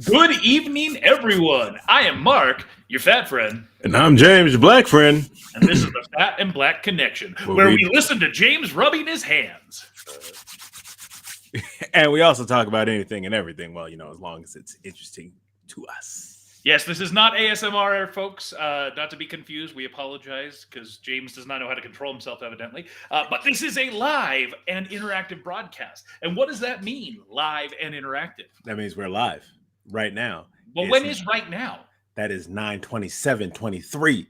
Good evening, everyone. I am Mark, your fat friend. And I'm James, your black friend. And this is the Fat and Black Connection, where we listen to James rubbing his hands. And we also talk about anything and everything, well, as long as it's interesting to us. Yes, this is not ASMR, folks. Not to be confused. We apologize because James does not know how to control himself, evidently. But this is a live and interactive broadcast. And what does that mean, live and interactive? That means we're live right now. Well, when is right now? That is 9/27/23.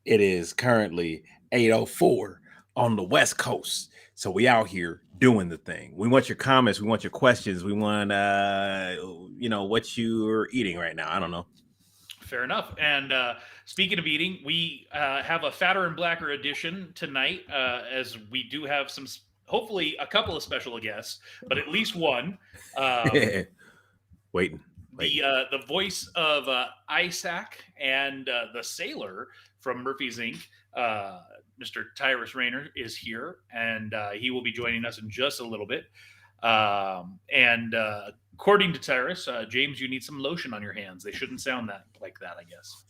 It is currently 8:04 on the West Coast. So we out here doing the thing. We want your comments. We want your questions. We want, what you're eating right now. I don't know. Fair enough. And speaking of eating, we have a fatter and blacker edition tonight, as we do have hopefully a couple of special guests, but at least one. Waiting. The voice of Isak and the sailor from Murphy's Inc., Mr. Tyrus Rayner, is here, and he will be joining us in just a little bit. And according to Tyrus, James, you need some lotion on your hands. They shouldn't sound like that, I guess.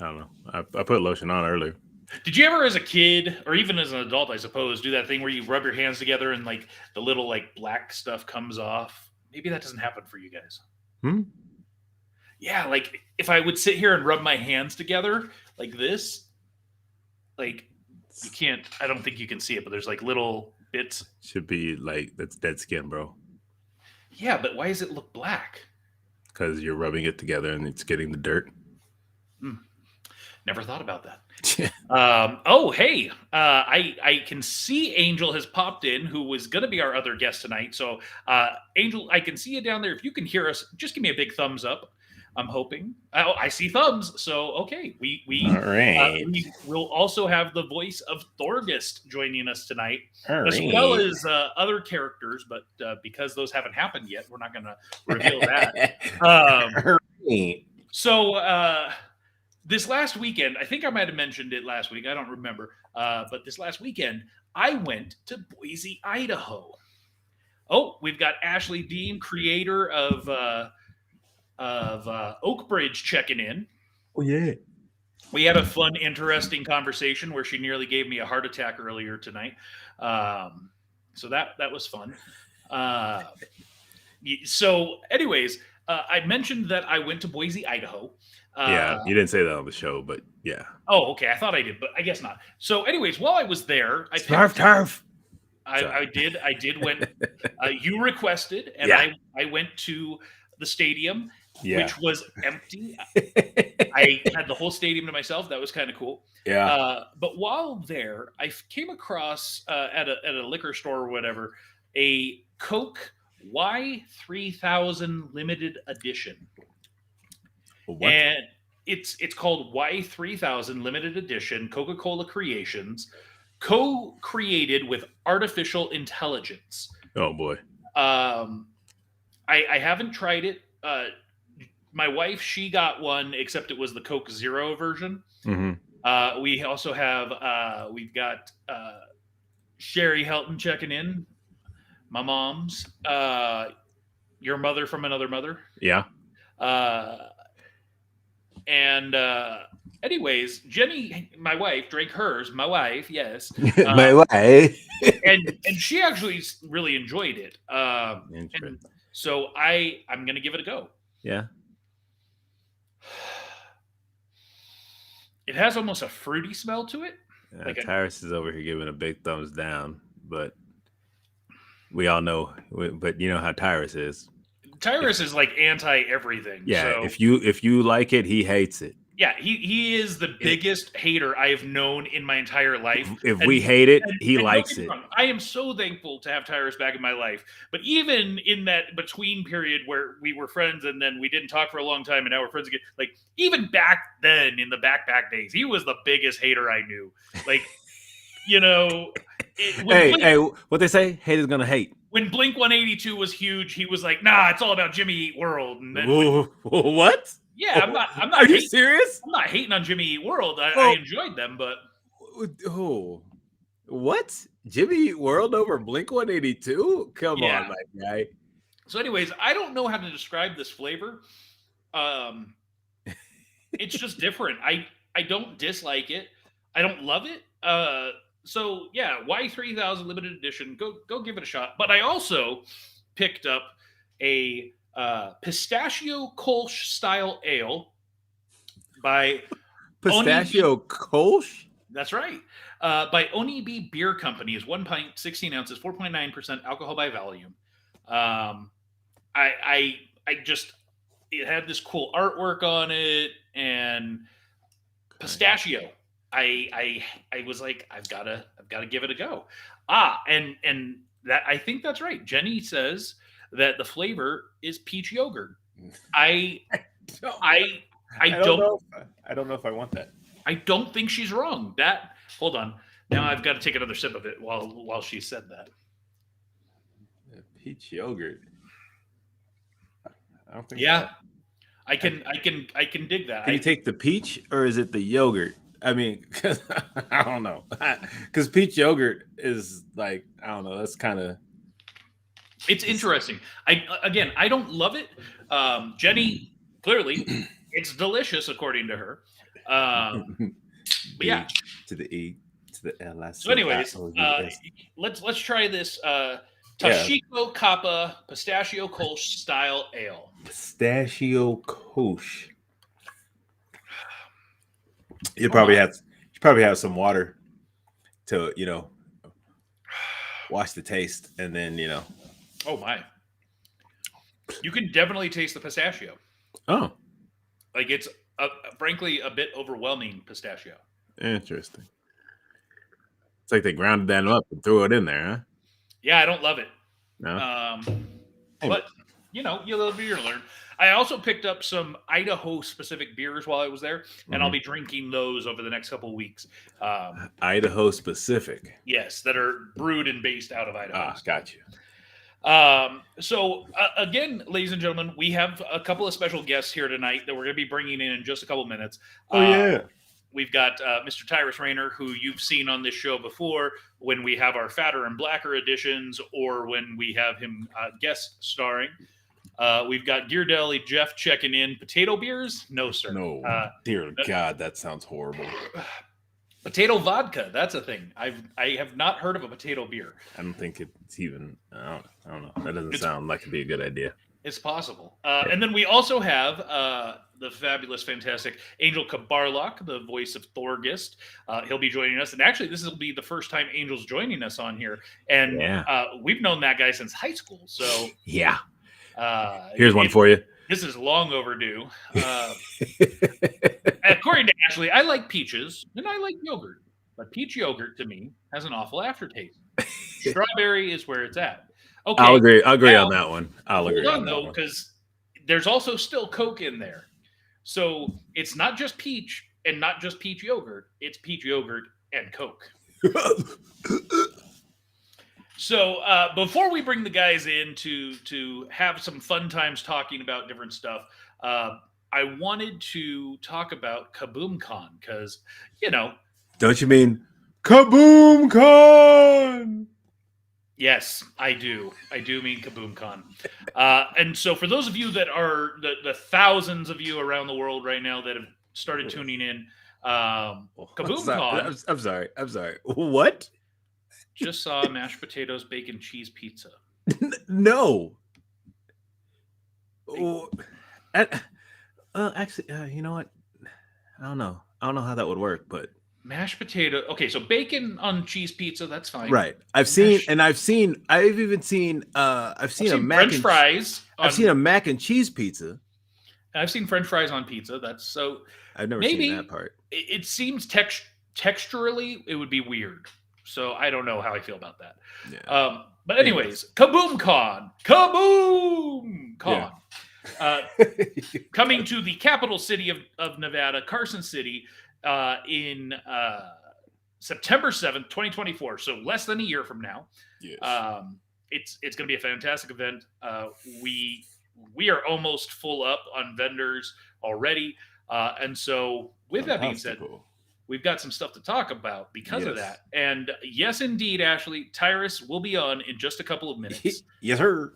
I don't know. I put lotion on earlier. Did you ever, as a kid, or even as an adult, I suppose, do that thing where you rub your hands together and like the little like black stuff comes off? Maybe that doesn't happen for you guys. Yeah, like if I would sit here and rub my hands together like this, like you can't, I don't think you can see it, but there's like little bits. Should be like, that's dead skin, bro. Yeah, but why does it look black? Because you're rubbing it together and it's getting the dirt. Never thought about that. Hey, I can see Angel has popped in, who was going to be our other guest tonight. So, Angel, I can see you down there. If you can hear us, just give me a big thumbs up. I'm hoping. Oh, I see thumbs. So, okay, we All right. we will also have the voice of Thorgest joining us tonight, All as right. well as other characters. But because those haven't happened yet, we're not going to reveal that. So. This last weekend, I think I might have mentioned it last week. I don't remember. But this last weekend, I went to Boise, Idaho. Oh, we've got Ashley Dean, creator of Oak Bridge, checking in. Oh, yeah. We had a fun, interesting conversation where she nearly gave me a heart attack earlier tonight. So that was fun. So anyways, I mentioned that I went to Boise, Idaho. Yeah, you didn't say that on the show, but yeah. Oh, okay. I thought I did, but I guess not. So anyways, while I was there, Turf. I did when you requested, and Yeah. I went to the stadium, Yeah. which was empty. I had the whole stadium to myself. That was kind of cool. Yeah. But while there, came across at a liquor store or whatever a Coke Y3000 limited edition, What? and it's called Y3000 limited edition Coca-Cola Creations, co-created with artificial intelligence. Oh boy. I haven't tried it. My wife, she got one, except it was the Coke Zero version. Mm-hmm. We also have we've got Sherry Helton checking in. My mom's, your mother from another mother. Yeah. And anyways, Jenny, my wife, drank hers. My wife, yes. My wife. and she actually really enjoyed it. And so I'm gonna give it a go. Yeah. It has almost a fruity smell to it. Tyrus is over here giving a big thumbs down, but we all know. But you know how Tyrus is. Tyrus is like anti everything. Yeah. So, if you like it, he hates it. Yeah, he is the biggest hater I have known in my entire life. If we hate it, he likes it. I am so thankful to have Tyrus back in my life. But even in that between period where we were friends and then we didn't talk for a long time and now we're friends again, like even back then in the back days, he was the biggest hater I knew. Like, you know, hey, what they say? Haters gonna hate. When Blink 182 was huge, he was like, "Nah, it's all about Jimmy Eat World." And then what? Yeah, I'm not. Are you serious? I'm not hating on Jimmy Eat World. I enjoyed them, but what? Jimmy Eat World over Blink 182? Come on, my guy. So, anyways, I don't know how to describe this flavor. It's just different. I don't dislike it. I don't love it. So yeah, Y3000 limited edition. Go give it a shot. But I also picked up a pistachio Kolsch style ale by Pistachio Kolsch. That's right. By Onibi Beer Company. Is 1 pint, 16 ounces, 4.9% alcohol by volume. I just, it had this cool artwork on it and pistachio. I was like, I've got to give it a go. And that, I think that's right. Jenny says that the flavor is peach yogurt. I don't know if I want that. I don't think she's wrong. Hold on. Now I've got to take another sip of it while she said that. Peach yogurt. I don't think. Yeah, so. I can dig that. Can you take the peach or is it the yogurt? I mean, cause, I don't know. Because peach yogurt is like, I don't know. That's kind of. It's interesting. I don't love it. Jenny, clearly, it's delicious according to her. But yeah, to the E to the L. So, anyways, let's try this Tashiko Kappa Pistachio Kolsch style ale. Pistachio Kolsch. You probably have some water to wash the taste, and then Oh my! You can definitely taste the pistachio. Oh, like it's frankly a bit overwhelming pistachio. Interesting. It's like they grounded that up and threw it in there, huh? Yeah, I don't love it. No. But you live, you learn. I also picked up some Idaho-specific beers while I was there, and I'll be drinking those over the next couple of weeks. Idaho-specific? Yes, that are brewed and based out of Idaho. Got you. So again, ladies and gentlemen, we have a couple of special guests here tonight that we're going to be bringing in just a couple minutes. Yeah. We've got Mr. Tyrus Rayner, who you've seen on this show before when we have our fatter and blacker editions or when we have him guest starring. We've got Gear Deli Jeff checking in. Potato beers? No, sir. No. Dear God, that sounds horrible. Potato vodka. That's a thing. I have not heard of a potato beer. I don't think it's even. I don't know. That doesn't sound like it'd be a good idea. It's possible. And then we also have the fabulous, fantastic Angel Cabarloc, the voice of Thorgest. He'll be joining us. And actually, this will be the first time Angel's joining us on here. And we've known that guy since high school. So, yeah. Here's one for you. This is long overdue. According to Ashley, I like peaches and I like yogurt. But peach yogurt, to me, has an awful aftertaste. Strawberry is where it's at. Okay, I'll agree on that one. I'll agree on that one. Because there's also still Coke in there. So it's not just peach and not just peach yogurt. It's peach yogurt and Coke. So before we bring the guys in to have some fun times talking about different stuff, I wanted to talk about KaboomCon because, Don't you mean KaboomCon? Yes, I do. I do mean KaboomCon. And so for those of you that are the thousands of you around the world right now that have started tuning in, KaboomCon. I'm sorry. What? Just saw mashed potatoes, bacon, cheese pizza. No. Actually, you know what? I don't know how that would work, but mashed potato. Okay, so bacon on cheese pizza, that's fine. Right. I've seen a mac French fries. I've seen a mac and cheese pizza. I've seen French fries on pizza. That's so. I've never seen that part. It seems texturally it would be weird. So I don't know how I feel about that. Yeah. But anyways, KaboomCon. KaboomCon. Yeah. Coming to the capital city of Nevada, Carson City, in September 7th, 2024. So less than a year from now. Yes. It's going to be a fantastic event. We are almost full up on vendors already. And so with that being said, we've got some stuff to talk about because of that. And yes, indeed, Ashley, Tyrus will be on in just a couple of minutes. Yes, sir.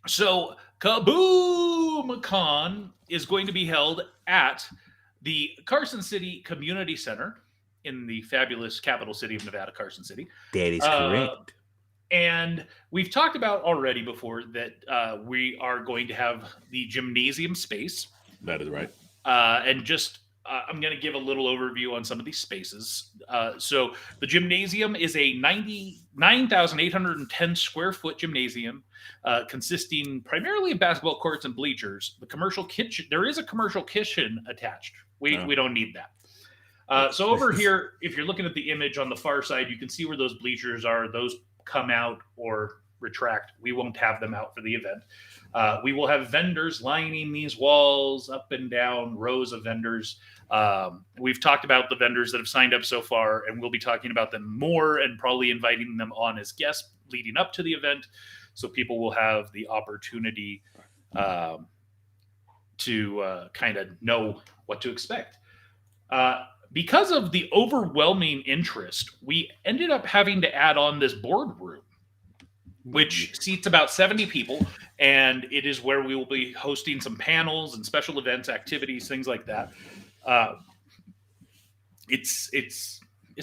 So KaboomCon is going to be held at the Carson City Community Center in the fabulous capital city of Nevada, Carson City. That is correct. And we've talked about already before that we are going to have the gymnasium space. That is right. And just I'm going to give a little overview on some of these spaces. So the gymnasium is a 99,810 square foot gymnasium consisting primarily of basketball courts and bleachers. The commercial kitchen, there is a commercial kitchen attached. We don't need that. So over here, if you're looking at the image on the far side, you can see where those bleachers are. Those come out or retract. We won't have them out for the event. We will have vendors lining these walls up and down, rows of vendors. We've talked about the vendors that have signed up so far, and we'll be talking about them more and probably inviting them on as guests leading up to the event. So people will have the opportunity to kind of know what to expect. Because of the overwhelming interest, we ended up having to add on this boardroom, which seats about 70 people, and it is where we will be hosting some panels and special events, activities, things like that. It's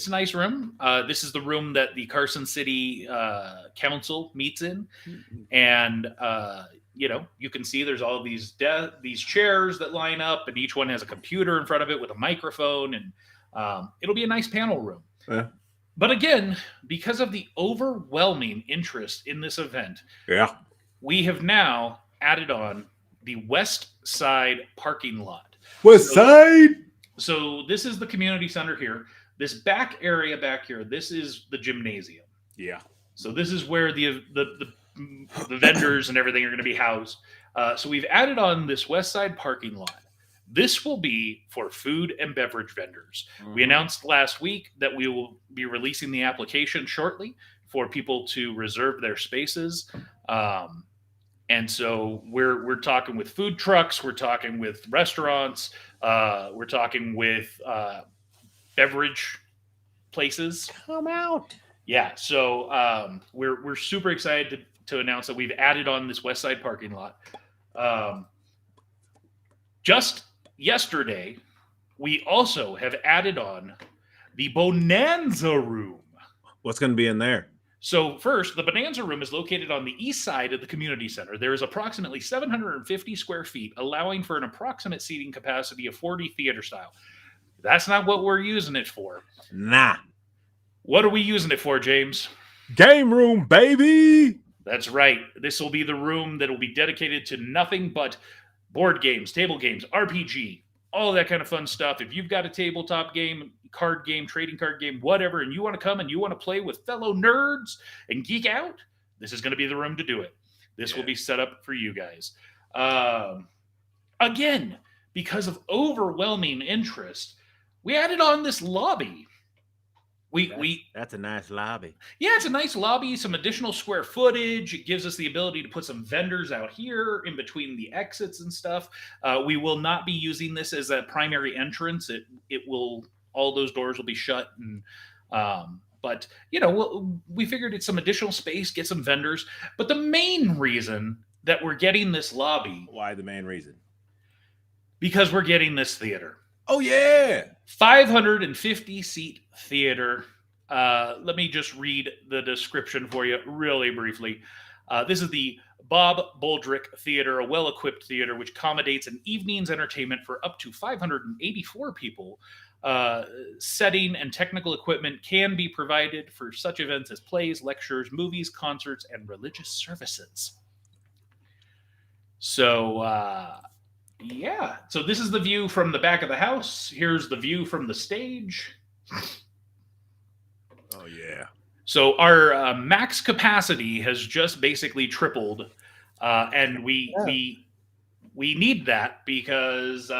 a nice room. This is the room that the Carson City Council meets in, and you can see there's all these chairs that line up, and each one has a computer in front of it with a microphone, and it'll be a nice panel room. Yeah. But again, because of the overwhelming interest in this event, we have now added on the West Side parking lot. West Side? So this is the community center here. This back area back here, this is the gymnasium. Yeah. So this is where the vendors and everything are going to be housed. So we've added on this West Side parking lot. This will be for food and beverage vendors. Mm-hmm. We announced last week that we will be releasing the application shortly for people to reserve their spaces. And so we're talking with food trucks, we're talking with restaurants, we're talking with beverage places. Come out. Yeah, so we're super excited to announce that we've added on this West Side parking lot. Just yesterday, we also have added on the Bonanza room. What's going to be in there? So first, the Bonanza Room is located on the east side of the community center. There is approximately 750 square feet, allowing for an approximate seating capacity of 40 theater style. That's not what we're using it for. Nah. What are we using it for, James? Game room, baby. That's right. This will be the room that will be dedicated to nothing but board games, table games, RPG, all that kind of fun stuff. If you've got a tabletop game, card game, trading card game, whatever, and you want to come and you want to play with fellow nerds and geek out, this is going to be the room to do it. This will be set up for you guys. Again, because of overwhelming interest, we added on this lobby. That's a nice lobby. Yeah, it's a nice lobby, some additional square footage. It gives us the ability to put some vendors out here in between the exits and stuff. We will not be using this as a primary entrance. It will, all those doors will be shut. And but you know, we figured it's some additional space, get some vendors. But the main reason that we're getting this lobby, why the main reason? Because we're getting this theater. Oh, yeah. 550 seat theater. Let me just read the description for you really briefly. This is the Bob Boldrick Theater, a well-equipped theater which accommodates an evening's entertainment for up to 584 people. Setting and technical equipment can be provided for such events as plays, lectures, movies, concerts, and religious services. So, yeah. So this is the view from the back of the house. Here's the view from the stage. Oh, yeah. So our max capacity has just basically tripled. And we need that because...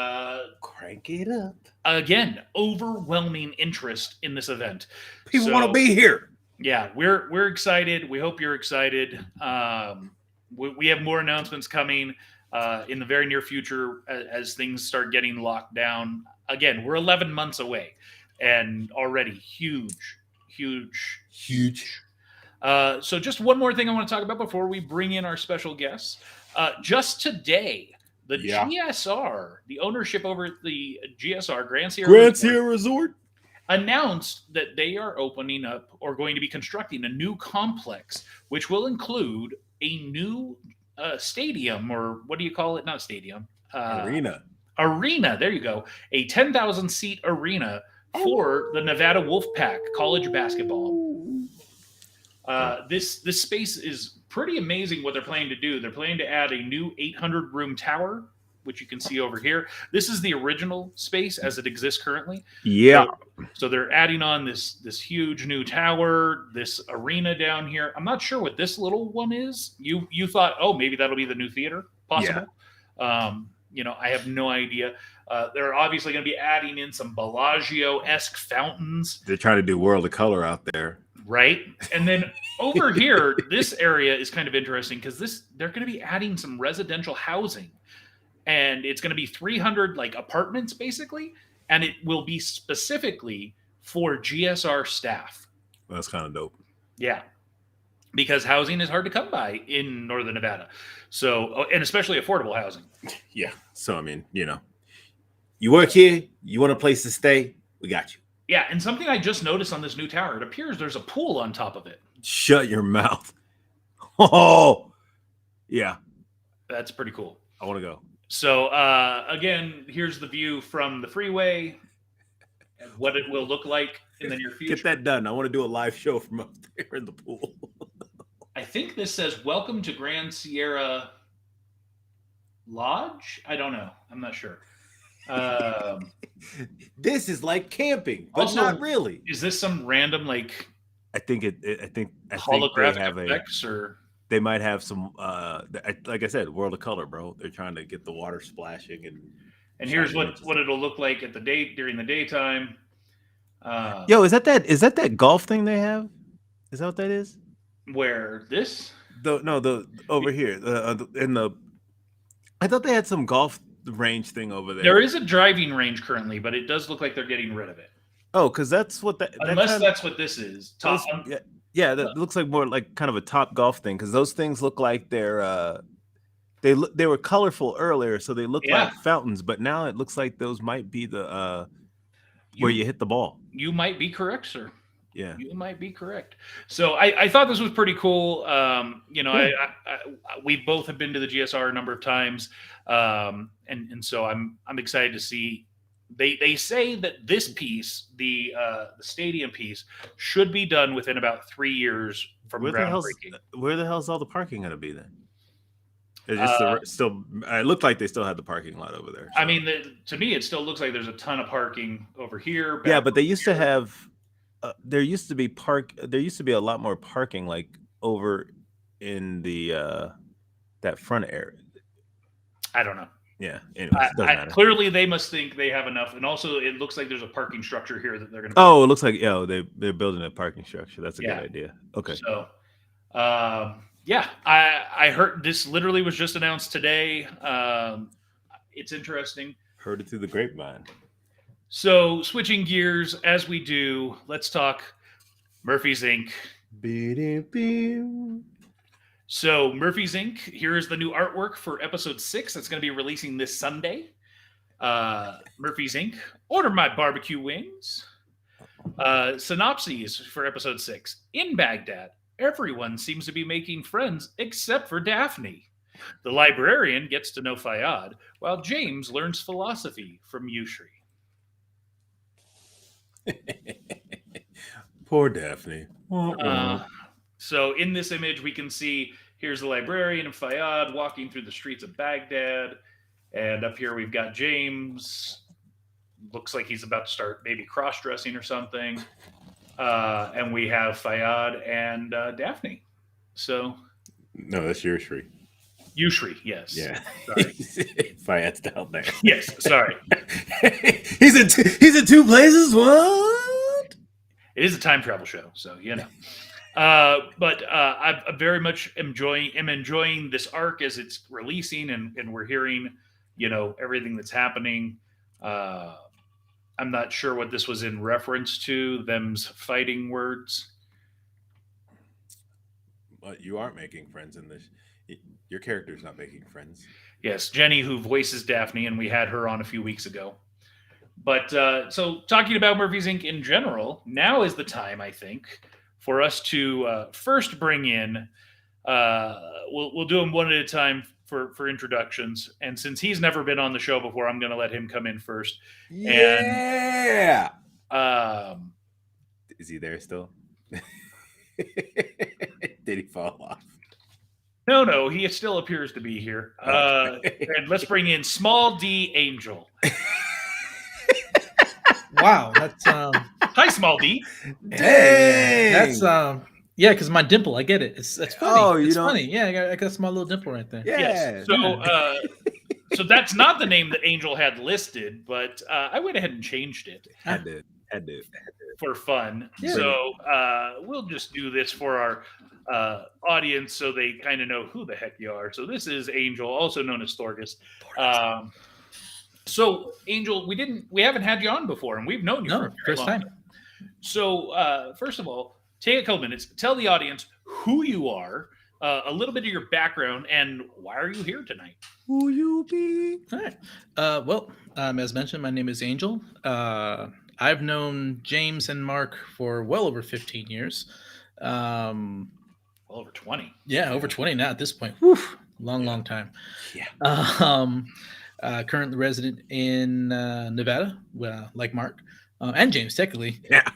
crank it up. Again, overwhelming interest in this event. People want to be here. Yeah, we're excited. We hope you're excited. We have more announcements coming in the very near future as things start getting locked down. Again, we're 11 months away, and already huge. So just one more thing I want to talk about before we bring in our special guests. Just today, the GSR, the ownership over the GSR, Grand Sierra Resort, announced that they are opening up or going to be constructing a new complex, which will include a new stadium, or what do you call it? Not stadium. Arena. There you go. A 10,000 seat arena for the Nevada Wolfpack college basketball. This space is pretty amazing what they're planning to do. They're planning to add a new 800 room tower, which you can see over here. This is the original space as it exists currently. Yeah. So they're adding on this huge new tower, this arena down here. I'm not sure what this little one is. You thought, oh, maybe that'll be the new theater? Possible. Yeah. I have no idea. They're obviously going to be adding in some Bellagio-esque fountains. They're trying to do World of Color out there. Right. And then over here, this area is kind of interesting because they're going to be adding some residential housing. And it's going to be 300 like apartments basically. And it will be specifically for GSR staff. Well, that's kind of dope. Yeah. Because housing is hard to come by in Northern Nevada. So, and especially affordable housing. Yeah. So, I mean, you work here, you want a place to stay, we got you. Yeah. And something I just noticed on this new tower, it appears there's a pool on top of it. Shut your mouth. Oh, yeah. That's pretty cool. I want to go. So, again, here's the view from the freeway and what it will look like in the near future. Get that done. I want to do a live show from up there in the pool. I think this says, welcome to Grand Sierra Lodge. I don't know. I'm not sure. This is like camping, but also, not really. Is this some random, like, I think holographic they have effects or... They might have some, like I said, World of Color, bro. They're trying to get the water splashing and here's what it'll look like during the daytime. Yo, is that golf thing they have? Is that what that is? Where this? Over here I thought they had some golf range thing over there. There is a driving range currently, but it does look like they're getting rid of it. Oh, because that's what that. That's what this is. Yeah, that looks like more like kind of a top golf thing because those things look like they're they were colorful earlier, so they look like fountains. But now it looks like those might be the where you hit the ball. You might be correct, sir. Yeah. You might be correct. So I thought this was pretty cool. You know, Cool. we both have been to the GSR a number of times, and so I'm excited to see. They say that this piece, the stadium piece, should be done within about 3 years from Where groundbreaking. the hell's all the parking going to be then? It's Uh, just still. It looked like they still had the parking lot over there. I mean, to me, it still looks like there's a ton of parking over here. Yeah, but they used to have. There used to be There used to be a lot more parking, like over in the that front area. I don't know. Yeah. Anyways, doesn't matter. Clearly, they must think they have enough, and also it looks like there's a parking structure here that they're going to. Oh, it looks like they're building a parking structure. That's a good idea. Okay. So, yeah, I heard this literally was just announced today. It's interesting. Heard it through the grapevine. So, switching gears as we do, let's talk Murphy's Inc. So, Murphy's Inc. Here is the new artwork for episode 6. That's going to be releasing this Sunday. Murphy's Inc. Order my barbecue wings. Synopses for episode 6. In Baghdad, everyone seems to be making friends except for Daphne. The librarian gets to know Fayyad, while James learns philosophy from Yushri. Poor Daphne. So in this image, we can see here's the librarian and Fayyad walking through the streets of Baghdad. And up here, we've got James. Looks like he's about to start maybe cross-dressing or something. And we have Fayyad and Daphne. So. No, that's Yushri. Yushri, yes. Yeah. Sorry. Fayyad's down there. Yes, sorry. he's in 2 places. What? It is a time travel show, so you know. But I very much am enjoying this arc as it's releasing, and we're hearing, you know, everything that's happening. I'm not sure what this was in reference to, them's fighting words. But you aren't making friends in this. Your character's not making friends. Yes, Jenny, who voices Daphne, and we had her on a few weeks ago. But so talking about Murphy's Inc. in general, now is the time, I think, for us to first bring in. We'll do them one at a time for introductions. And since he's never been on the show before, I'm going to let him come in first. Yeah. And, is he there still? Did he fall off? No, he still appears to be here. And let's bring in Small D Angel. Wow, that's Hi, Small D. Hey, that's yeah, because my dimple, I get it. It's funny. Oh, it's funny. Yeah, I got my little dimple right there. Yeah. Yes. So that's not the name that Angel had listed, but I went ahead and changed it. Had to for fun. Yeah. So we'll just do this for our audience so they kind of know who the heck you are. So this is Angel, also known as Thorgest. So Angel, we haven't had you on before, and we've known you for a very first long time. So first of all, take a couple minutes, tell the audience who you are, a little bit of your background, and why are you here tonight? Who you be? All right. Well, as mentioned, my name is Angel. I've known James and Mark for well over 15 years. Well over 20. Yeah, over 20 now at this point. Whew, long time. Yeah. Currently resident in Nevada, like Mark. And James, technically. Yeah.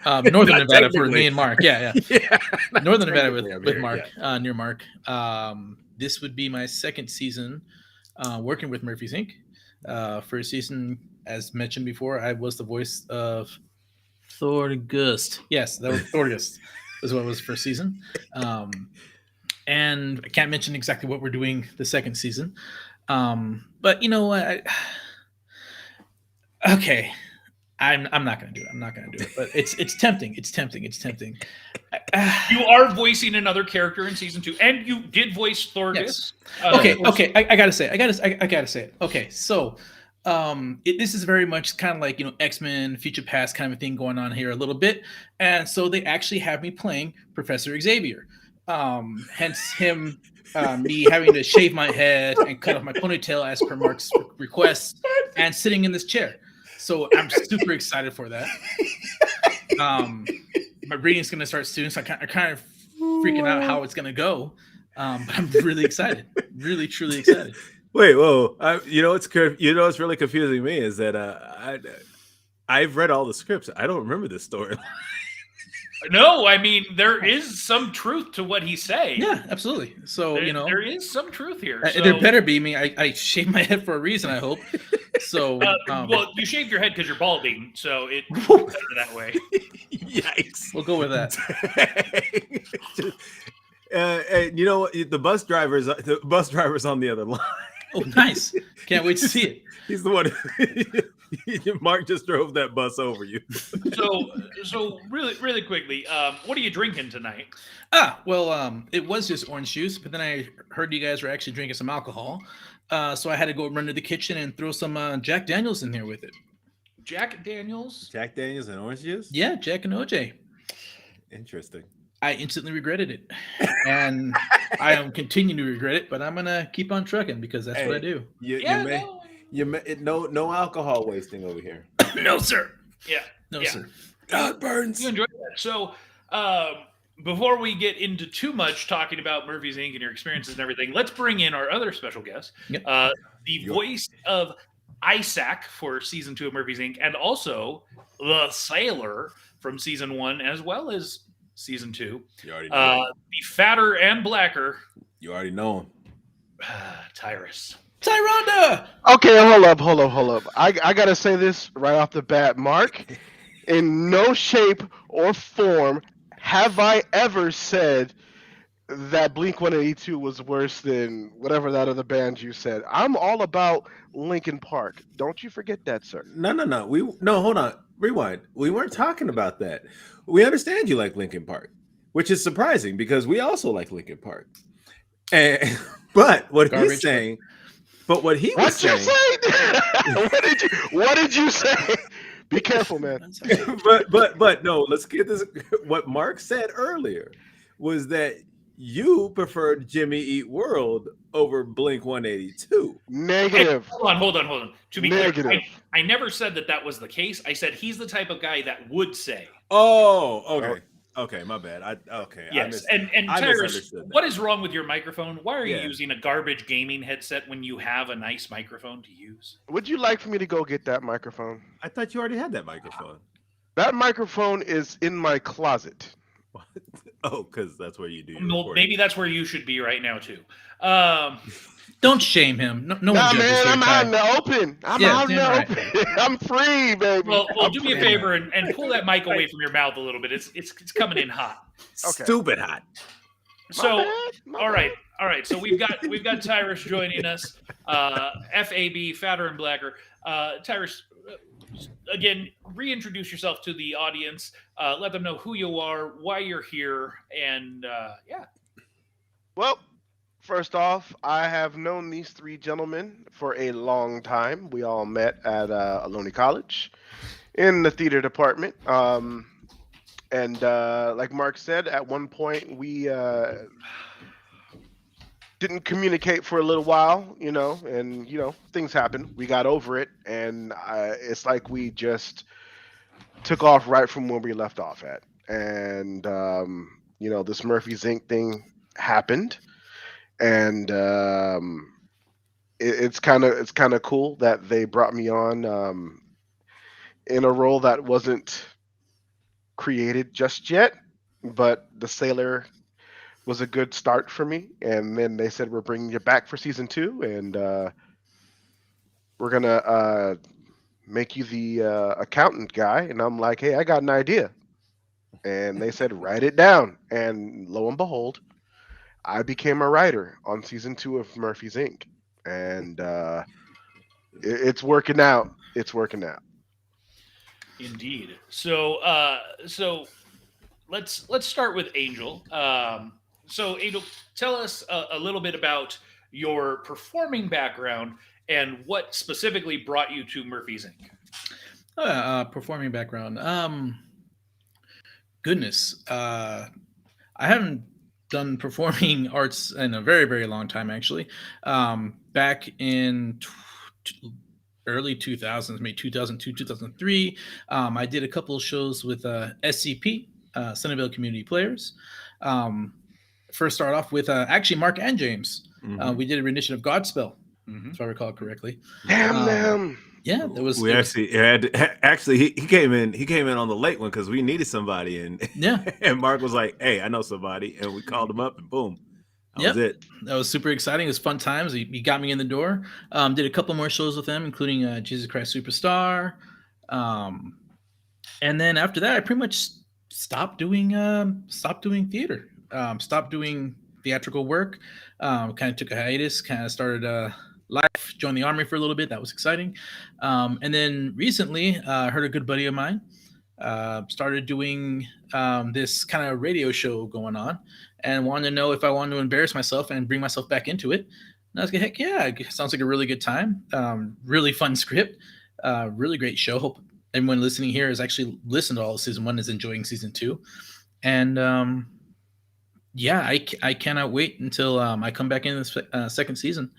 Northern Nevada for me and Mark. Yeah. Northern Nevada with Mark, near Mark. This would be my second season working with Murphy's Inc. First season, as mentioned before, I was the voice of Thorgest. Yes, that was Thorgest. is what was first season. And I can't mention exactly what we're doing the second season. But you know what? Okay. I'm not going to do it. I'm not going to do it. But it's tempting. It's tempting. You are voicing another character in season 2, and you did voice Thorgest. Yes. Okay. I gotta say it. Okay, so this is very much kind of like, X-Men Future Past kind of a thing going on here a little bit, and so they actually have me playing Professor Xavier. Hence him me having to shave my head and cut off my ponytail as per Mark's request, and sitting in this chair. So I'm super excited for that. my reading's going to start soon, so I'm kind of freaking out how it's going to go. But I'm really excited, really truly excited. Wait, whoa! What's really confusing me is that I've read all the scripts. I don't remember this story. No, I mean there is some truth to what he's saying. Yeah, absolutely. So there is some truth here. There better be. I shaved my head for a reason. I hope. So well, you shaved your head because you're balding, so it's better that way. Yikes! We'll go with that. And you know what? The bus driver's on the other line. Oh, nice! Can't wait to see it. He's the one. Mark just drove that bus over you. So really quickly, what are you drinking tonight? Well, it was just orange juice, but then I heard you guys were actually drinking some alcohol, so I had to go run to the kitchen and throw some Jack Daniels in there with it. Jack Daniels and orange juice? Yeah, Jack and OJ. Interesting. I instantly regretted it, and I am continuing to regret it. But I'm gonna keep on trucking because that's what I do. No alcohol wasting over here. No, sir. Yeah. No, sir. God burns. You enjoy that. So, before we get into too much talking about Murphy's Inc. and your experiences and everything, let's bring in our other special guest, the voice of Isak for season 2 of Murphy's Inc. and also the sailor from season 1 as well as season 2. You already know. The fatter and blacker. You already know him. Tyrus. Tyronda! Okay, hold up. I gotta say this right off the bat, Mark. In no shape or form have I ever said that Blink-182 was worse than whatever that other band you said. I'm all about Linkin Park. Don't you forget that, sir. No. Hold on. Rewind. We weren't talking about that. We understand you like Linkin Park, which is surprising because we also like Linkin Park. But what he's saying. But what he was saying. What did you say? Be careful, man. but no, let's get this. What Mark said earlier was that you preferred Jimmy Eat World over Blink-182. Negative. Hey, hold on. To be negative. Clear, I never said that was the case. I said he's the type of guy that would say. Oh, okay. Okay, my bad. Yes, and Tyrus, what is wrong with your microphone? Why are you using a garbage gaming headset when you have a nice microphone to use? Would you like for me to go get that microphone? I thought you already had that microphone. That microphone is in my closet. What? Oh, because that's where you do your recording. Maybe that's where you should be right now too. Don't shame him. No one judges man, I'm Ty. out in the open. I'm out in the open. I'm free, baby. Well, do me a favor and pull that mic away from your mouth a little bit. It's coming in hot. Okay. Stupid hot. So, all right. So we've got Tyrus joining us. FAB, fatter and blacker. Tyrus, again, reintroduce yourself to the audience. Let them know who you are, why you're here, and yeah. Well, first off, I have known these three gentlemen for a long time. We all met at Ohlone College in the theater department. And like Mark said, at one point we didn't communicate for a little while, and things happened. We got over it, and it's like we just took off right from where we left off at. And this Murphy's Inc. thing happened, and it's kind of cool that they brought me on in a role that wasn't created just yet, but the sailor was a good start for me. And then they said, we're bringing you back for season 2, and we're gonna make you the accountant guy. And I'm like, hey, I got an idea. And they said, write it down. And lo and behold, I became a writer on season 2 of Murphy's Inc. And it's working out. It's working out. Indeed. So let's start with Angel. So Angel, tell us a little bit about your performing background and what specifically brought you to Murphy's Inc. Performing background. Goodness. I haven't done performing arts in a very, very long time, actually. Back in early 2000s, maybe 2002, 2003, I did a couple of shows with SCP. Sunnyvale Community Players. First start off with actually Mark and James. We did a rendition of Godspell, if I recall correctly. Damn them. Yeah, there was. We actually he came in on the late one because we needed somebody, and and Mark was like, "Hey, I know somebody," and we called him up, and boom, that was it. That was super exciting. It was fun times. He got me in the door. Did a couple more shows with them, including Jesus Christ Superstar, and then after that, I pretty much stopped doing theater. Stopped doing theatrical work. Kind of took a hiatus. Kind of started life, joined the army for a little bit. That was exciting. And then recently, I heard a good buddy of mine started doing this kind of radio show going on, and wanted to know if I wanted to embarrass myself and bring myself back into it. And I was like, heck yeah, it sounds like a really good time. Really fun script. Really great show. Hope everyone listening here has actually listened to all of season 1, is enjoying season 2. And I cannot wait until I come back in the second season.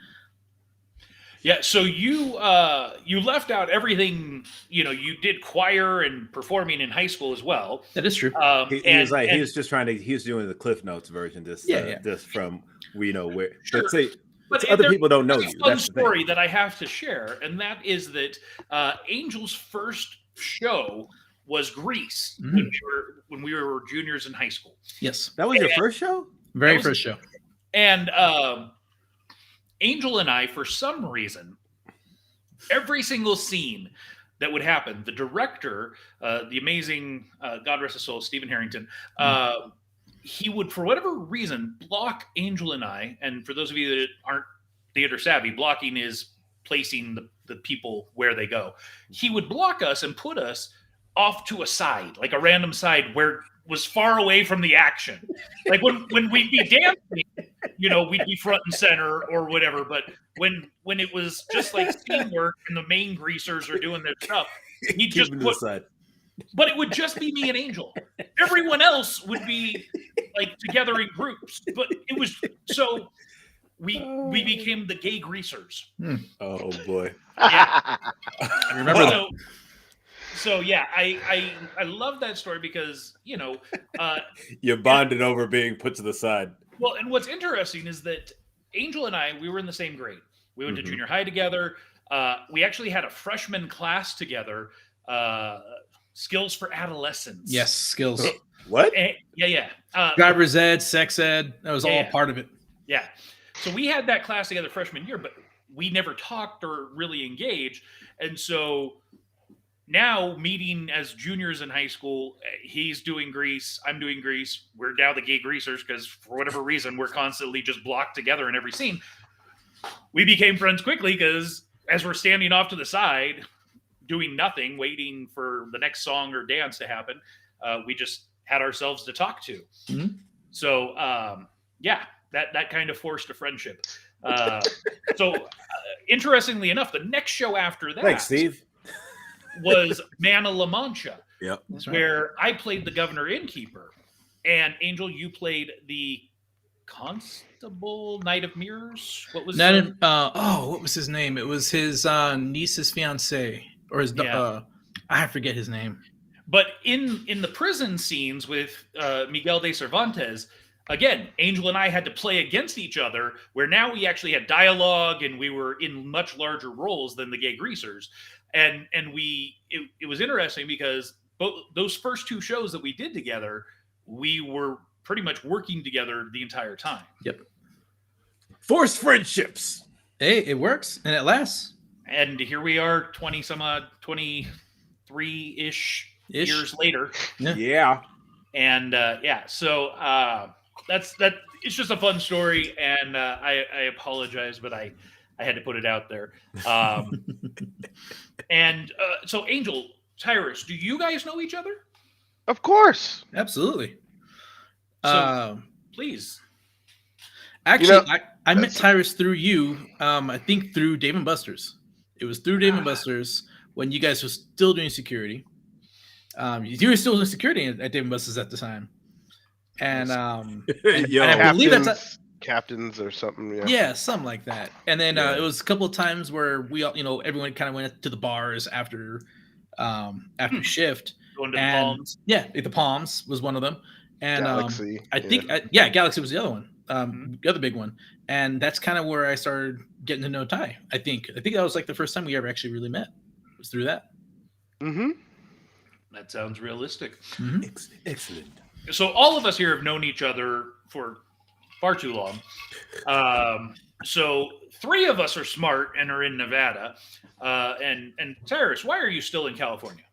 Yeah, so you left out everything. You did choir and performing in high school as well. That is true. He was just trying to. He was doing the Cliff Notes version, just from where. Sure. But other people don't know you. That's a fun story that I have to share, and that is that Angel's first show was Grease when we were juniors in high school. Yes, that was your first show. First show, and. Angel and I, for some reason, every single scene that would happen, the director, the amazing, God rest his soul, Stephen Harrington, he would, for whatever reason, block Angel and I. And for those of you that aren't theater savvy, blocking is placing the people where they go. He would block us and put us off to a side, like a random side where was far away from the action. Like when we'd be dancing, we'd be front and center or whatever. But when it was just like scene work and the main greasers are doing their stuff, he'd just put. But it would just be me and Angel. Everyone else would be like together in groups. But it was so we became the gay greasers. Oh boy! Yeah. I remember that. So yeah, I love that story because you bonded over being put to the side. Well, and what's interesting is that Angel and I, we were in the same grade. We went to junior high together. We actually had a freshman class together. Skills for adolescence. Yes, skills. What? Yeah. Driver's ed, sex ed. That was all part of it. Yeah. So we had that class together freshman year, but we never talked or really engaged, and so. Now, meeting as juniors in high school, he's doing Grease, I'm doing Grease. We're now the gay greasers because for whatever reason, we're constantly just blocked together in every scene. We became friends quickly because as we're standing off to the side, doing nothing, waiting for the next song or dance to happen, we just had ourselves to talk to. So, that kind of forced a friendship. Interestingly enough, the next show after that... Thanks, Steve. was Man of La Mancha, That's right. where I played the governor innkeeper, and Angel, you played the constable, Knight of Mirrors. What was what was his name? It was his niece's fiance, or his I forget his name. But in the prison scenes with Miguel de Cervantes, again, Angel and I had to play against each other, where now we actually had dialogue and we were in much larger roles than the gay greasers. And it was interesting because both those first two shows that we did together, we were pretty much working together the entire time. Yep. Forced friendships. Hey, it works and it lasts. And here we are 23-ish years later. Yeah. And so that's it's just a fun story, and I apologize, but I had to put it out there. And so Angel, Tyrus, do you guys know each other? Of course. Absolutely. So please. Actually, I met Tyrus through you. I think through Dave & Buster's. It was through Dave & Buster's when you guys were still doing security. You were still doing security at Dave & Buster's at the time. And I believe that's captains or something. Yeah, something like that. And then it was a couple of times where we all, everyone kind of went to the bars after shift. Going to the and Palms. yeah, the Palms was one of them, and Galaxy. I think Galaxy was the other one, the other big one, and that's kind of where I started getting to know Ty. I think that was like the first time we ever actually really met. Was through that. Mm-hmm. That sounds realistic. Mm-hmm. Excellent. So all of us here have known each other for far too long. So 3 of us are smart and are in Nevada. And Tyrus, why are you still in California?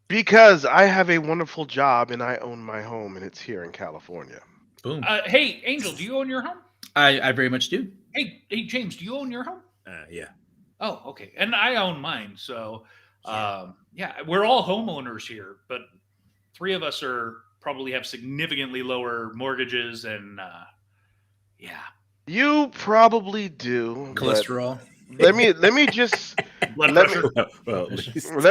Because I have a wonderful job and I own my home, and it's here in California. Boom. Hey, Angel, do you own your home? I very much do. Hey, James, do you own your home? Yeah. Oh, okay. And I own mine. So, we're all homeowners here, but 3 of us probably have significantly lower mortgages and, You probably do. Cholesterol. Let me just blood Let pressure.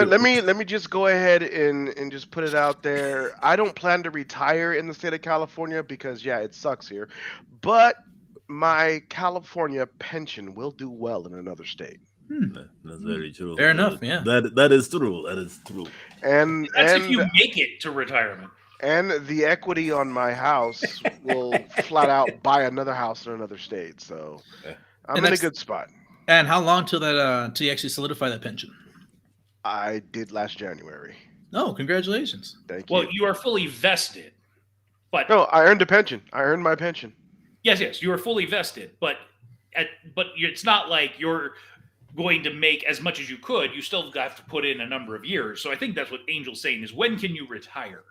let me just go ahead and just put it out there. I don't plan to retire in the state of California because it sucks here, but my California pension will do well in another state. That's very true. Fair enough. Yeah. That is true. That is true. And That's if you make it to retirement. And the equity on my house will flat out buy another house in another state. So I'm in a good spot. And how long till you actually solidify that pension? I did last January. Oh, congratulations. Thank you. Well, you are fully vested, but no, I earned a pension. I earned my pension. Yes, you are fully vested, but it's not like you're going to make as much as you could. You still have to put in a number of years. So I think that's what Angel's saying is, when can you retire?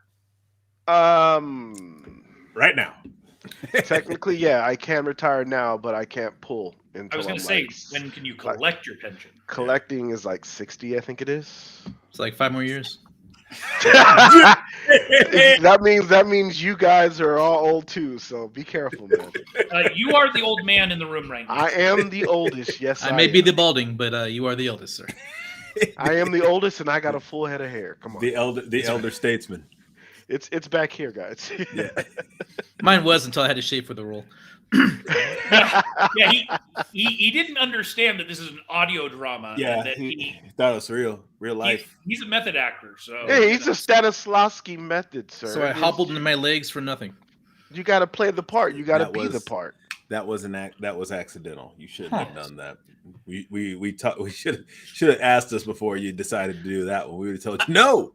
Right now. Technically, I can retire now, but I can't pull until I was going to say, when can you collect your pension? Collecting is like 60, I think it is. It's like 5 more years. that means you guys are all old too, so be careful, man. You are the old man in the room right now. I am the oldest. Yes, I may be the balding, but you are the eldest, sir. I am the oldest, and I got a full head of hair. Come on, the elder statesman. It's back here, guys. Yeah. Mine was until I had to shave for the role. He didn't understand that this is an audio drama. Yeah, and that he thought it was real life. He's a method actor, so he's a Stanislavski method, sir. So I hobbled into my legs for nothing. You got to play the part. You got to be the part. That was accidental. You shouldn't have done that. We should have asked us before you decided to do that one. We would have told you no.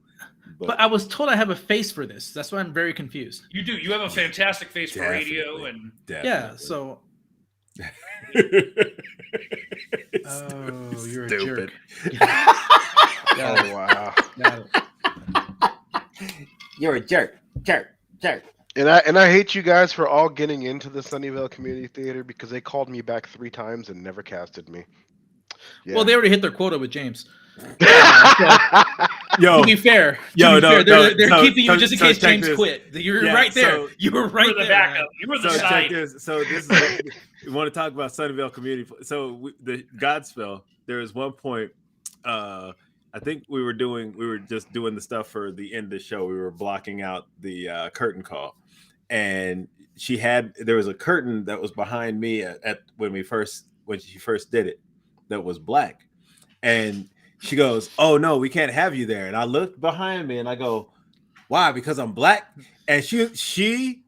But I was told I have a face for this. That's why I'm very confused. You do. You have a fantastic face for radio, and So. Oh, you're Stupid. a jerk. Oh wow. You're a jerk. And I hate you guys for all getting into the Sunnyvale Community Theater because they called me back 3 times and never casted me. Yeah. Well, they already hit their quota with James. To be fair, they're keeping you just in case James quit. You're right there. So, you were right there. The backup. You were the side. This is we want to talk about Sunnyvale Community. So the Godspell. There was one point. I think we were just doing the stuff for the end of the show. We were blocking out the curtain call, and there was a curtain that was behind me at when she first did it that was black, and she goes, "Oh no, we can't have you there." And I looked behind me and I go, "Why? Because I'm black?" And she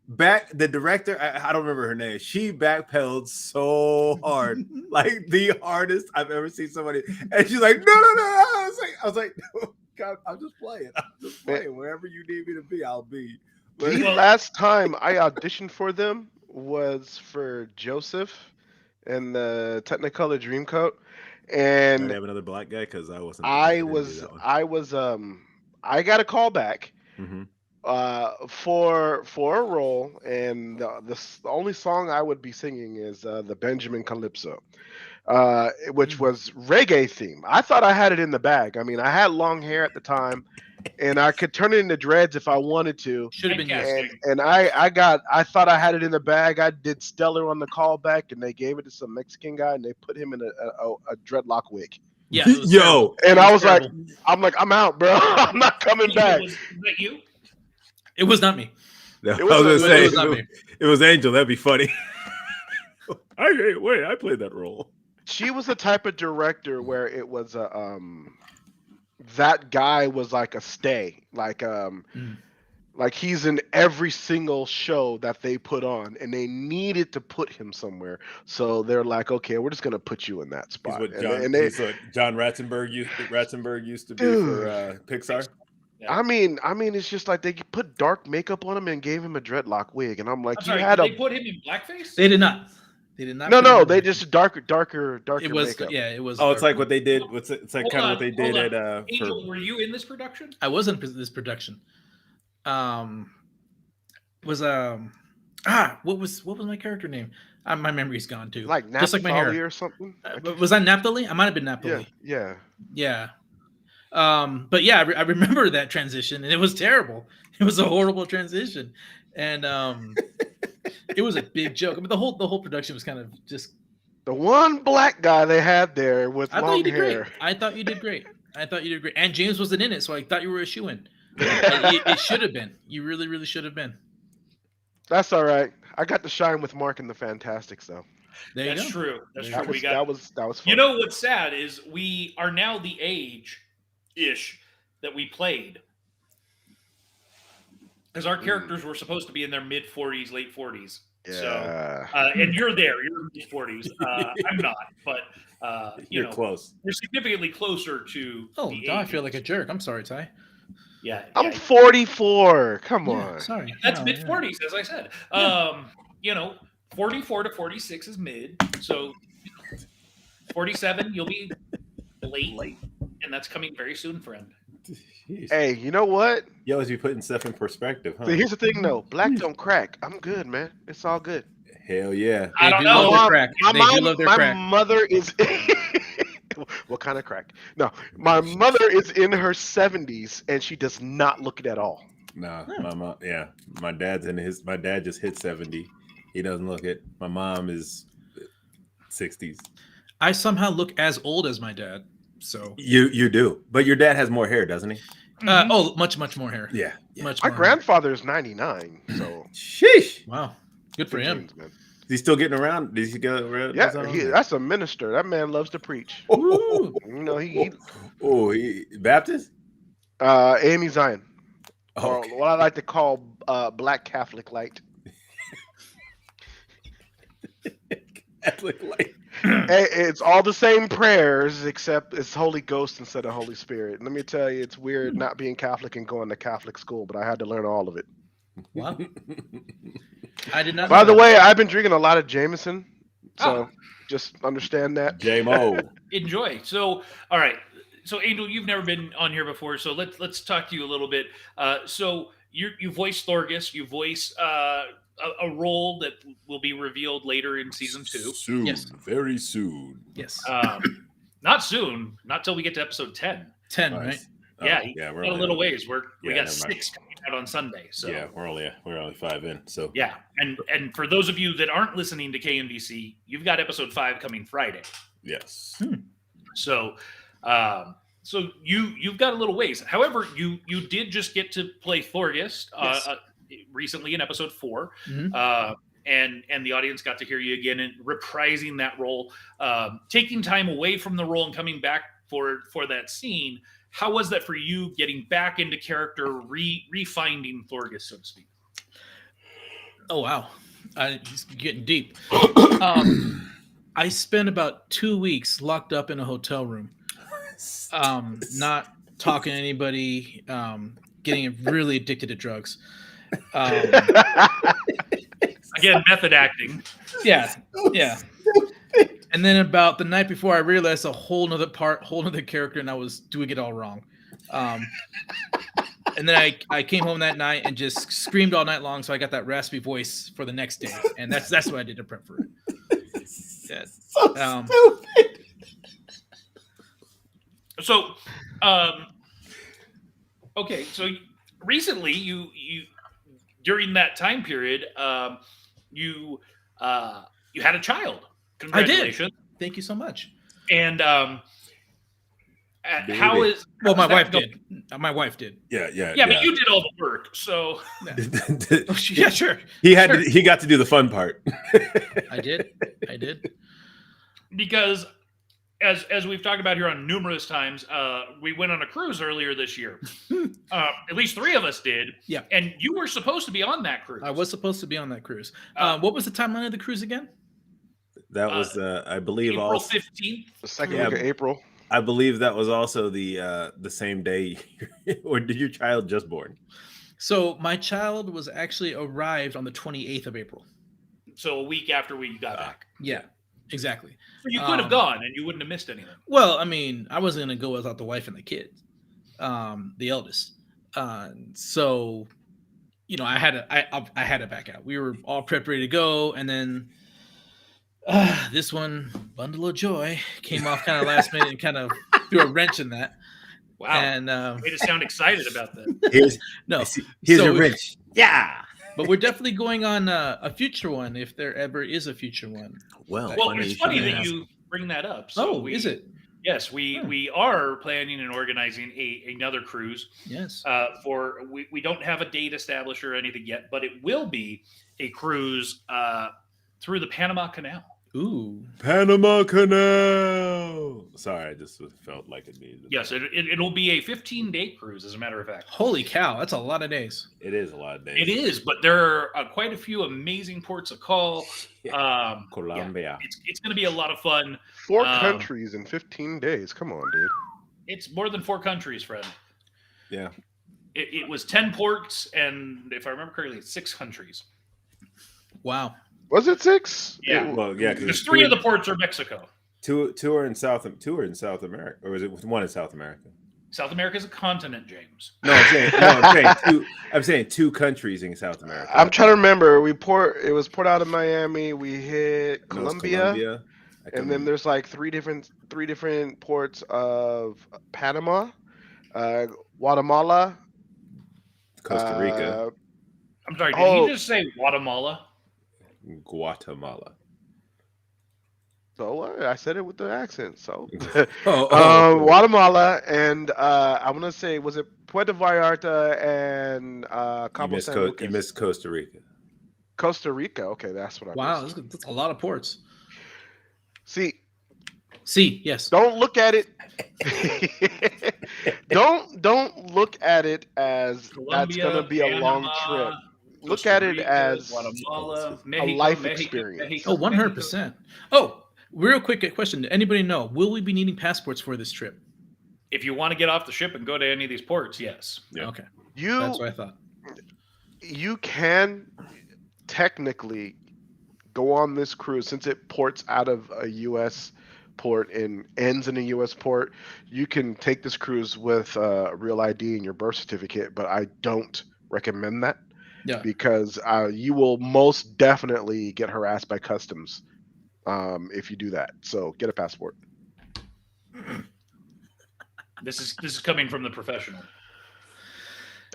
the director, I don't remember her name. She backpedaled so hard, like the hardest I've ever seen somebody. And she's like, "No." I was like, "No, God, I'm just playing. Wherever you need me to be, I'll be." The last time I auditioned for them was for Joseph and the Technicolor Dreamcoat. And I have another black guy because I wasn't. I got a call back for a role, and the only song I would be singing is the Benjamin Calypso, which was reggae theme. I thought I had it in the bag. I mean, I had long hair at the time, and I could turn it into dreads if I wanted to. Should have been yes. And I thought I had it in the bag. I did stellar on the callback, and they gave it to some Mexican guy, and they put him in a dreadlock wig. Yeah, and I was terrible. I'm out, bro. I'm not coming back. Was that you? It was not me. No, I was gonna say it was not me. It was Angel. That'd be funny. I played that role. She was the type of director where it was that guy was like a stay. Like he's in every single show that they put on, and they needed to put him somewhere. So they're like, okay, we're just gonna put you in that He's spot. what They, John Ratzenberg used to be dude. for Pixar. Yeah. I mean, it's just like they put dark makeup on him and gave him a dreadlock wig, and I'm like, I'm sorry, you had did they put him in blackface? They did not. They did not. No, they just darker It was makeup. yeah, it was. Oh, it's like darker. what they did. It's like Hold kind of on, what they did hold at on. Angel, were you in this production? I wasn't in this production. Was what was my character name? My memory's gone too. Like just like my hair Naphtali or something. Was that Naphtali? I might have been Naphtali. Yeah. But yeah, I remember that transition, and it was terrible. It was a horrible transition, and it was a big joke. I mean, the whole production was kind of just The one black guy they had there with I thought long you did hair. great. I thought you did great. And James wasn't in it, so I thought you were a shoo-in. It should have been. You really, really should have been. That's all right. I got to shine with Mark and the Fantastics, though. There you That's go. true. That's That true. was fun. You know what's sad is we are now the age-ish that we played. Because our characters were supposed to be in their mid-40s, late 40s. Yeah. So, and you're there. You're in mid-40s. I'm not, but you're close. You're significantly closer to. Oh, the now I feel 80s. like a jerk. I'm sorry, Ty. Yeah, I'm 44. Come on. Sorry. That's No, mid-40s, as I said. 44 to 46 is mid. So 47, you'll be late, and that's coming very soon, friend. Jeez. Hey, you know what? You always be putting stuff in perspective, huh? See, here's the thing, though. Black don't crack. I'm good, man. It's all good. Hell yeah. I They don't do know. love their crack. My They mom, do love their my crack. mother is. What kind of crack? No, my mother is in her 70s, and she does not look it at all. Nah, my mom. Yeah, my dad just hit 70. He doesn't look it. My mom is 60s. I somehow look as old as my dad. So You do, but your dad has more hair, doesn't he? much more hair. Yeah. Much My more grandfather is 99, so Sheesh. hair. Wow. Good for him. man. Is he still getting around? Did he go around? Yeah, that's a minister. That man loves to preach. Woo. You know, he Baptist? Amy Zion, or Okay. what I like to call Black Catholic light. Catholic light. It's all the same prayers, except it's Holy Ghost instead of Holy Spirit. Let me tell you, it's weird not being Catholic and going to Catholic school, but I had to learn all of it. Wow. I did not. By know the that. way, I've been drinking a lot of Jameson, so just understand that. J-Mo. Enjoy. So, all right. So, Angel, you've never been on here before, so let's talk to you a little bit. So, you voice Thorgest. You voice a role that will be revealed later in season 2. Soon. Yes. Very soon. Yes. Not soon. Not till we get to episode 10. 10, Nice. right? Yeah, yeah, we're a little ways. We Yeah, got never 6 coming out on Sunday. So Yeah, we're only 5 in. So yeah, and for those of you that aren't listening to KNBC, you've got episode 5 coming Friday. yes. So, so you've got a little ways. However, you did just get to play Thorgest Yes. recently in episode 4, Mhm. and the audience got to hear you again and reprising that role, taking time away from the role and coming back for that scene. How was that for you, getting back into character, refinding Thorgest, so to speak? Oh wow, he's getting deep. I spent about 2 weeks locked up in a hotel room, not talking to anybody, getting really addicted to drugs. Again, method acting. Yeah. And then about the night before, I realized a whole nother character, and I was doing it all wrong. And then I came home that night and just screamed all night long, so I got that raspy voice for the next day, and that's what I did to prep for it. Yeah. So stupid. So, okay. So recently, you during that time period, you had a child. Congratulations! Thank you so much. And Baby. how is Well, my how's that wife going? did. My wife did. Yeah, but you did all the work, so Yeah, sure. He got to do the fun part. I did. because as we've talked about here on numerous times, we went on a cruise earlier this year. At least 3 of us did. Yeah. And you were supposed to be on that cruise. I was supposed to be on that cruise. What was the timeline of the cruise again? That was, I believe, April also 15th. The second week of April. I believe that was also the same day. Or did your child just born? So my child was actually arrived on the 28th of April. So a week after we got back. Yeah, exactly. So you could have gone and you wouldn't have missed anything. Well, I mean, I wasn't going to go without the wife and the kids, the eldest. So, you know, I had to back out. We were all prepped, ready to go, and then this one, bundle of joy, came off kind of last minute and kind of threw a wrench in that. Wow. And way to sound excited about that. Here's your wrench. Yeah. But we're definitely going on a future one if there ever is a future one. Well, it's funny that you bring that up. So is it? Yes, we are planning and organizing another cruise. Yes. We don't have a date established or anything yet, but it will be a cruise through the Panama Canal. Ooh. Panama Canal. Sorry, I just felt like it needed. Yes, it'll be a 15-day cruise, as a matter of fact. Holy cow, that's a lot of days. It is a lot of days. It is, but there are quite a few amazing ports of call. Colombia. Yeah, it's going to be a lot of fun. 4 countries in 15 days. Come on, dude. It's more than 4 countries, Fred. Yeah. It was 10 ports, and if I remember correctly, it's 6 countries. Wow. Was it 6? Yeah. Well, yeah, because 3 of the ports are Mexico. Two are in South America, or is it one in South America? South America is a continent, James. No, I'm saying 2 countries in South America. I'm trying to remember. It was port out of Miami. We hit Colombia, and then there's like three different ports of Panama, Guatemala, Costa Rica. I'm sorry. Did he just say Guatemala? Guatemala. So what? I said it with the accent. So Guatemala. Guatemala and I want to say, was it Puerto Vallarta and Cabo San Lucas? You missed Costa Rica. Costa Rica. Okay, that's what I missed. Wow, that's a lot of ports. See, yes. Don't look at it. don't look at it as Colombia, that's going to be a long trip. Look at it as Guatemala, a life experience. Oh, 100%. Oh, real quick question. Did anybody know, will we be needing passports for this trip? If you want to get off the ship and go to any of these ports, yes. Yeah. Okay. That's what I thought. You can technically go on this cruise since it ports out of a U.S. port and ends in a U.S. port. You can take this cruise with a real ID and your birth certificate, but I don't recommend that. Yeah. Because you will most definitely get harassed by customs if you do that. So get a passport. This is coming from the professional.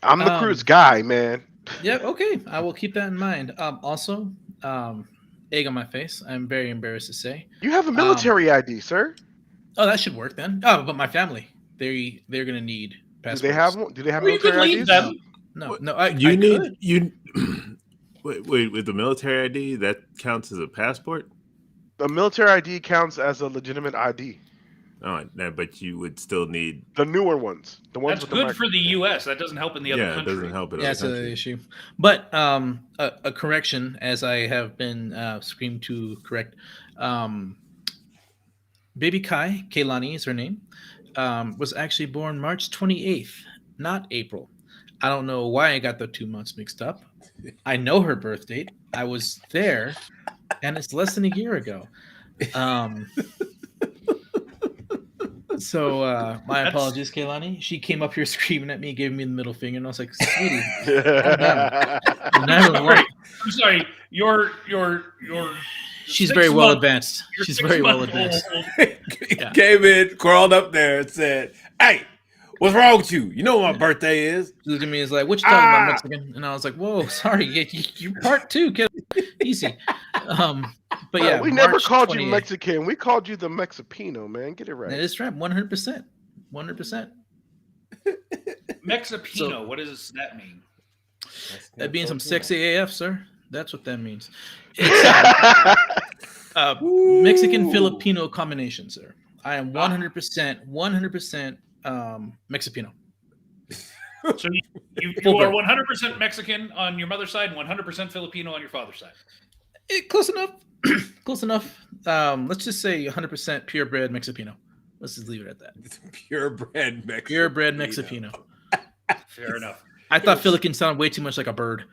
I'm the cruise guy, man. Yeah. Okay. I will keep that in mind. Also, egg on my face. I'm very embarrassed to say. You have a military ID, sir. Oh, that should work then. Oh, but my family, they're gonna need passports. Do they have one? Do they have Well, you could military leave IDs? them. No. Wait, with the military ID, that counts as a passport? A military ID counts as a legitimate ID. Oh, no, but you would still need The newer ones. The ones That's with good for the U.S. That doesn't help in the other it countries. doesn't help it. Yeah, that's the issue. But a correction, as I have been screamed to correct. Baby Kai, Kaylani is her name, was actually born March 28th, not April. I don't know why I got the 2 months mixed up. I know her birth date. I was there, and it's less than a year ago. So my apologies, Kaylani. She came up here screaming at me, gave me the middle finger, and I was like, "Sweetie, I'm sorry. You're She's very well advanced. She's very well advanced. Came in, crawled up there, and said, "Hey, what's wrong with you? You know what my birthday is?" She looked at me and was like, "What you talking about, Mexican?" And I was like, "Whoa, sorry, you part 2, kid. Easy." But yeah, we never March called you 28th. Mexican. We called you the Mexipino, man. Get it right. That is right, 100%, 100%. Mexipino. What does that mean? That means I'm sexy AF, sir. That's what that means. It's Mexican Filipino combination, sir. I am 100%, 100% Mexipino. So you are 100% Mexican on your mother's side and 100% Filipino on your father's side. Close enough. Close enough. Let's just say 100% purebred Mexipino. Let's just leave it at that. Purebred Mexipino. Purebred Mexipino. Fair enough. I thought Filican sounded way too much like a bird.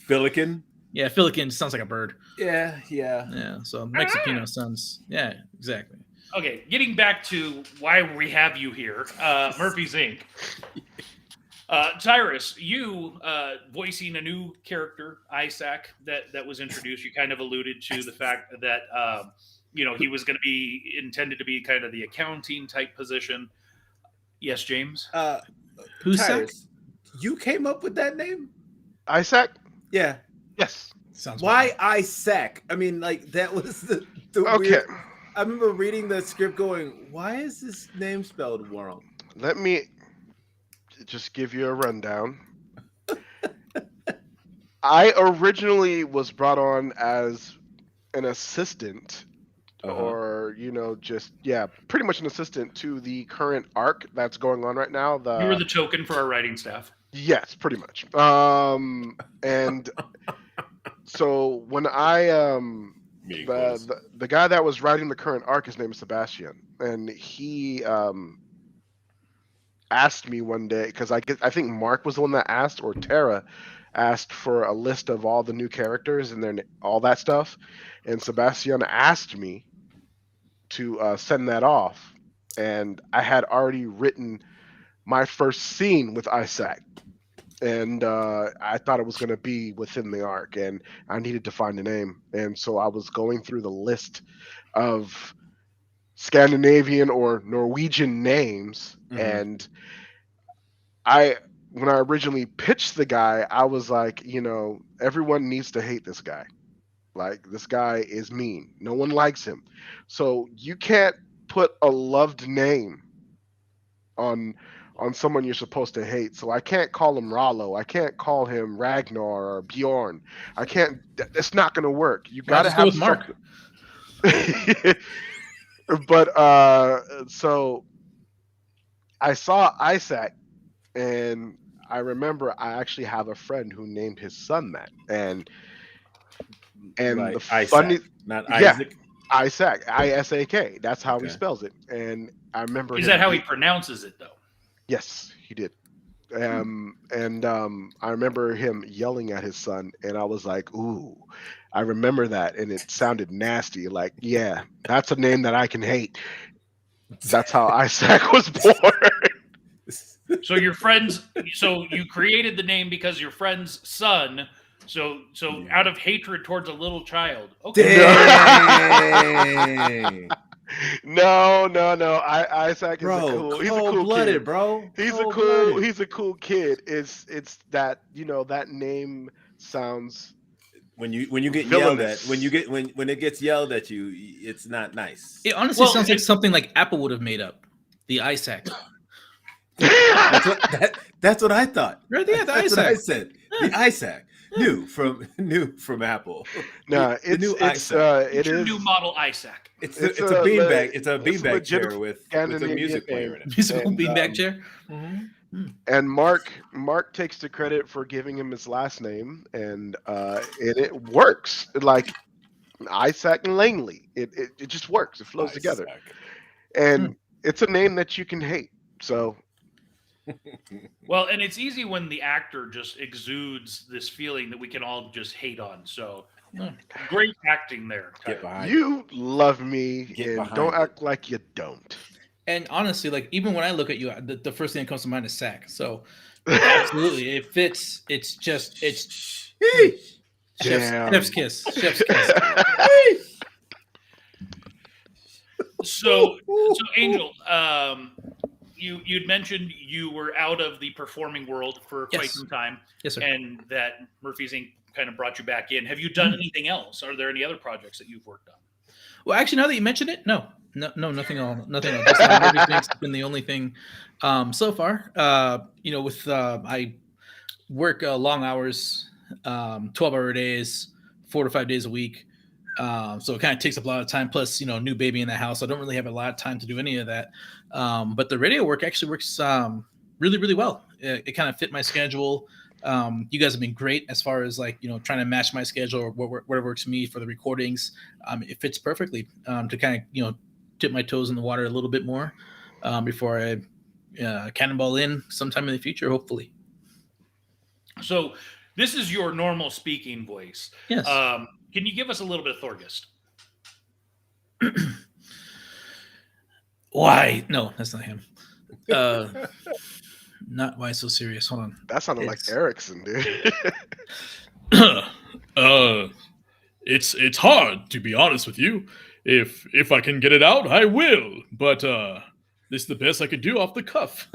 Filican? Yeah, Filican sounds like a bird. Yeah. Yeah, so Mexipino sounds... Yeah, exactly. Okay, getting back to why we have you here, Murphy's Inc. Tyrus, you voicing a new character, Isak, that was introduced. You kind of alluded to the fact that he was going to be intended to be kind of the accounting type position. Yes, James. Who's Tyrus, you came up with that name? Isak? Yeah. Yes. Sounds Why weird. Isak? I mean, like that was the Okay. weird. I remember reading the script, going, "Why is this name spelled wrong?" Let me just give you a rundown. I originally was brought on as an assistant, or pretty much an assistant to the current arc that's going on right now. You were the token for our writing staff. Yes, pretty much. And so when the guy that was writing the current arc, his name is Sebastian, and he asked me one day, because I think Mark was the one that asked, or Tara asked for a list of all the new characters and then all that stuff, and Sebastian asked me to send that off, and I had already written my first scene with Isak, and I thought it was going to be within the arc, and I needed to find a name, and so I was going through the list of Scandinavian or Norwegian names, and when I originally pitched the guy, I was like, everyone needs to hate this guy. Like, this guy is mean. No one likes him. So you can't put a loved name on someone you're supposed to hate. So I can't call him Rollo. I can't call him Ragnar or Bjorn. I can't. It's not going to work. You got to have with Mark. But so I saw Isak, and I remember I actually have a friend who named his son that, and like the Isak, funny, not Isaac. Isak, Isak. That's how he spells it, and I remember. Is that how he pronounces it, though? Yes, he did. And I remember him yelling at his son, and I was like, "Ooh." I remember that, and it sounded nasty. Like, yeah, that's a name that I can hate. That's how Isak was born. So your friends, so you created the name because your friend's son. So out of hatred towards a little child. Okay. Dang. No. Isak is Bro, he's a cool kid, bro. He's a cool kid. It's that that name sounds. When you get villainous. yelled at, when it gets yelled at you, it's not nice. It honestly sounds like something like Apple would have made up. The Isak. That's what I thought. Right, yeah, the That's Isak. what I said. The Isak. New from Apple. No, it Your is new model Isak. It's a beanbag. It's a beanbag chair with a Scandinavian music player in it. Musical beanbag chair. And Mark takes the credit for giving him his last name, and it works. Like Isak and Langley, it just works. It flows together, and it's a name that you can hate. So, well, and it's easy when the actor just exudes this feeling that we can all just hate on. So, great acting there. You love me, and don't act like you don't. And honestly, like, even when I look at you, the first thing that comes to mind is Sack. So absolutely, it fits. It's chef's kiss. Chef's kiss. So Angel, you'd mentioned you were out of the performing world for quite some time. Yes, sir. And that Murphy's Inc. kind of brought you back in. Have you done anything else? Are there any other projects that you've worked on? Well, actually, now that you mention it, no, nothing at all. Nothing else. Everything's been the only thing so far. With I work long hours, 12-hour days, 4 to 5 days a week. So it kind of takes up a lot of time. Plus, new baby in the house. So I don't really have a lot of time to do any of that. But the radio work actually works really, really well. It kind of fit my schedule. You guys have been great as far as trying to match my schedule or what works for me for the recordings. It fits perfectly to kind of, dip my toes in the water a little bit more before I cannonball in sometime in the future, hopefully. So this is your normal speaking voice. Yes. Can you give us a little bit of Thorgest? Why? No, that's not him. Not why so serious. Hold on. That sounded like Erickson, dude. It's hard, to be honest with you. If I can get it out, I will. But this is the best I could do off the cuff.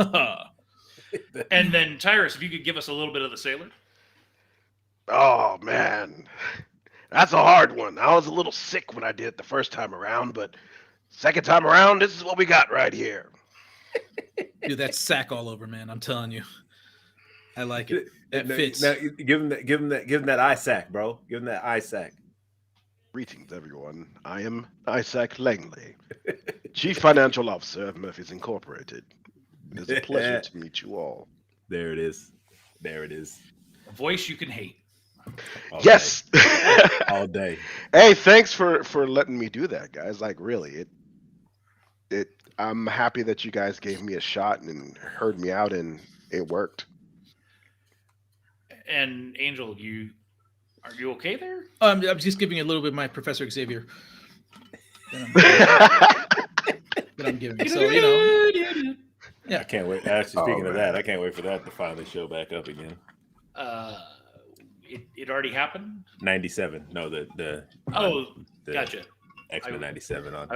And then Tyrus, if you could give us a little bit of the sailor. Oh man, that's a hard one. I was a little sick when I did it the first time around, but second time around, this is what we got right here. Dude, that's sack all over, man. I'm telling you, I like it. That fits. Now, give him that Isak, bro. Give him that Isak. Greetings, everyone. I am Isak Langley, Chief Financial Officer of Murphy's Incorporated. It is a pleasure to meet you all. There it is. There it is. A voice you can hate. All Yes. day. All day. Hey, thanks for letting me do that, guys. Like, really, I'm happy that you guys gave me a shot and heard me out, and it worked. And Angel, are you okay there? I'm just giving a little bit of my Professor Xavier that I'm giving. So yeah. I can't wait. Actually, speaking of that, I can't wait for that to finally show back up again. It already happened. 97. No, the Gotcha. X-Men 97 on.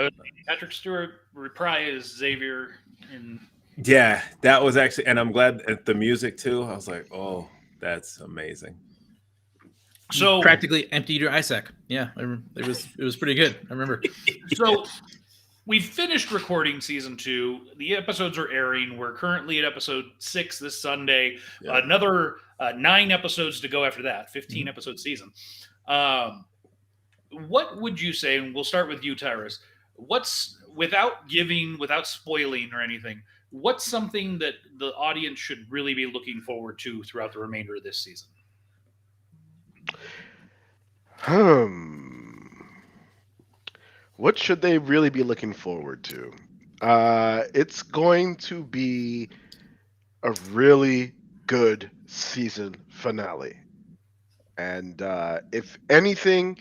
Patrick Stewart reprised Xavier in. Yeah, that was actually, and I'm glad at the music too. I was like, oh, that's amazing. So practically emptied your Isak. Yeah, it was pretty good. I remember. So we finished recording season 2. The episodes are airing. We're currently at episode 6 this Sunday. Yeah. Another 9 episodes to go after that. 15 episode season. What would you say? And we'll start with you, Tyrus. Without spoiling or anything, what's something that the audience should really be looking forward to throughout the remainder of this season? What should they really be looking forward to? It's going to be a really good season finale. And if anything,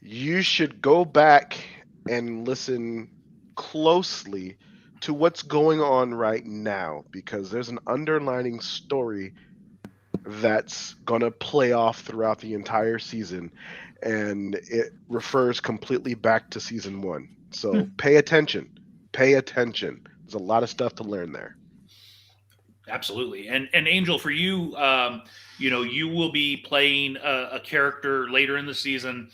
you should go back and listen closely to what's going on right now, because there's an underlining story that's going to play off throughout the entire season, and it refers completely back to season 1. So pay attention. There's a lot of stuff to learn there. Absolutely. And Angel, for you, you will be playing a character later in the season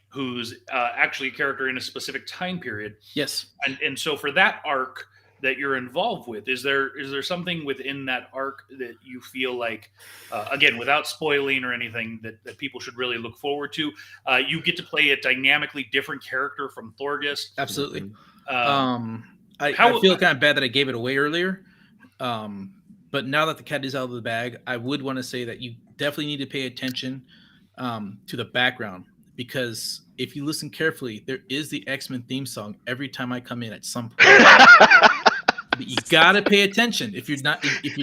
who's actually a character in a specific time period. Yes. And so for that arc that you're involved with, is there something within that arc that you feel like, again, without spoiling or anything, that people should really look forward to? You get to play a dynamically different character from Thorgest. Absolutely. I feel kind of bad that I gave it away earlier. But now that the cat is out of the bag, I would want to say that you definitely need to pay attention to the background, because if you listen carefully, there is the X-Men theme song every time I come in at some point. You gotta pay attention. If you're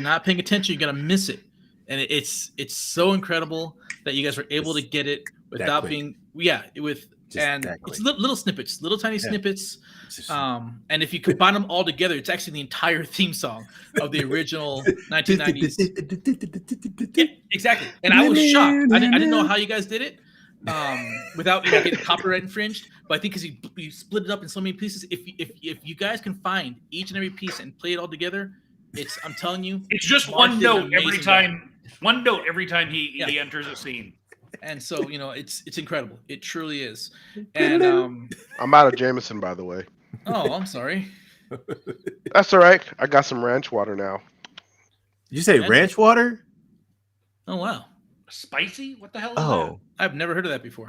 not paying attention, you're gonna miss it. And it's so incredible that you guys were able to get it without being it's little snippets, little tiny snippets. And if you combine them all together, it's actually the entire theme song of the original 1990s. Yeah, exactly. And I was shocked. I didn't know how you guys did it without getting copyright infringed. But I think because you split it up in so many pieces, if you guys can find each and every piece and play it all together, I'm telling you, it's just one note every time. One note every time he enters a scene. And so, it's incredible. It truly is. And I'm out of Jameson, by the way. Oh, I'm sorry. That's all right. I got some ranch water now. Did you say ranch water? Oh, wow. Spicy? What the hell is Oh, I've never heard of that before.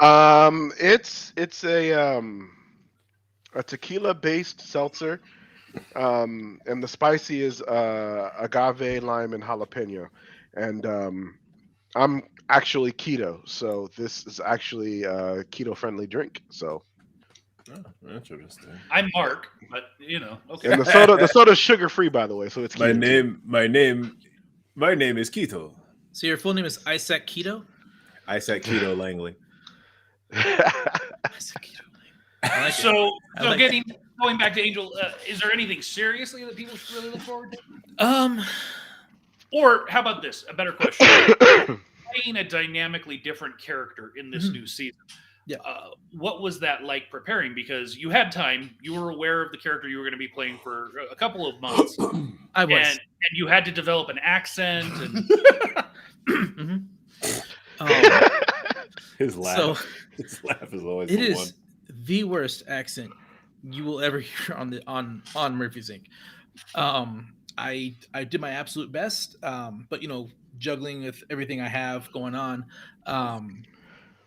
It's a tequila based seltzer. And the spicy is agave, lime, and jalapeno. And I'm actually keto, so this is actually a keto friendly drink. So oh, interesting. that? I'm Mark, but okay. and the soda's sugar free, by the way, so it's My keto too. my name is Keto. So your full name is Isak Keto? Isak Keto Langley. Isak Keto. I like it. So I like going back to Angel, is there anything seriously that people should really look forward to? Or how about this? A better question. Playing a dynamically different character in this new season. Yeah. What was that like preparing? Because you had time, you were aware of the character you were going to be playing for a couple of months. I was. And you had to develop an accent. And His laugh. His laugh is always It the is one. the worst accent you will ever hear on Murphy's Inc. I did my absolute best, but juggling with everything I have going on,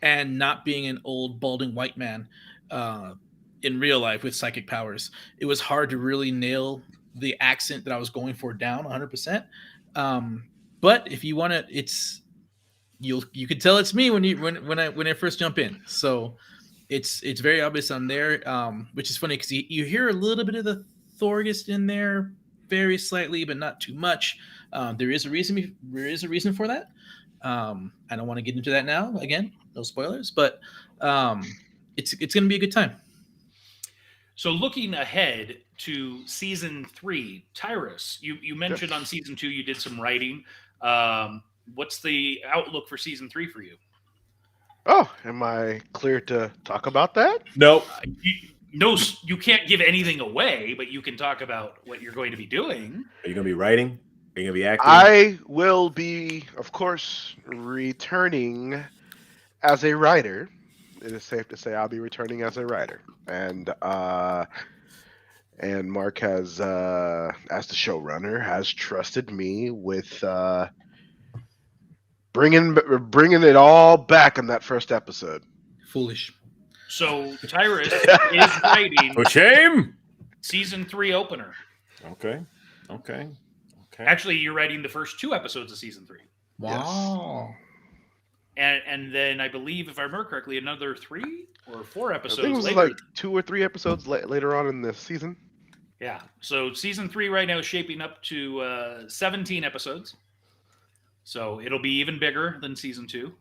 and not being an old balding white man in real life with psychic powers, it was hard to really nail the accent that I was going for down 100%. But if you want to, you could tell it's me when I first jump in. So it's very obvious I'm there, which is funny because you hear a little bit of the Thorgest in there, very slightly, but not too much. There is a reason. There is a reason for that. I don't want to get into that now. Again, no spoilers, but it's going to be a good time. so looking ahead to season 3, Tyrus, you mentioned on season 2 you did some writing. What's the outlook for season 3 for you? Oh, am I clear to talk about that? Nope. You can't give anything away, but you can talk about what you're going to be doing. Are you gonna be writing? Are you gonna be acting? I will be, of course, returning as a writer. It is safe to say I'll be returning as a writer, and Mark has, as the showrunner, has trusted me with bringing it all back in that first episode. Foolish. So Tyrus is writing For shame. season 3 opener. Okay. Actually, you're writing the first 2 episodes of season 3. Wow. And then I believe, if I remember correctly, another 3 or 4 I episodes think it was later. like 2 or 3 episodes later on in the season. Yeah. So season 3 right now is shaping up to 17 episodes. So it'll be even bigger than season 2.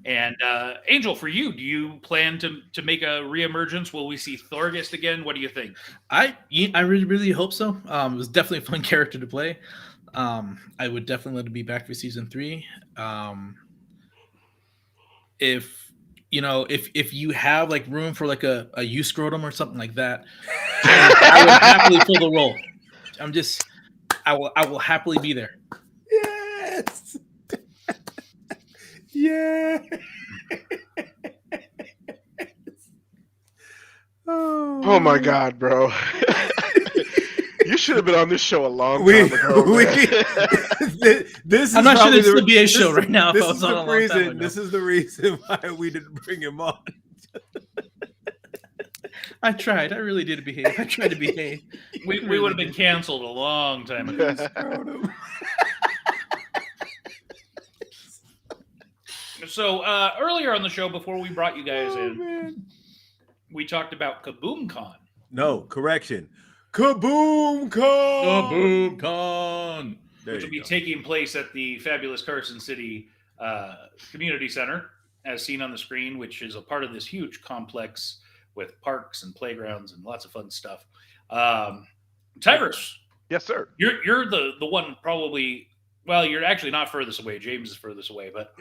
And Angel, for you, do you plan to make a reemergence? Will we see Thorgest again? What do you think? I really, really hope so. It was definitely a fun character to play. I would definitely let it be back for season 3. If you have like room for like a U scrotum or something like that, I would happily fill the role. I will happily be there. Yes. Yeah. Oh my God, bro. You should have been on this show a long time ago. This is I'm not sure probably this would be a show right now. If I This was is on a the long time reason. ago. This is the reason why we didn't bring him on. I tried. I really did behave. I tried to behave. We would have been canceled a long time ago. So earlier on the show, before we brought you guys in, we talked about KaboomCon. No, correction. KaboomCon. KaboomCon. Which will be taking place at the fabulous Carson City Community Center, as seen on the screen, which is a part of this huge complex with parks and playgrounds and lots of fun stuff. Tyrus. Yes, sir. You're the one probably. Well, you're actually not furthest away. James is furthest away, but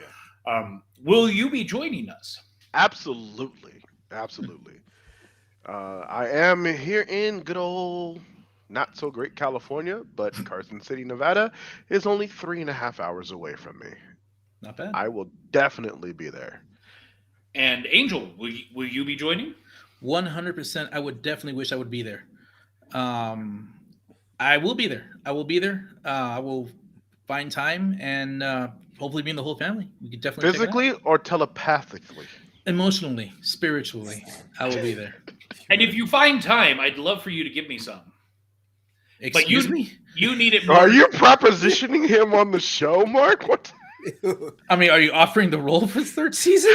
will you be joining us? Absolutely. I am here in good old, not so great California, but Carson City, Nevada is only 3.5 hours away from me. Not bad. I will definitely be there. And Angel, will you be joining? 100%. I would definitely wish I would be there. I will be there. I will find time and hopefully bring the whole family. We could definitely Physically or telepathically? Emotionally, spiritually, I will be there. And if you find time, I'd love for you to give me some. Excuse me? You need it more. Are you propositioning him on the show, Mark? What? I mean, are you offering the role for the third season?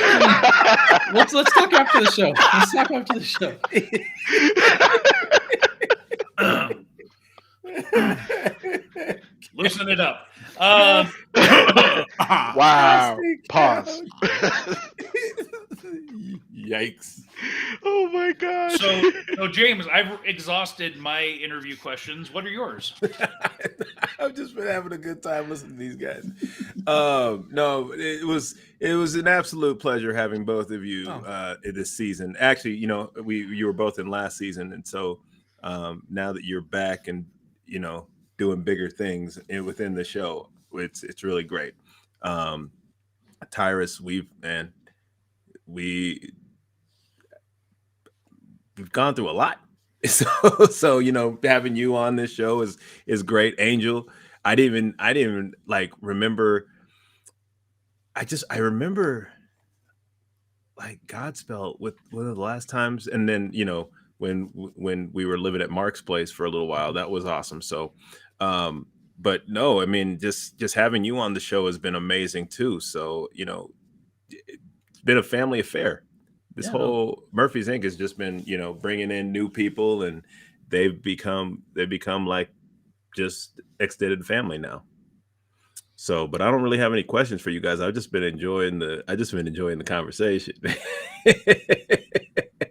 Let's talk after the show. Let's talk after the show. Loosen it up. Wow. Pause. Yikes. Oh my gosh. So James, I've exhausted my interview questions. What are yours? I've just been having a good time listening to these guys. No, it was an absolute pleasure having both of you this season. Actually, you were both in last season, and so now that you're back and doing bigger things within the show, it's really great. Tyrus, we've gone through a lot. So having you on this show is great. Angel, I didn't even like remember. I remember like Godspell with one of the last times, and then when we were living at Mark's place for a little while, that was awesome. So but no, I mean just having you on the show has been amazing too. So it's been a family affair. This whole Murphy's Inc. has just been, bringing in new people, and they've become like just extended family now. So, but I don't really have any questions for you guys. I've just been enjoying the conversation.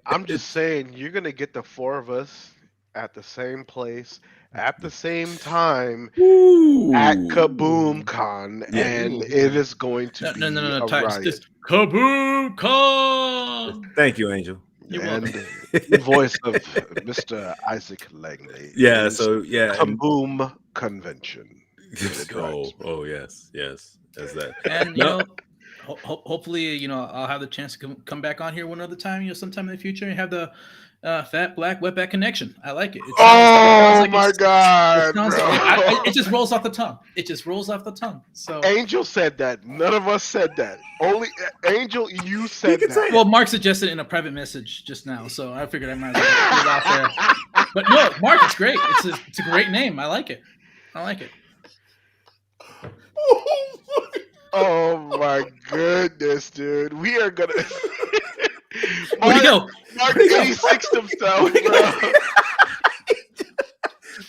I'm just saying, you're gonna get the four of us at the same place at the same time at Kaboom Con, and it is going to be a riot. Kaboom Con! Thank you, Angel. And the voice of Mr. Isak Langley. Yeah. So yeah. Kaboom Convention. Oh yes, that's that. And hopefully I'll have the chance to come back on here one other time. Sometime in the future, and have the fat black wetback connection. I like it. My god! It just rolls off the tongue. It just rolls off the tongue. So Angel said that. None of us said that. Only Angel, you said that. Well, Mark suggested in a private message just now, so I figured I might as well put it out there. But no, Mark, it's great. It's a great name. I like it. Oh my goodness, dude. We are gonna Where'd he go? Mark 86 himself,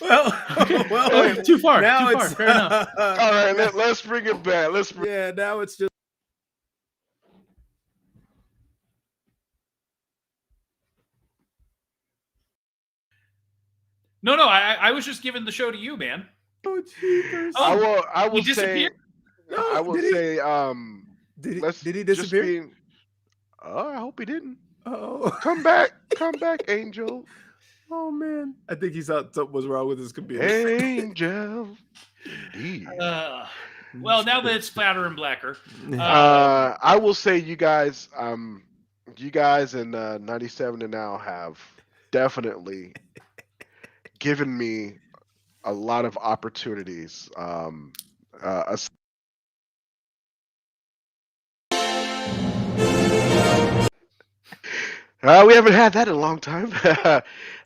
bro. Well, too far. Fair enough. All right, let's bring it back. Now it's just. No, I was just giving the show to you, man. Oh, jeepers. I will he say. No, I will say. Did he disappear? I hope he didn't. Oh, come back, Angel. Oh man, I think he thought something was wrong with his computer. Angel. Indeed. Well, now that it's flatter and blacker, I will say, you guys in 97 and now have definitely given me a lot of opportunities. We haven't had that in a long time.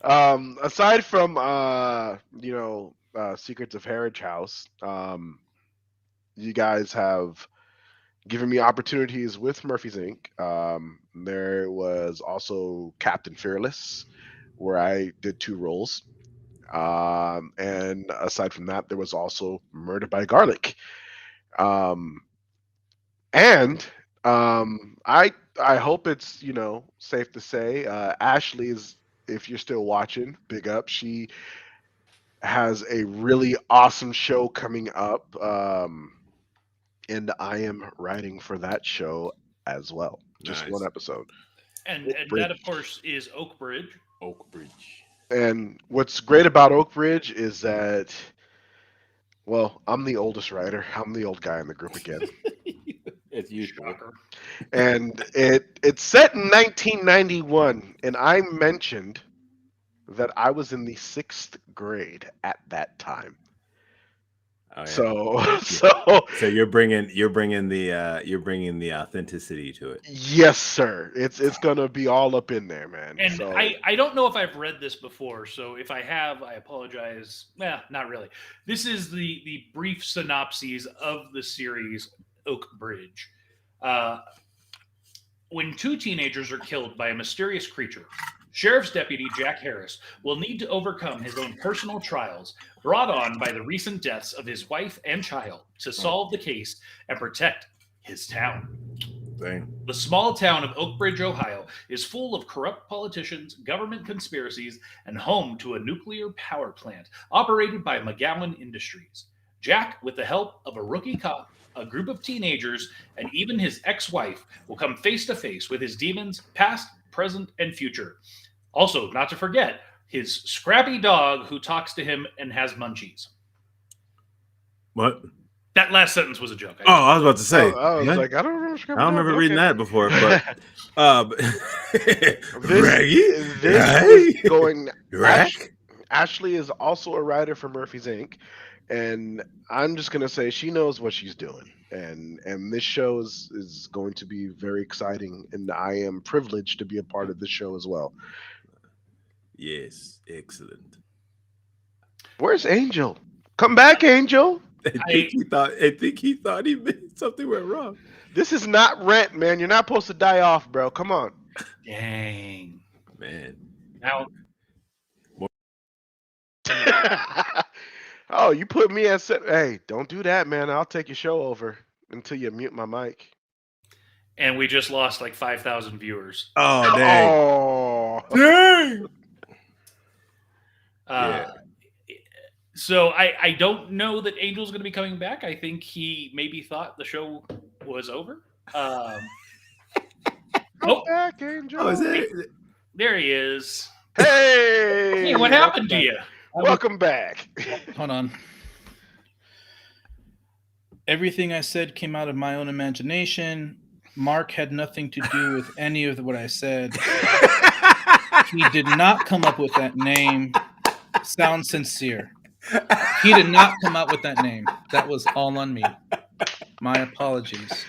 Aside from Secrets of Heritage House, you guys have given me opportunities with Murphy's Inc. There was also Captain Fearless, where I did 2 roles. And aside from that, there was also Murder by Garlic. I hope it's safe to say Ashley's, if you're still watching, big up. She has a really awesome show coming up, and I am writing for that show as well. Just Nice. one episode. and that of course is Oak Bridge. And what's great about Oak Ridge is that, well, I'm the oldest writer. I'm the old guy in the group again. It's usual. And it's set in 1991, and I mentioned that I was in the 6th grade at that time. Oh, yeah. So you're bringing the authenticity to it. yes, sir. It's gonna be all up in there, man. And So I don't know if I've read this before, so if I have, I apologize. Not really. This is the brief synopsis of the series Oak Bridge. When two teenagers are killed by a mysterious creature, Sheriff's Deputy Jack Harris will need to overcome his own personal trials brought on by the recent deaths of his wife and child to solve the case and protect his town. Dang. The small town of Oak Bridge, Ohio, is full of corrupt politicians, government conspiracies, and home to a nuclear power plant operated by McGowan Industries. Jack, with the help of a rookie cop, a group of teenagers, and even his ex-wife, will come face to face with his demons, past, present, and future. Also, not to forget, his scrappy dog who talks to him and has munchies. What? That last sentence was a joke. I was about to say. I was what? like, I don't remember. I don't remember reading that before, but this Raggy? is going. Rack? Ashley is also a writer for Murphy's Inc. And I'm just gonna say she knows what she's doing, and this show is going to be very exciting, and I am privileged to be a part of this show as well. Yes, excellent. Where's Angel? Come back, Angel. I think he thought he made something went wrong. This is not Rent, man. You're not supposed to die off, bro. Come on. Dang. Man. Now, oh, you put me at set. Hey, don't do that, man. I'll take your show over until you mute my mic. and we just lost like 5,000 viewers. Oh, dang. Oh, Dang. Yeah. So I don't know that Angel's going to be coming back. I think he maybe thought the show was over. Come Oh, back, Angel. Oh, is it? there he is. Hey, Hey, what happened to you? Welcome back. Hold on. Everything I said came out of my own imagination. Mark had nothing to do with any of what I said. He did not come up with that name. Sound sincere. He did not come up with that name. That was all on me. My apologies.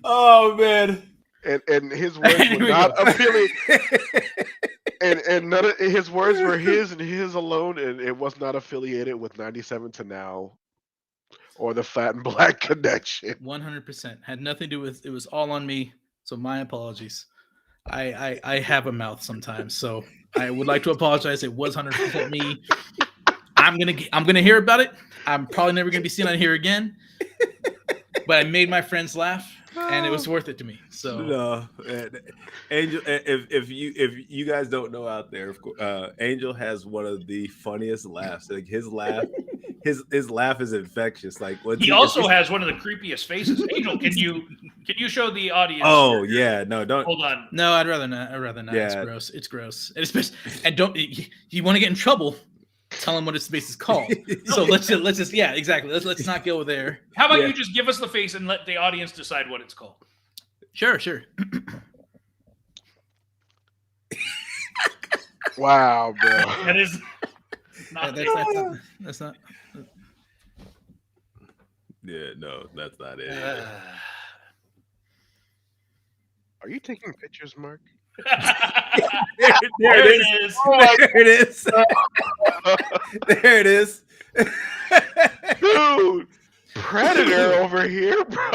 Oh, man. And his words were not affiliated. And none of his words were his and his alone, and it was not affiliated with 97 to Now or the Fat and Black Connection. 100%. Had nothing to do with it. Was all on me. So my apologies. I have a mouth sometimes, so I would like to apologize. It was 100% me. I'm gonna hear about it. I'm probably never gonna be seen on here again. But I made my friends laugh, and it was worth it to me. So No, Angel. If you guys don't know out there, Angel has one of the funniest laughs. Like his laugh is infectious. Like He also has one of the creepiest faces. Angel, can you show the audience? Oh yeah, no, don't. Hold on. no, I'd rather not. Yeah. It's gross. It's gross. And especially, and don't you want to get in trouble? Tell him what his face is called. So let's just yeah, exactly. Let's not go there. How about you just give us the face and let the audience decide what it's called? Sure. Wow, bro. That is not That's not. Yeah, no, that's not it. Are you taking pictures, Mark? There it is. There it is. There it is. Dude, Predator over here, bro.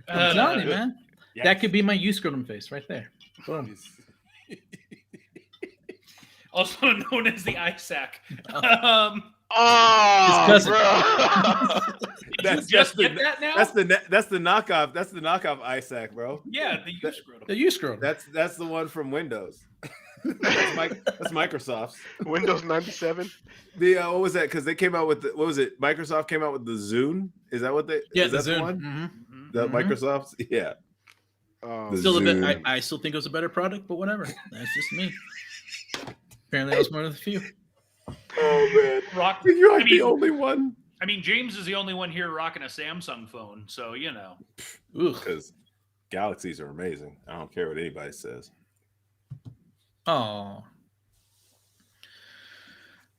I'm telling you, man. Yes. That could be my scrotum face right there. Boom. Also known as the Isak. Oh, His cousin. bro. Did you just get that now? That's the knockoff. That's the knockoff Isak, bro. Yeah, the U scrotum. The scrotum. That's the one from Windows. That's Microsoft's. Windows 97. The what was that? Because they came out with what was it? Microsoft came out with the Zune. Is that what they? Yeah, is the that Zune. one? Mhm. The Microsoft's. Yeah. The Still a bit. Zune. I still think it was a better product, but whatever. That's just me. Apparently, I was one of the few. Oh man, Rock. you're like I mean- the only one. I mean, James is the only one here rocking a Samsung phone, so you know. Ooh. Because galaxies are amazing. I don't care what anybody says. Oh.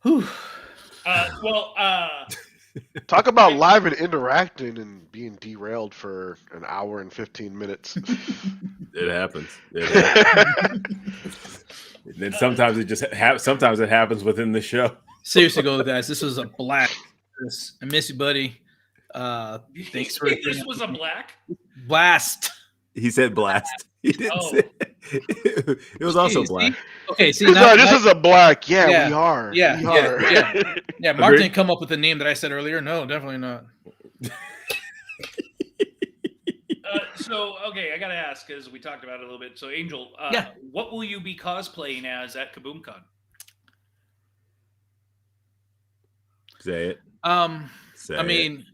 Whew. Talk about live and interacting and being derailed for an hour and 15 minutes. It happens. And then sometimes it just sometimes it happens within the show. Seriously, go guys. This was a blast. I miss you, buddy. Thanks for this was a blast. He said blast. He didn't Oh. say it was also black. Okay, see No, now this is a black. Yeah, Yeah, we are. yeah, we yeah, are. yeah. Mark Agreed. didn't come up with the name that I said earlier. No, definitely not. So, okay, I got to ask, because we talked about it a little bit. So, Angel, Yeah. what will you be cosplaying as at KaboomCon? Say it. Say I mean,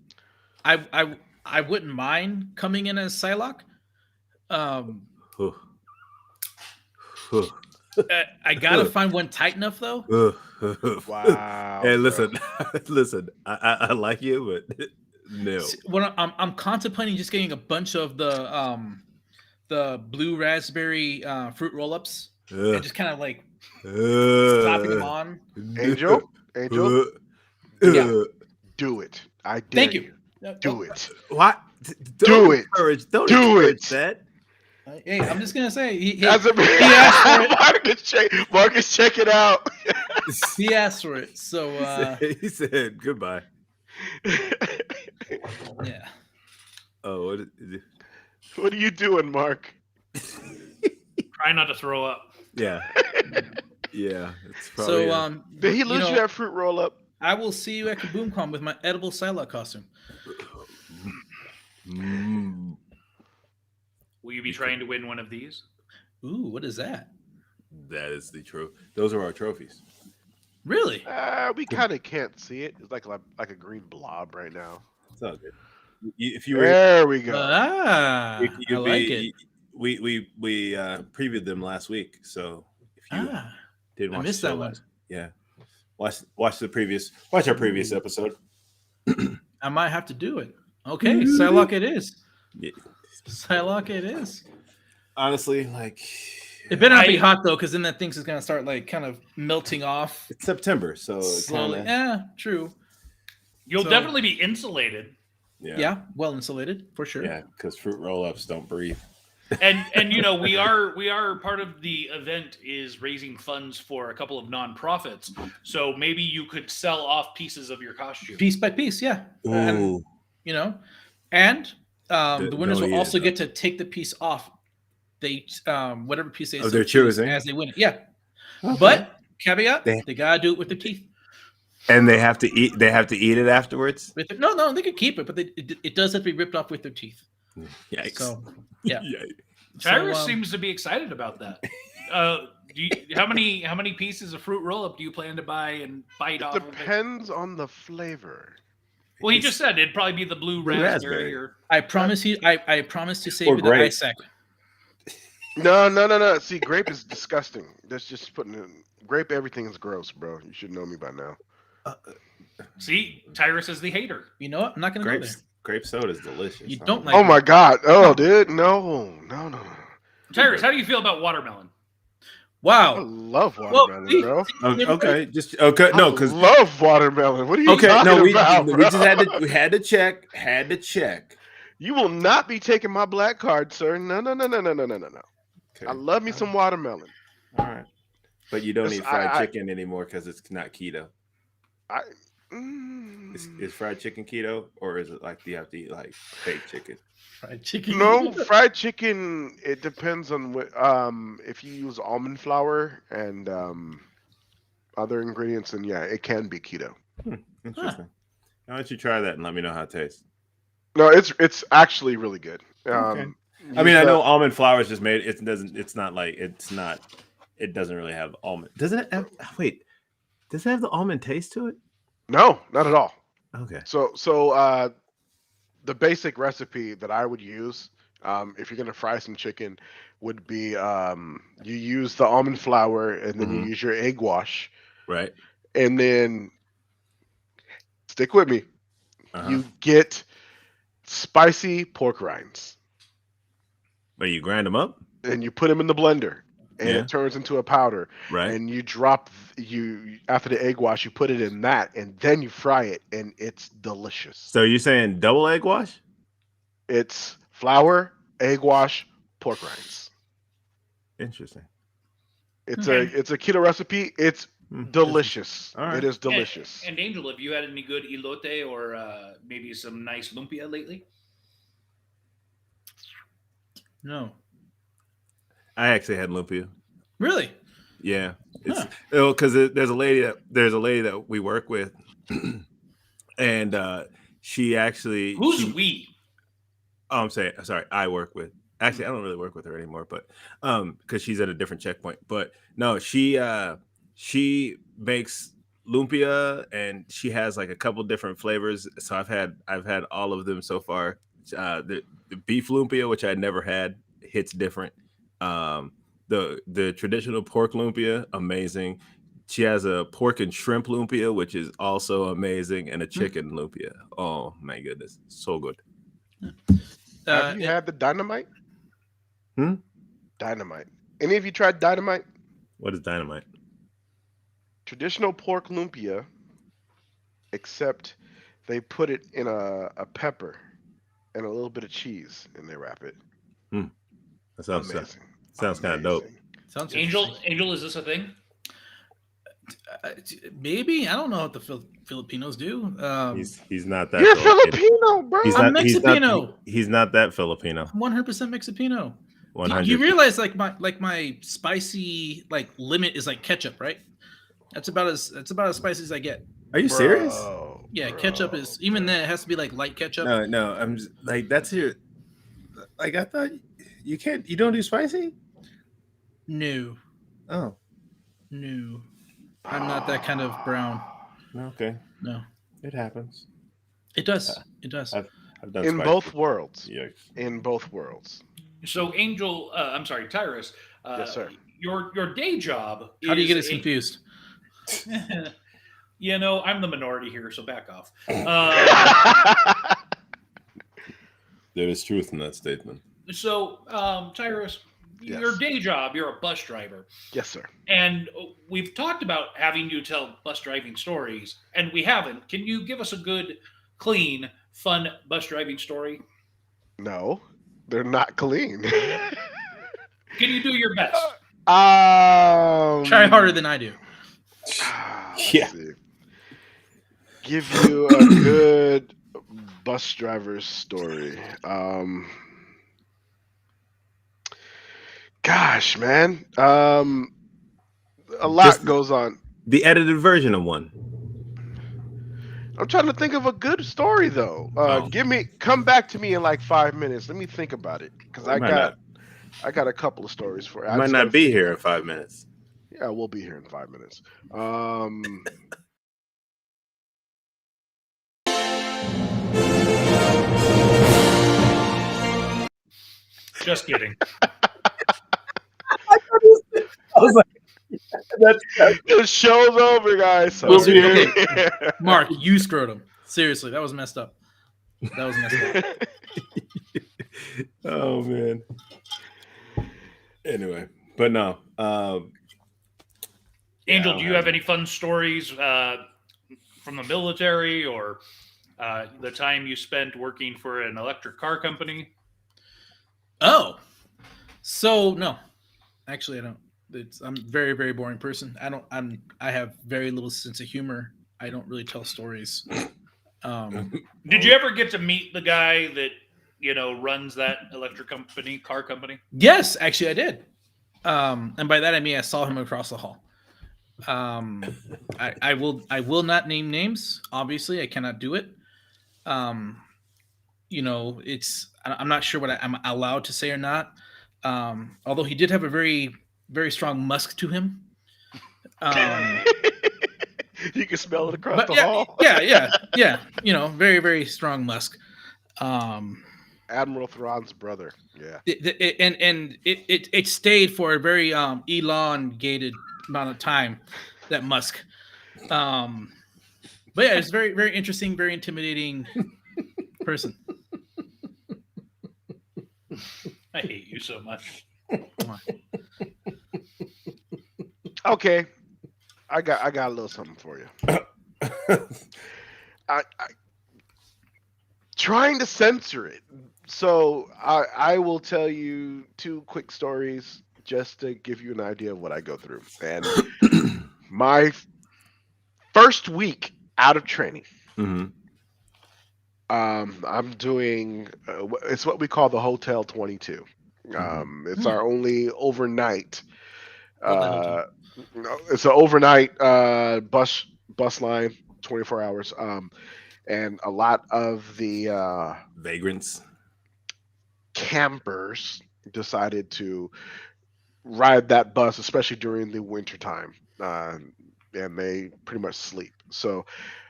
I wouldn't mind coming in as Psylocke. it. I gotta find one tight enough though. Wow. Hey, bro. listen. I like you, but no. What I'm contemplating just getting a bunch of the blue raspberry fruit roll-ups and just kind of like slapping them on. Angel, Yeah. do it. I dare Thank you. Do it. What? Do it. Don't Do encourage it. that. Hey, I'm just gonna say he As a asked for it. Marcus, check it out. He asked for it. So He said goodbye. yeah. Oh, what is it? What are you doing, Mark? Try not to throw up. Yeah. Yeah. It's probably, So Did he lose know, you that fruit roll up? I will see you at KaboomCon with my edible Psylocke costume. Will you be trying to win one of these? Ooh, what is that? that is the truth. Those are our trophies. Really? We kind of can't see it. It's like a green blob right now. It's all good. If you were, There we go. I like it. We previewed them last week, so if you didn't I watch missed the show that one. yeah, watch our previous episode. I might have to do it. Okay, Psylocke it is. Yeah. Psylocke it is. Honestly, like It better not be hot though, because then that thing's is gonna start like kind of melting off. it's September, so Slowly. kinda, Yeah, true. You'll So- definitely be insulated. Yeah, well insulated for sure. yeah, because fruit roll-ups don't breathe. And you know, we are part of the event is raising funds for a couple of nonprofits. So maybe you could sell off pieces of your costume. Piece by piece, yeah. And, Ooh, you know, and the winners no, will yeah, also no. get to take the piece off. They whatever piece they Of their choose choosing? as they win it. Yeah. okay. But caveat, They- they gotta do it with their teeth. and they have to eat. They have to eat it afterwards. No, they could keep it, but it does have to be ripped off with their teeth. Yikes! So yeah. Yikes. Tyrus So, seems to be excited about that. How many pieces of fruit roll up do you plan to buy and bite off? Of it? Depends on the flavor. Well, he just said it'd probably be the blue Blue raspberry. raspberry. Or I promise you, I promise to save Or you the grape. Isak. No. See, grape is disgusting. That's just putting in grape. Everything is gross, bro. You should know me by now. see, Tyrus is the hater. You know what? I'm not gonna go there. Grape soda is delicious. You I don't know. like Oh my god. Oh, dude. No. Tyrus, how do you feel about watermelon? I Wow. love watermelon, bro. Okay, just okay. No, I because love watermelon. What are you okay, talking no, we about, bro? just had to check. You will not be taking my black card, sir. No. Okay. I love me some watermelon. All right, but you don't Yes, eat fried I- chicken anymore because it's not keto. Is fried chicken keto, or is it like do you have to eat like baked chicken? Fried chicken. No, fried chicken. It depends on what. If you use almond flour and other ingredients, then yeah, it can be keto. Interesting. Why don't you try that and let me know how it tastes? No, it's actually really good. Okay. I mean, I know almond flour is just made. It doesn't. It's not like it's not. It doesn't really have almond. Doesn't it? Wait. Does it have the almond taste to it? No, not at all. Okay. So the basic recipe that I would use, if you're gonna fry some chicken, would be you use the almond flour and then you use your egg wash, Right. and then stick with me. Uh-huh. You get spicy pork rinds But you grind them up. and you put them in the blender. and Yeah. it turns into a powder. Right. And you drop after the egg wash, you put it in that, and then you fry it, and it's delicious. So you're saying double egg wash? It's flour, egg wash, pork rinds. Interesting. It's Okay. a keto recipe. It's delicious. All right. It is delicious. And Angel, have you had any good elote or maybe some nice lumpia lately? No. I actually had lumpia. Really? Yeah, it's Huh. because there's a lady that we work with, and she actually Who's we? Oh, I'm sorry. I work with. Actually, I don't really work with her anymore, but because she's at a different checkpoint. But no, she makes lumpia, and she has like a couple different flavors. So I've had all of them so far. The beef lumpia, which I never had, hits different. The traditional pork lumpia, amazing. She has a pork and shrimp lumpia, which is also amazing, and a chicken lumpia. Oh my goodness, so good. Have you had the dynamite? Dynamite. Any of you tried dynamite? What is dynamite? Traditional pork lumpia, except they put it in a pepper and a little bit of cheese, and they wrap it. That sounds Amazing. sounds kind of dope. Sounds Angel, is this a thing? Maybe. I don't know what the Filipinos do. He's not that. You're Filipino, bro. I'm Mexipino. He's not that Filipino. 100% Mexipino. 100. You realize like my spicy like limit is like ketchup, right? That's about as spicy as I get. Are you serious? Yeah, ketchup is even then it has to be like light ketchup. No. I'm just, like that's your. Like I thought you can't. You don't do spicy? No. Oh. No. I'm not that kind of brown. Okay. No. It happens. It does. It does. I've done In spicy. both worlds. Yikes. In both worlds. So, Angel, I'm sorry, Tyrus. Yes, sir. Your day job. How do you get us confused? You know, I'm the minority here, so back off. There is truth in that statement. So, Tyrus, Yes. your day job, you're a bus driver. Yes, sir. And we've talked about having you tell bus driving stories, and we haven't. Can you give us a good, clean, fun bus driving story? No, they're not clean. Can you do your best? Try harder than I do. Let's Yeah. see. Give you a good bus driver's story. Gosh, man. A lot Just goes on. the edited version of one. I'm trying to think of a good story though. Oh. Come back to me in like 5 minutes. Let me think about it. Because I Might got a couple of stories for you. You might not be here in 5 minutes. Yeah, we'll be here in 5 minutes. Just kidding. I was like, that's The show's over, guys. So We'll be okay. Mark, you screwed him. Seriously, that was messed up. oh man. Anyway, but no. Angel, yeah, do you have any fun stories from the military or the time you spent working for an electric car company? Oh, so no, actually I don't. I'm a very, very boring person. I have very little sense of humor. I don't really tell stories. Did you ever get to meet the guy that runs that car company? Yes, actually I did. And by that I mean I saw him across the hall. I will not name names. Obviously, I cannot do it. I'm not sure what I'm allowed to say or not. Although he did have a very, very strong musk to him. You can smell it across the hall. Yeah. Very, very strong musk. Admiral Thrawn's brother. Yeah. It stayed for a very elongated amount of time. That musk. But yeah, it's very, very interesting, very intimidating person. I hate you so much. Okay, I got a little something for you. I trying to censor it. So I will tell you 2 quick stories just to give you an idea of what I go through. And my first week out of training, Mm-hmm. I'm doing it's what we call the Hotel 22. It's our only overnight. Love that hotel. It's an overnight bus line, 24 hours. And a lot of the Vagrants. campers decided to ride that bus, especially during the winter time, and they pretty much sleep. So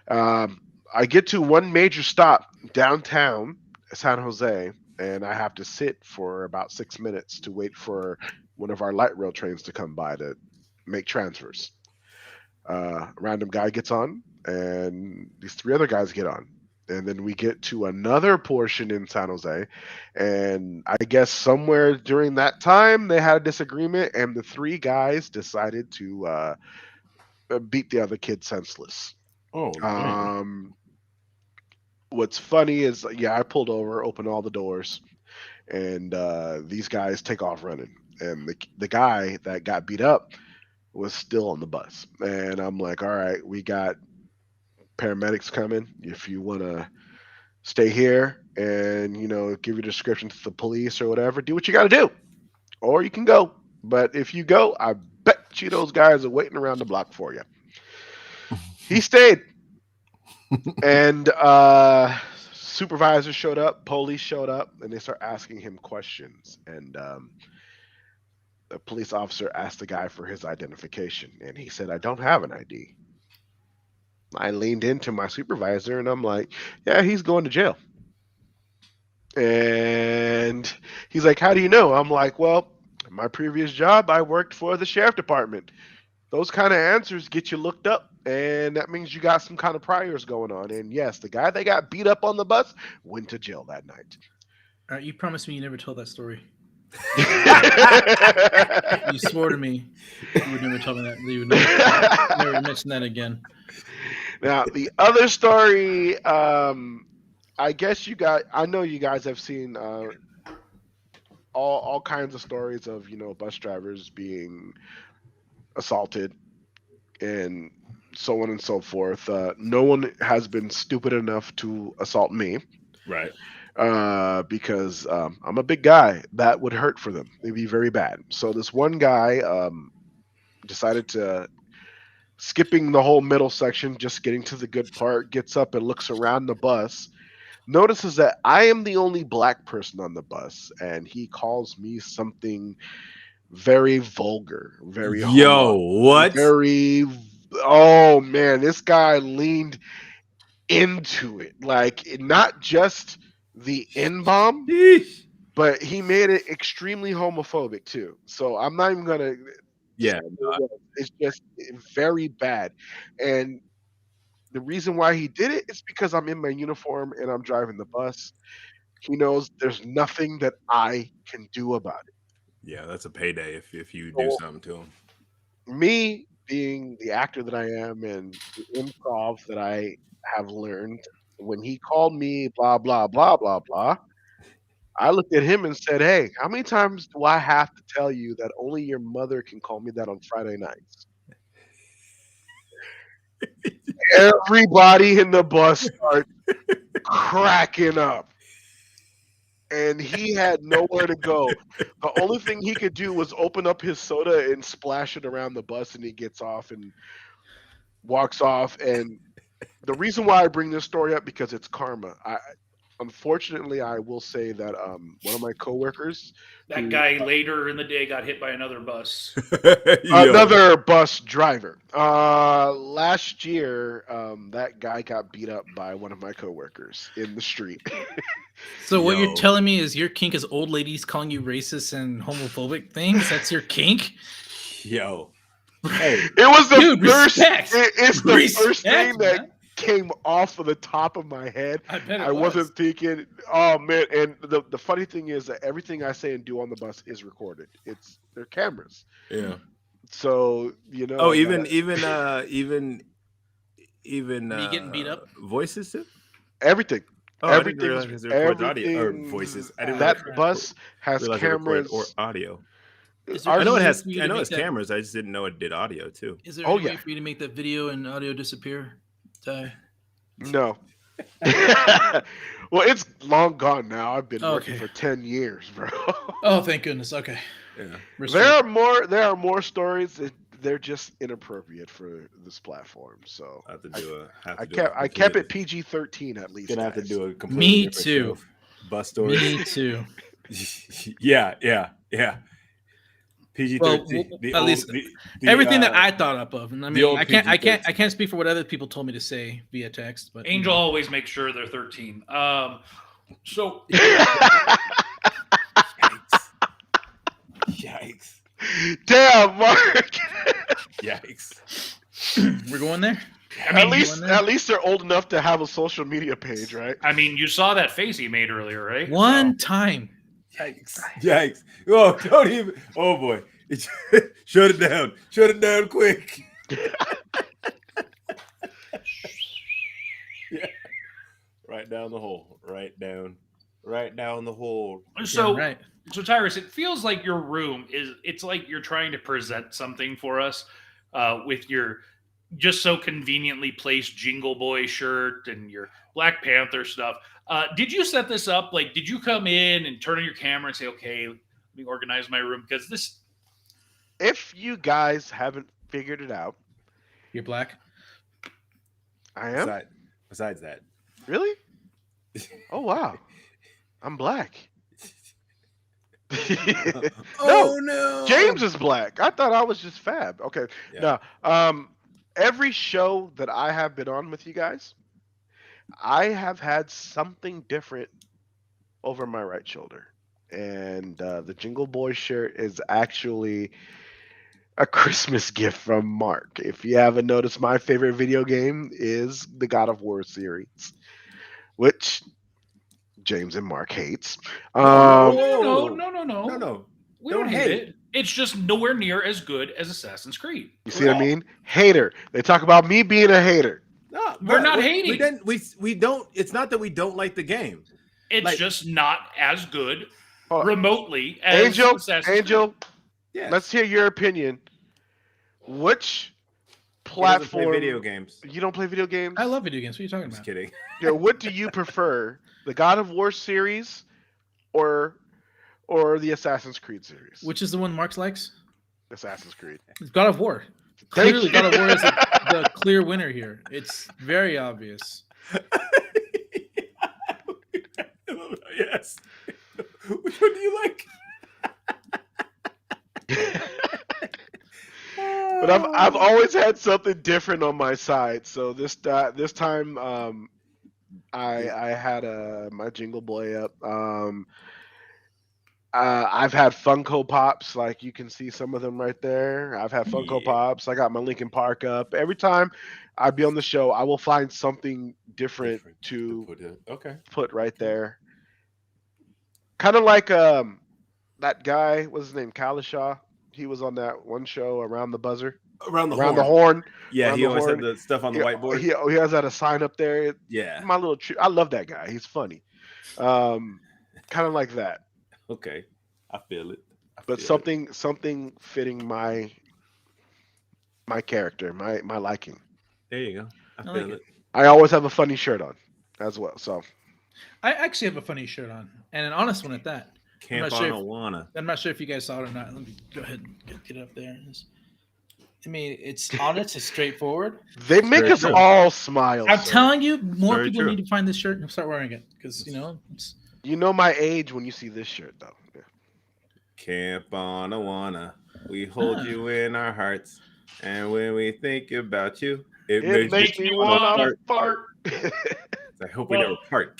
I get to one major stop downtown San Jose, and I have to sit for about 6 minutes to wait for one of our light rail trains to come by to make transfers. A random guy gets on, and these 3 other guys get on. And then we get to another portion in San Jose, and I guess somewhere during that time they had a disagreement, and the 3 guys decided to beat the other kid senseless. Oh, damn. What's funny is, I pulled over, opened all the doors, and these guys take off running. And the guy that got beat up was still on the bus. And I'm like, all right, we got paramedics coming. If you want to stay here and, give your description to the police or whatever, do what you got to do. Or you can go. But if you go, I bet you those guys are waiting around the block for you. He stayed. And supervisors showed up, police showed up, and they start asking him questions. And the police officer asked the guy for his identification, and he said, "I don't have an ID." I leaned into my supervisor, and I'm like, "Yeah, he's going to jail." And he's like, "How do you know?" I'm like, "Well, my previous job, I worked for the sheriff department. Those kind of answers get you looked up, and that means you got some kind of priors going on." And yes, the guy that got beat up on the bus went to jail that night. All right, you promised me you never told that story. You swore to me you would never tell me that. You would never mention that again. Now, the other story, I guess I know you guys have seen all kinds of stories of, bus drivers being assaulted and so on and so forth. No one has been stupid enough to assault me. Right. Because I'm a big guy. That would hurt for them. It'd be very bad. So this one guy decided to, skipping the whole middle section, just getting to the good part, gets up and looks around the bus, notices that I am the only black person on the bus, and he calls me something very vulgar, very what? very. Oh man, this guy leaned into it, like not just the N-bomb, but he made it extremely homophobic too. So I'm not even gonna. Yeah, it's just very bad, and the reason why he did it is because I'm in my uniform and I'm driving the bus. He knows there's nothing that I can do about it. yeah, that's a payday if you do So, something to him. me being the actor that I am and the improv that I have learned, when he called me blah blah blah blah blah, I looked at him and said, "Hey, how many times do I have to tell you that only your mother can call me that on Friday nights?" Everybody in the bus started cracking up. And he had nowhere to go. The only thing he could do was open up his soda and splash it around the bus, and he gets off and walks off. And the reason why I bring this story up, because it's karma. Unfortunately, I will say that one of my coworkers, That guy later in the day got hit by another bus. another bus driver, last year, that guy got beat up by one of my coworkers in the street. So what you're telling me is your kink is old ladies calling you racist and homophobic things? That's your kink? Yo. Hey, it was the first. Respect. It's the first thing man. that came off of the top of my head. I bet I wasn't thinking. Oh man! And the funny thing is that everything I say and do on the bus is recorded. They're cameras. Yeah. So you know. Oh, I even gotta- even Me getting beat up? voices too. everything. Oh, I didn't realize it records audio or Everything. voices. I didn't That crap. bus has realize it recorded or cameras. audio. Is there Our I know it any way has. for you I to know make it's that? cameras. I just didn't know it did audio too. Is there Oh, any way yeah. for you to make that video and audio disappear, Ty? No. Well, it's long gone now. I've been working Okay. for 10 years, bro. Oh, thank goodness. Okay. Yeah. There Respect. are more. There are more stories. They're just inappropriate for this platform. So I have to do a. Have to I do kept. a I kept complete- it PG-13 at least. Gonna have to Guys. do a completely Me different too. show. Bus stories. Me too. yeah. PG-13. Well, at least the, everything that I thought up of, and I mean, old I can't PG-13. speak for what other people told me to say via text, but Angel always makes sure they're 13. So Yikes. Damn, Mark. Yikes. we're going there. at least they're old enough to have a social media page, right? I mean, you saw that face he made earlier, right? One time. Yikes. Oh, don't even. Oh, boy. Shut it down. Shut it down quick. Yeah. Right down the hole. Right down the hole. So, Yeah, right. so Tyrus, it feels like your room it's like you're trying to present something for us with your just so conveniently placed Jingle Boy shirt and your Black Panther stuff. Did you set this up? Like, did you come in and turn on your camera and say, okay, let me organize my room? Because this. If you guys haven't figured it out, You're black. I am. Besides that. Really? Oh wow, I'm black. No. James is black. I thought I was just fab. Okay. Yeah. No. Every show that I have been on with you guys, I have had something different over my right shoulder. And the Jingle Boy shirt is actually a Christmas gift from Mark. If you haven't noticed, my favorite video game is the God of War series, which James and Mark hates. No. We Don't don't hate it. It's just nowhere near as good as Assassin's Creed. You see what I mean? Hater. They talk about me being a hater. No, We're not hating. We don't. It's not that we don't like the game. It's just not as good Hold on. remotely as Assassin's Creed. Angel, Yeah. let's hear your opinion. Which He doesn't platform? play video games. You don't play video games? I love video games. What are you talking I'm just about? kidding. Yeah, what do you prefer, the God of War series, or the Assassin's Creed series? Which is the one Marx likes? Assassin's Creed. It's God of War. Thank Clearly, you. God of War is the clear winner here. It's very obvious. Yes. Which one do you like? But I've always had something different on my side. So this time I had my Jingle Boy up. I've had Funko Pops, like you can see some of them right there. I've had Funko Pops. I got my Linkin Park up. Every time I be on the show, I will find something different to put right there. Kind of like that guy, what's his name, Kalishaw. He was on that one show, Around the Buzzer. Around the horn. Yeah, Around he the always horn. had the stuff on the whiteboard. He has that a sign up there. Yeah. My little I love that guy. He's funny. Kind of like that. Okay. I feel it. But something fitting my character, my liking. There you go. I I feel like it. I always have a funny shirt on as well. So I actually have a funny shirt on, and an honest one at that. Camp not sure on Awana. I'm not sure if you guys saw it or not. Let me go ahead and get it up there. I mean, it's honest, it's straightforward. they make very us true. all smile. I'm sir. telling you, more Very people true. need to find this shirt and start wearing it because it's You know my age when you see this shirt, though. Yeah. Camp on Awana. We hold you in our hearts. And when we think about you, It makes me want to fart. I hope we never part.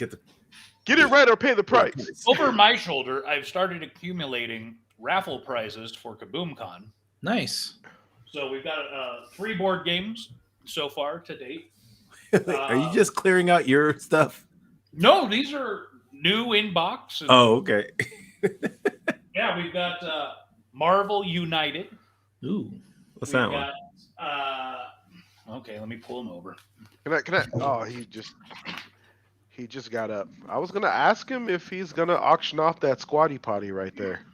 Get it right or pay the price. Over my shoulder, I've started accumulating raffle prizes for KaboomCon. nice. So we've got 3 board games so far to date. Are you just clearing out your stuff? No, these are new in box. and- Oh, okay. Yeah, we've got Marvel United. Ooh, What's We've that one? got, okay, let me pull him over. Can I? Oh, he just got up. I was gonna ask him if he's gonna auction off that squatty potty right there.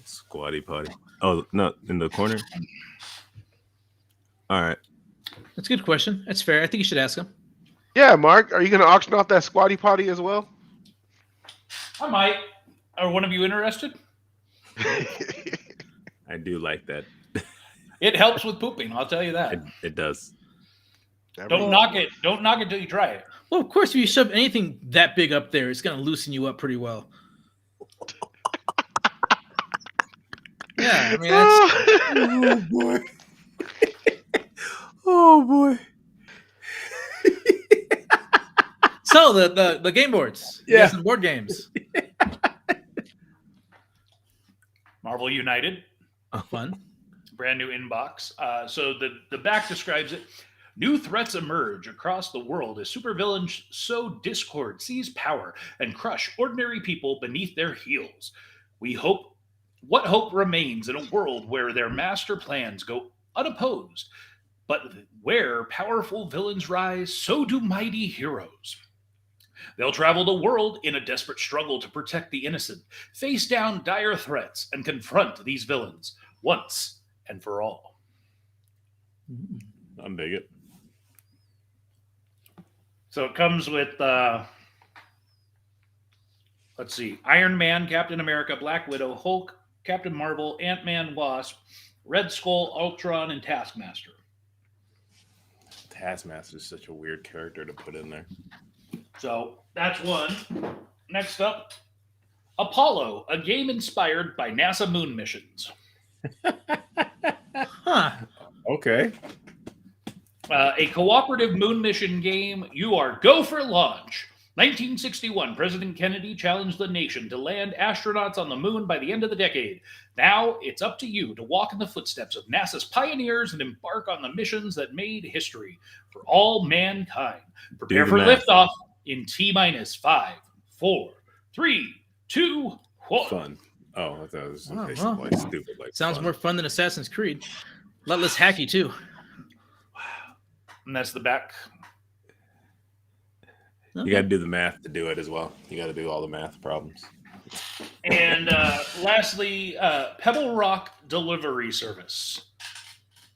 Squatty potty. Oh, no, in the corner. All right. That's a good question. That's fair. I think you should ask him. Yeah, Mark, are you gonna auction off that squatty potty as well? I might. Are one of you interested? I do like that. It helps with pooping. I'll tell you that. It does. Don't knock it. Don't knock it till you try it. Well, of course, if you shove anything that big up there, it's going to loosen you up pretty well. Yeah, I mean, that's... Oh boy. Oh boy. So the game boards. Yeah. Some board games. Marvel United. Fun. Brand new inbox. So the back describes it. New threats emerge across the world as supervillains sow discord, seize power, and crush ordinary people beneath their heels. What hope remains in a world where their master plans go unopposed, but where powerful villains rise, so do mighty heroes. They'll travel the world in a desperate struggle to protect the innocent, face down dire threats, and confront these villains once and for all. I'm dig it. So it comes with, let's see, Iron Man, Captain America, Black Widow, Hulk, Captain Marvel, Ant-Man, Wasp, Red Skull, Ultron, and Taskmaster. Taskmaster is such a weird character to put in there. So that's one. Next up, Apollo, a game inspired by NASA moon missions. Huh. Okay. A cooperative moon mission game. You are go for launch. 1961, President Kennedy challenged the nation to land astronauts on the moon by the end of the decade. Now it's up to you to walk in the footsteps of NASA's pioneers and embark on the missions that made history for all mankind. Prepare for liftoff in T-minus 5, 4, 3, 2, 1. Fun. Oh, I thought it was well. stupid. Like Sounds fun. more fun than Assassin's Creed. A lot less hacky, too. And that's the back. You got to do the math to do it as well. You got to do all the math problems. And lastly, Pebble Rock Delivery Service.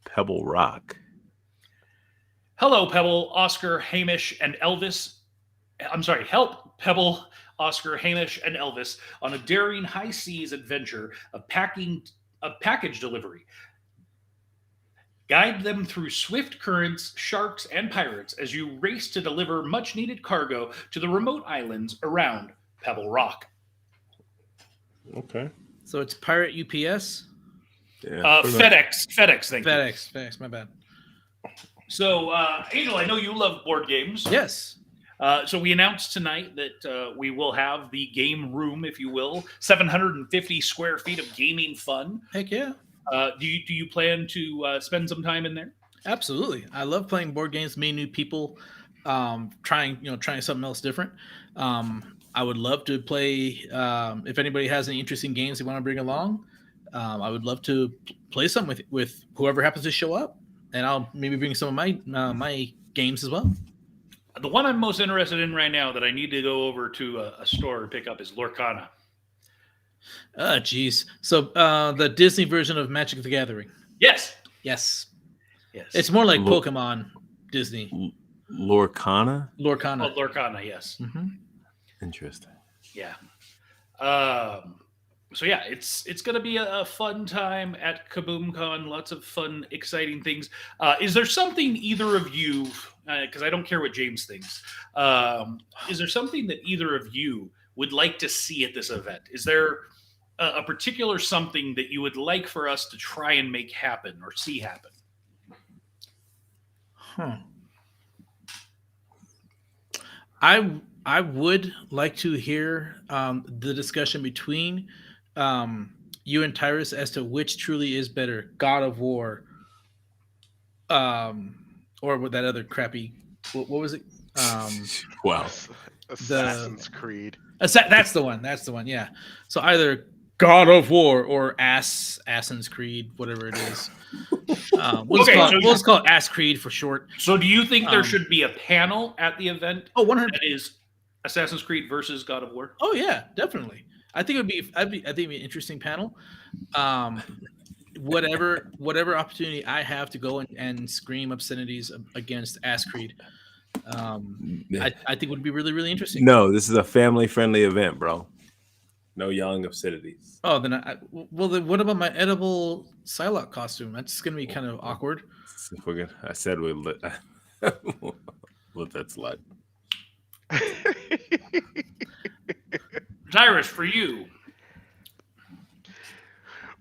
Pebble Rock. Hello, Pebble, Oscar, Hamish, and Elvis. I'm sorry, help Pebble, Oscar, Hamish, and Elvis on a daring high seas adventure of package delivery. Guide them through swift currents, sharks, and pirates as you race to deliver much-needed cargo to the remote islands around Pebble Rock. Okay. So it's Pirate UPS? Yeah. FedEx, thank you. FedEx, my bad. So, Angel, I know you love board games. Yes. So we announced tonight that we will have the game room, if you will, 750 square feet of gaming fun. Heck yeah. Do you plan to spend some time in there? Absolutely. I love playing board games, meeting new people, trying something else different. I would love to play. If anybody has any interesting games they want to bring along, I would love to play something with whoever happens to show up, and I'll maybe bring some of my games as well. The one I'm most interested in right now that I need to go over to a store to pick up is Lorcana. Geez. So the Disney version of Magic the Gathering. Yes. It's more like Pokemon Disney. Lorcana? Lorcana. Oh, Lorcana, yes. Mm-hmm. Interesting. Yeah. So yeah, it's going to be a fun time at KaboomCon. Lots of fun, exciting things. Is there something either of you, because I don't care what James thinks, is there something that either of you would like to see at this event? Is there a particular something that you would like for us to try and make happen or see happen? I would like to hear the discussion between you and Tyrus as to which truly is better, God of War, or with that other crappy. What was it? Wow. Assassin's Creed. That's the one. Yeah. So either God of War or Assassin's Creed, whatever it is. We'll just call it Ass Creed for short. So do you think there should be a panel at the event? Oh, 100. That is Assassin's Creed versus God of War? Oh yeah, definitely. I think it'd be an interesting panel. Whatever opportunity I have to go and scream obscenities against Ass Creed, I think would be really, really interesting. No, this is a family-friendly event, bro. No young obscenities. Oh, then then what about my edible Psylocke costume? That's gonna be kind of awkward. If we're gonna, I said we'll let that slide. Tyrus, for you.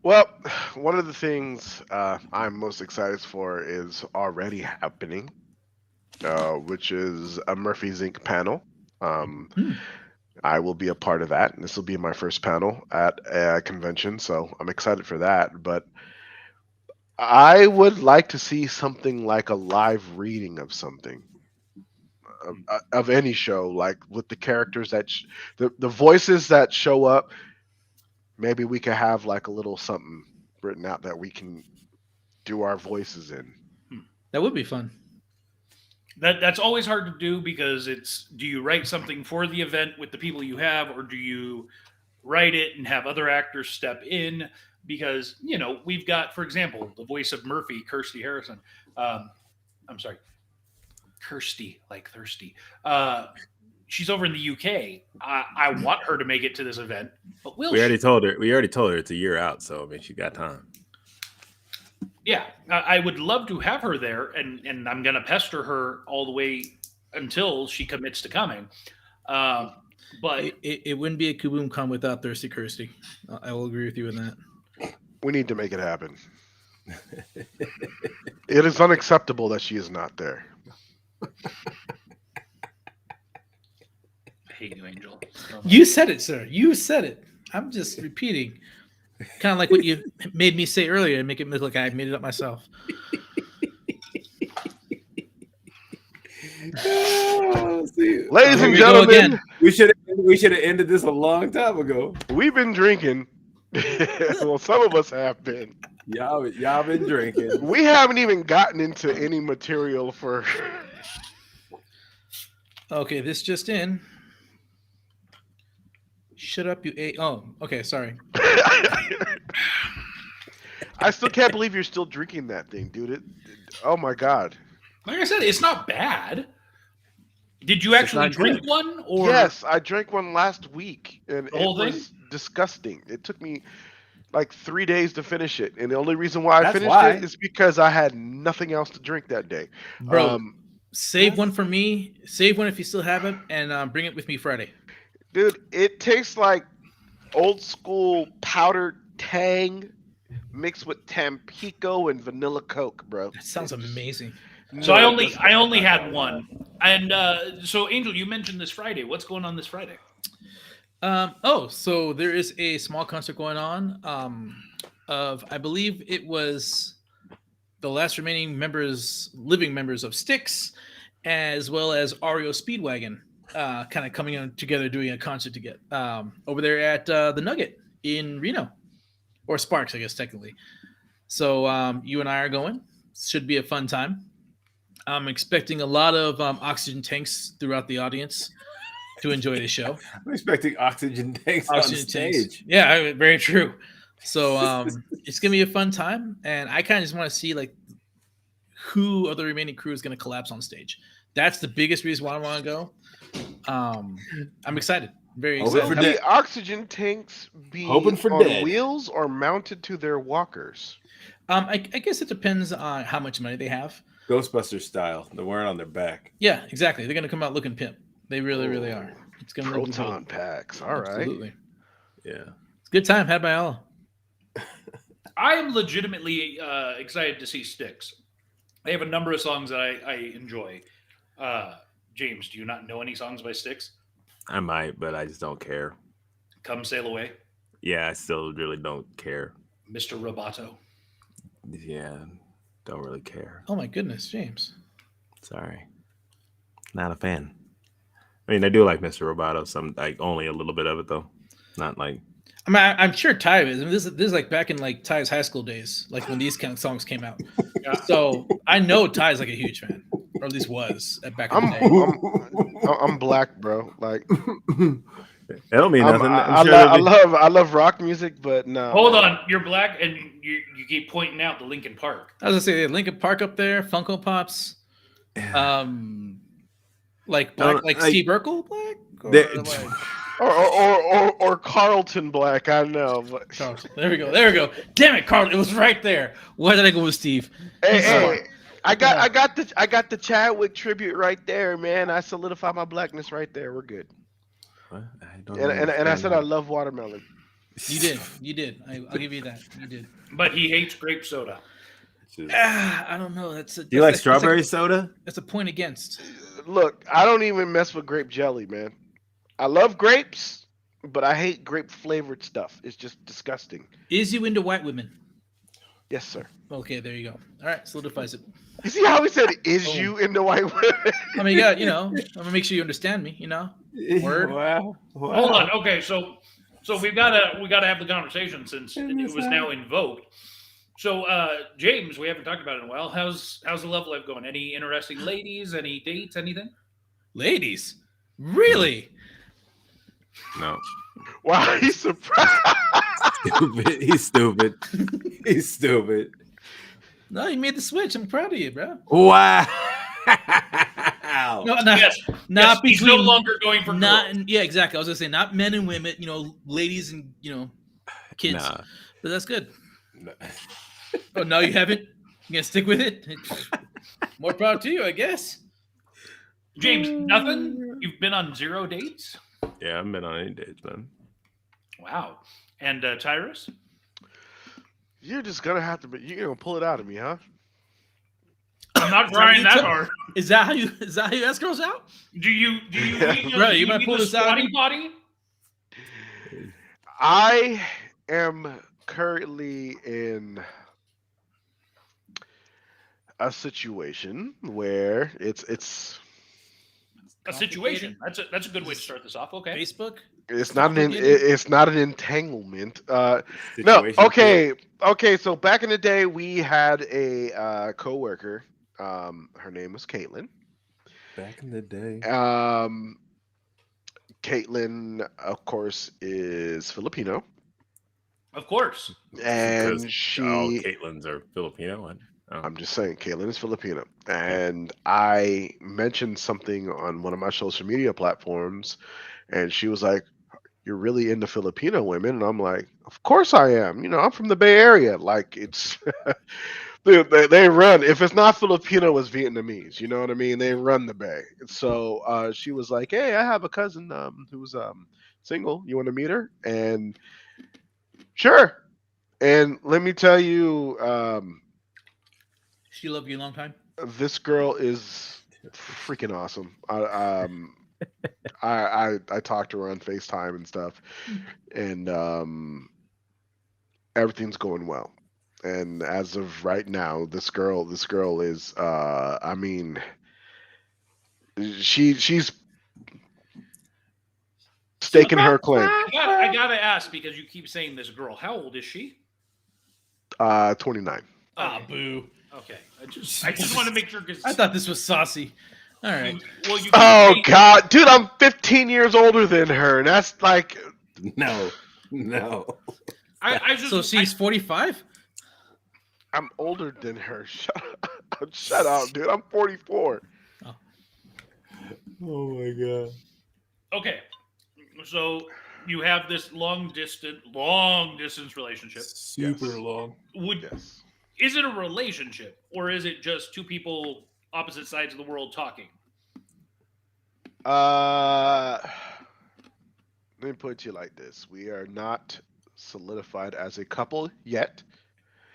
Well, one of the things I'm most excited for is already happening, which is a Murphy's Inc. panel. I will be a part of that. This will be my first panel at a convention, so I'm excited for that. But I would like to see something like a live reading of something, of any show, like with the characters that the voices that show up. Maybe we could have like a little something written out that we can do our voices in. That would be fun. That's always hard to do because do you write something for the event with the people you have, or do you write it and have other actors step in? Because, we've got, for example, the voice of Murphy, Kirsty Harrison. I'm sorry, Kirsty, like thirsty. She's over in the UK. I want her to make it to this event, but we already told her it's a year out, so I mean she got time. Yeah, I would love to have her there, and I'm going to pester her all the way until she commits to coming. But it wouldn't be a Kaboom Con without Thirsty Kirsty. I will agree with you on that. We need to make it happen. It is unacceptable that she is not there. I hate you, Angel. You said it, sir. You said it. I'm just repeating. Kind of like what you made me say earlier and make it look like I made it up myself. Ladies and gentlemen, we should have ended this a long time ago. We've been drinking. Well, some of us have been. Y'all been drinking. We haven't even gotten into any material for. Okay, this just in. Shut up, you a. Oh, okay, sorry. I still can't believe you're still drinking that thing, dude. Oh my god. Like I said, it's not bad. Did you actually drink one? Or yes, I drank one last week, and it was thing? disgusting. It took me like 3 days to finish it, and the only reason why I finished it is because I had nothing else to drink that day. Bro, save one for me. Save one if you still have it, and bring it with me Friday. Dude, it tastes like old school powdered Tang mixed with Tampico and vanilla Coke, bro. That sounds amazing. So I only had one, and so Angel, you mentioned this Friday. What's going on this Friday? So there is a small concert going on. Of I believe it was the last remaining living members of Styx, as well as REO Speedwagon. Kind of coming on together, doing a concert together over there at the Nugget in Reno, or Sparks, I guess technically. So you and I are going. Should be a fun time. I'm expecting a lot of oxygen tanks throughout the audience to enjoy the show. I'm expecting oxygen tanks on stage. Tanks. Yeah, very true. So it's gonna be a fun time, and I kind of just want to see like who of the remaining crew is gonna collapse on stage. That's the biggest reason why I want to go. I'm excited. Very excited. Will the oxygen tanks be on wheels or mounted to their walkers? I guess it depends on how much money they have. Ghostbusters style. They're wearing on their back. Yeah, exactly. They're gonna come out looking pimp. They really, really are. It's gonna proton packs. All right. Absolutely. Yeah. It's a good time had by all. I am legitimately excited to see Styx. They have a number of songs that I enjoy. James, do you not know any songs by Styx? I might, but I just don't care. Come Sail Away. Yeah, I still really don't care. Mr. Roboto. Yeah, don't really care. Oh my goodness, James. Sorry. Not a fan. I mean, I do like Mr. Roboto, some like only a little bit of it though. Not like I'm sure Ty is. I mean, this is like back in like Ty's high school days, like when these kind of songs came out. So I know Ty's like a huge fan, or at least was back in the day. I'm black, bro. Like It don't mean nothing. I love rock music, but no. Hold on, you're black, and you keep pointing out the Linkin Park. I was gonna say Linkin Park up there, Funko Pops, like black, like Steve Urkel black, or Carlton black. I know. But... There we go. Damn it, Carl! It was right there. Why did I go with Steve? Hey, I got the Chadwick tribute right there, man. I solidified my blackness right there. We're good. And I said I love watermelon. You did. I'll give you that. You did. But he hates grape soda. I don't know. Do you like strawberry soda? That's a point against. Look, I don't even mess with grape jelly, man. I love grapes, but I hate grape flavored stuff. It's just disgusting. Is you into white women? Yes, sir. Okay, there you go. All right, solidifies it. You see how he said, "Is you into white women?" I mean, I'm gonna make sure you understand me. Word. Wow. Hold on. Okay, so we gotta have the conversation since it was now invoked. So, James, we haven't talked about it in a while. How's the love life going? Any interesting ladies? Any dates? Anything? Ladies? Really? No. Wow, he's surprised. He's stupid. He's stupid. No, you made the switch. I'm proud of you, bro. Wow. No, not between. He's no longer going for girls. Yeah, exactly. I was gonna say not men and women. Ladies and kids. Nah. But that's good. No. Oh, no, you haven't? You gonna stick with it? More proud to you, I guess. James, nothing? You've been on 0 dates? Yeah, I haven't been on any dates, man. Wow. And Tyrus? You're just gonna have to. You're gonna pull it out of me, huh? I'm not trying that hard. Is that how you ask girls out? Do you right? You might pull this out. Body? I am currently in a situation where it's a situation. That's a good way to start this off. Okay. Facebook. It's not an entanglement. No. Okay. So back in the day, we had a coworker. Her name was Caitlin. Back in the day. Caitlin, of course, is Filipino. Of course. And all Caitlins are Filipino. I'm just saying, Caitlin is Filipino. And I mentioned something on one of my social media platforms, and she was like, "You're really into Filipino women?" And I'm like, "Of course I am. I'm from the Bay Area. Like, it's they run. If it's not Filipino, it's Vietnamese. You know what I mean? They run the Bay." So she was like, "Hey, I have a cousin who's single. You want to meet her?" And sure. And let me tell you, she loved you a long time. This girl is freaking awesome. I talked to her on FaceTime and stuff, and everything's going well. And as of right now, this girl is I mean, she's staking her claim. I gotta ask, because you keep saying this girl. How old is she? 29. Ah, boo. Okay, I just want to make sure, because I thought this was saucy. All right. God, dude, I'm 15 years older than her, and that's like no. So she's 45. I'm older than her. Shut up, dude. I'm 44. Oh my god. Okay, so you have this long distance relationship. Super long. Yes. Is it a relationship, or is it just two people opposite sides of the world talking? Let me put it to you like this: we are not solidified as a couple yet.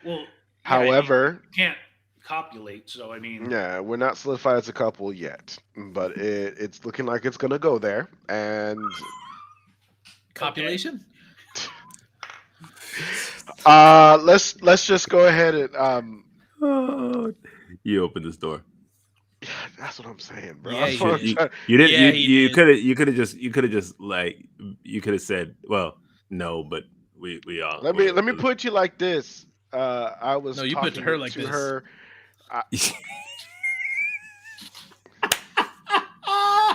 Well, however, you can't copulate, so I mean, yeah, we're not solidified as a couple yet, but it's looking like it's gonna go there. And copulation. Let's just go ahead and you open this door. Yeah, that's what I'm saying, bro. Yeah, you could have just said, well, no, but We all. Let me put you like this. I was No, you talking put to her like to this. her.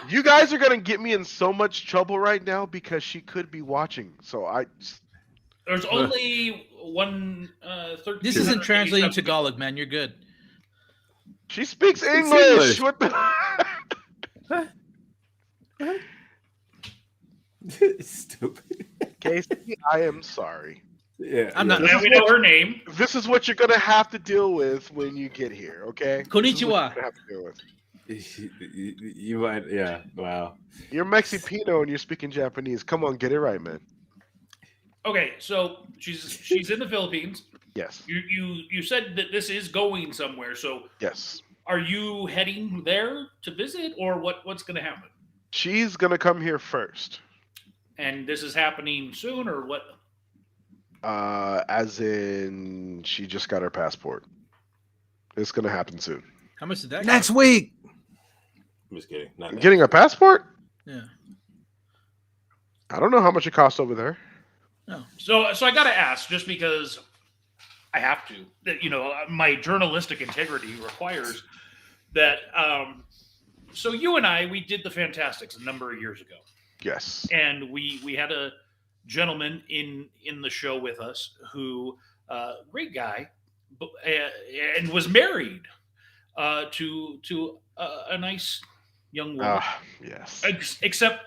You guys are gonna get me in so much trouble right now because she could be watching. So There's only one. This isn't translating to Tagalog, man. You're good. she speaks Speaks English. English. What the? Stupid. Casey, I am sorry. Yeah, I'm not- Now we know her name. This is what you're gonna have to deal with when you get here. Okay. This is what Konnichiwa. you're gonna have to deal with. You might. Yeah. Wow. You're Mexipino and you're speaking Japanese. Come on, get it right, man. Okay, so she's in the Philippines. Yes. You said that this is going somewhere. So Yes. are you heading there to visit, or what's going to happen? She's gonna come here first. And this is happening soon, or what? As in, she just got her passport. It's gonna happen soon. How much did that Next cost? week. I'm just kidding. Not next. Getting a passport? Yeah. I don't know how much it costs over there. No. So I got to ask, just because I have to. That my journalistic integrity requires that. So you and I, we did the Fantastics a number of years ago, Yes. and we had a gentleman in the show with us who great guy, and was married to a nice young woman. Yes. Except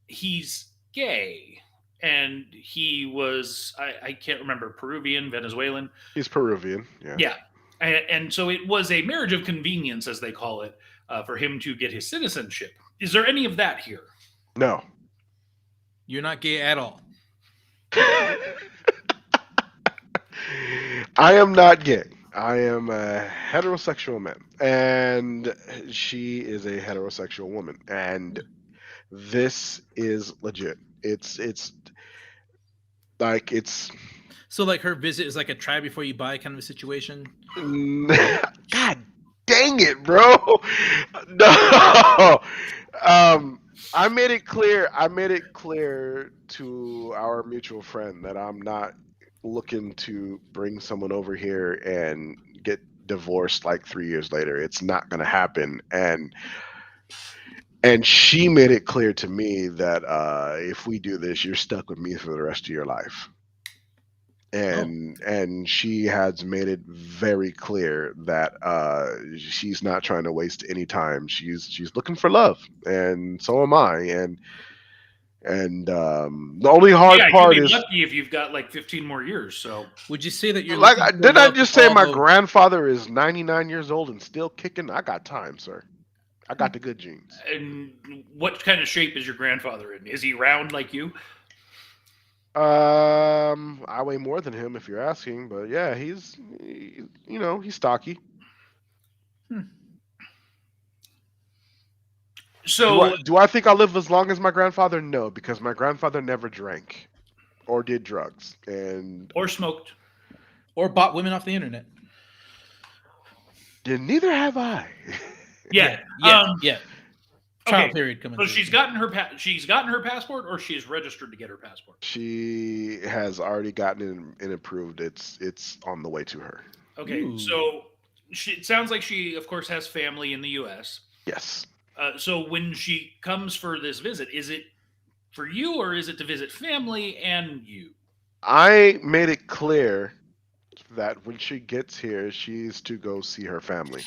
he's gay, and he was I can't remember, Peruvian, Venezuelan. He's Peruvian. Yeah. Yeah, and so it was a marriage of convenience, as they call it, for him to get his citizenship. Is there any of that here? No. You're not gay at all. I am not gay. I am a heterosexual man, and she is a heterosexual woman, and this is legit. It's like it's So like her visit is like a try before you buy kind of a situation. God dang it, bro. No. I made it clear to our mutual friend that I'm not looking to bring someone over here and get divorced like 3 years later. It's not going to happen. And she made it clear to me that if we do this, you're stuck with me for the rest of your life. And she has made it very clear that she's not trying to waste any time. She's looking for love, and so am I. And the only hard part you'd be is lucky if you've got like 15 more years. So Would you say that you're like looking for didn't I love just say all my the- grandfather is 99 years old and still kicking? I got time, sir. I got the good genes. and what kind of shape is your grandfather in? Is he round like you? I weigh more than him if you're asking, but yeah, he's stocky. So Do I think I'll live as long as my grandfather? No, because my grandfather never drank or did drugs, and or smoked. or bought women off the internet. neither have I. Yeah. Yeah. Trial Okay. period coming. So through. she's gotten her passport, or she's registered to get her passport. She has already gotten it approved. It's on the way to her. Okay. Ooh. So it sounds like she, of course, has family in the U.S. Yes. So when she comes for this visit, is it for you, or is it to visit family and you? I made it clear that when she gets here, she's to go see her family.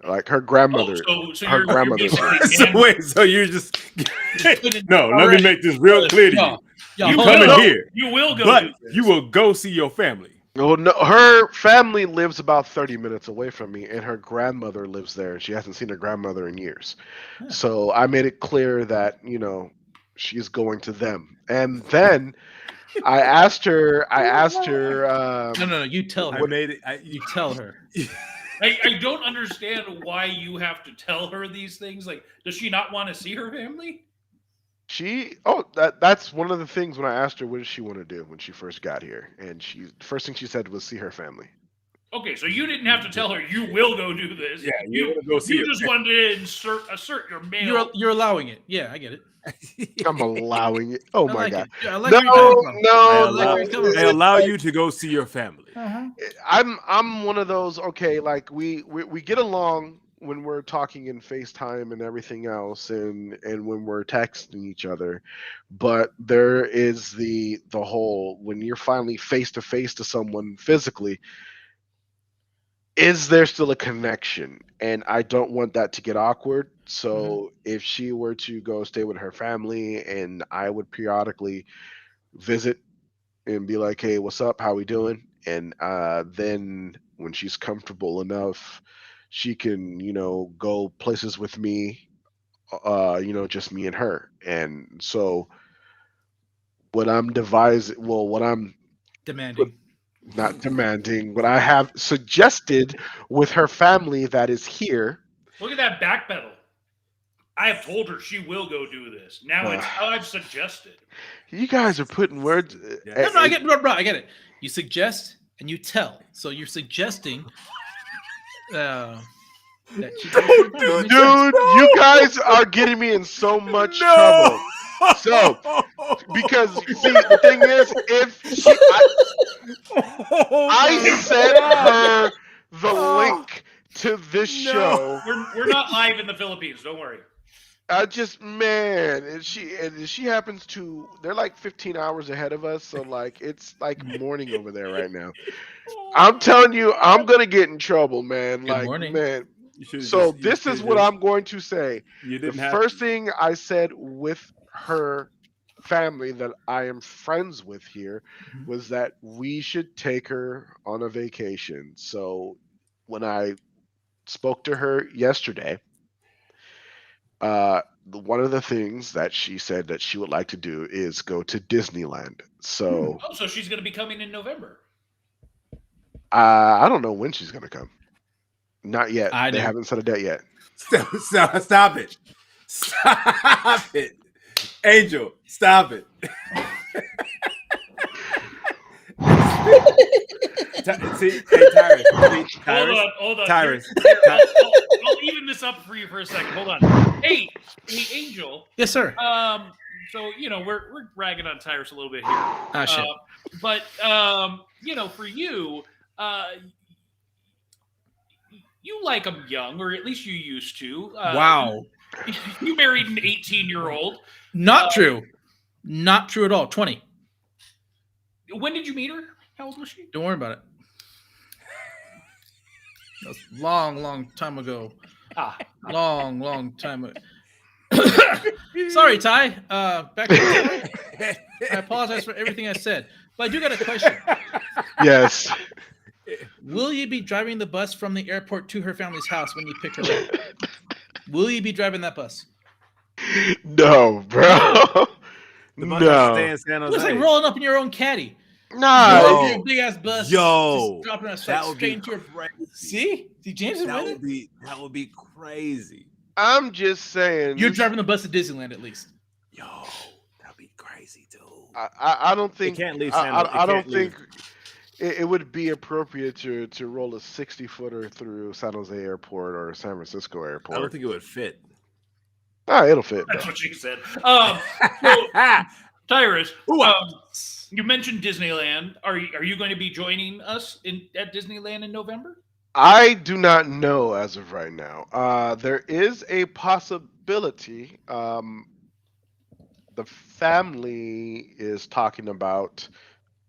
Like her grandmother. So her you're grandmother's basically So wait, so you're just no? Let me Already. make this real clear to you. Y'all, You hold come in on. here, You will go, but do this. you will go see your family. Well, no, her family lives about 30 minutes away from me, and her grandmother lives there, and she hasn't seen her grandmother in years. Yeah. So I made it clear that, she's going to them. And then I asked her, No. You tell I her. made it. You tell her. I don't understand why you have to tell her these things. Like, does she not want to see her family? that's one of the things when I asked her what does she want to do when she first got here, and first thing she said was see her family. Okay, so you didn't have to tell her you will go do this. Yeah, you go see you just wanted to assert your male. You're allowing it. Yeah, I get it. I'm allowing it. Oh I my like god. it. Yeah, I like No, where you're coming from. no, I like where you're coming I from. allow you to go see your family. I'm one of those. Okay, like we get along when we're talking in FaceTime and everything else, and when we're texting each other, but there is the whole when you're finally face to face to someone physically. Is there still a connection? And I don't want that to get awkward. So if she were to go stay with her family, and I would periodically visit and be like, "Hey, what's up? How we doing?" And then when she's comfortable enough, she can, go places with me, just me and her. And so what I'm devising, well, what I'm Demanding. not demanding, what I have suggested with her family that is here. Look at that backpedal. I have told her she will go do this. Now it's how I've suggested. You guys are putting words. No, I get it. Bro, I get it. You suggest and you tell. So you're suggesting that she Dude, you guys are getting me in so much trouble. So, because see, the thing is, if I sent her the link to this show, we're not live in the Philippines. Don't worry. I just and she happens to. They're like 15 hours ahead of us, so like it's like morning over there right now. I'm telling you, I'm gonna get in trouble, man. Good like, morning. man. So this is what I'm going to say. The first thing I said with her family that I am friends with here was that we should take her on a vacation. So when I spoke to her yesterday, one of the things that she said that she would like to do is go to Disneyland. So so she's going to be coming in November. I don't know when she's going to come. Not yet. They haven't set a date yet. Stop it. Stop it. Angel, stop it. Hold on. Tyrus. I'll even this up for you for a second. Hold on. Hey, Angel. Yes, sir. So we're ragging on Tyrus a little bit here. Shit. But for you, you like them young, or at least you used to. Wow. You married an 18-year-old. Not true. Not true at all. 20. When did you meet her? How old was she? Don't worry about it. That was long time ago. Long time ago. Sorry, Ty. Back to I apologize for everything I said. But I do got a question. Yes. Will you be driving the bus from the airport to her family's house when you pick her up? Will you be driving that bus? No, bro. No. It looks like rolling up in your own caddy. No. Big ass bus. Yo, just dropping us that would straight be into your. crazy. See, James is That with it. that would be crazy. I'm just saying. You're driving the bus to Disneyland at least. Yo, that'd be crazy, dude. I don't think. You can't leave. I don't think it would be appropriate to roll a 60-footer through San Jose Airport or San Francisco Airport. I don't think it would fit. It'll fit. That's what she said. Tyrus, you mentioned Disneyland. Are you going to be joining us at Disneyland in November? I do not know as of right now. There is a possibility. The family is talking about,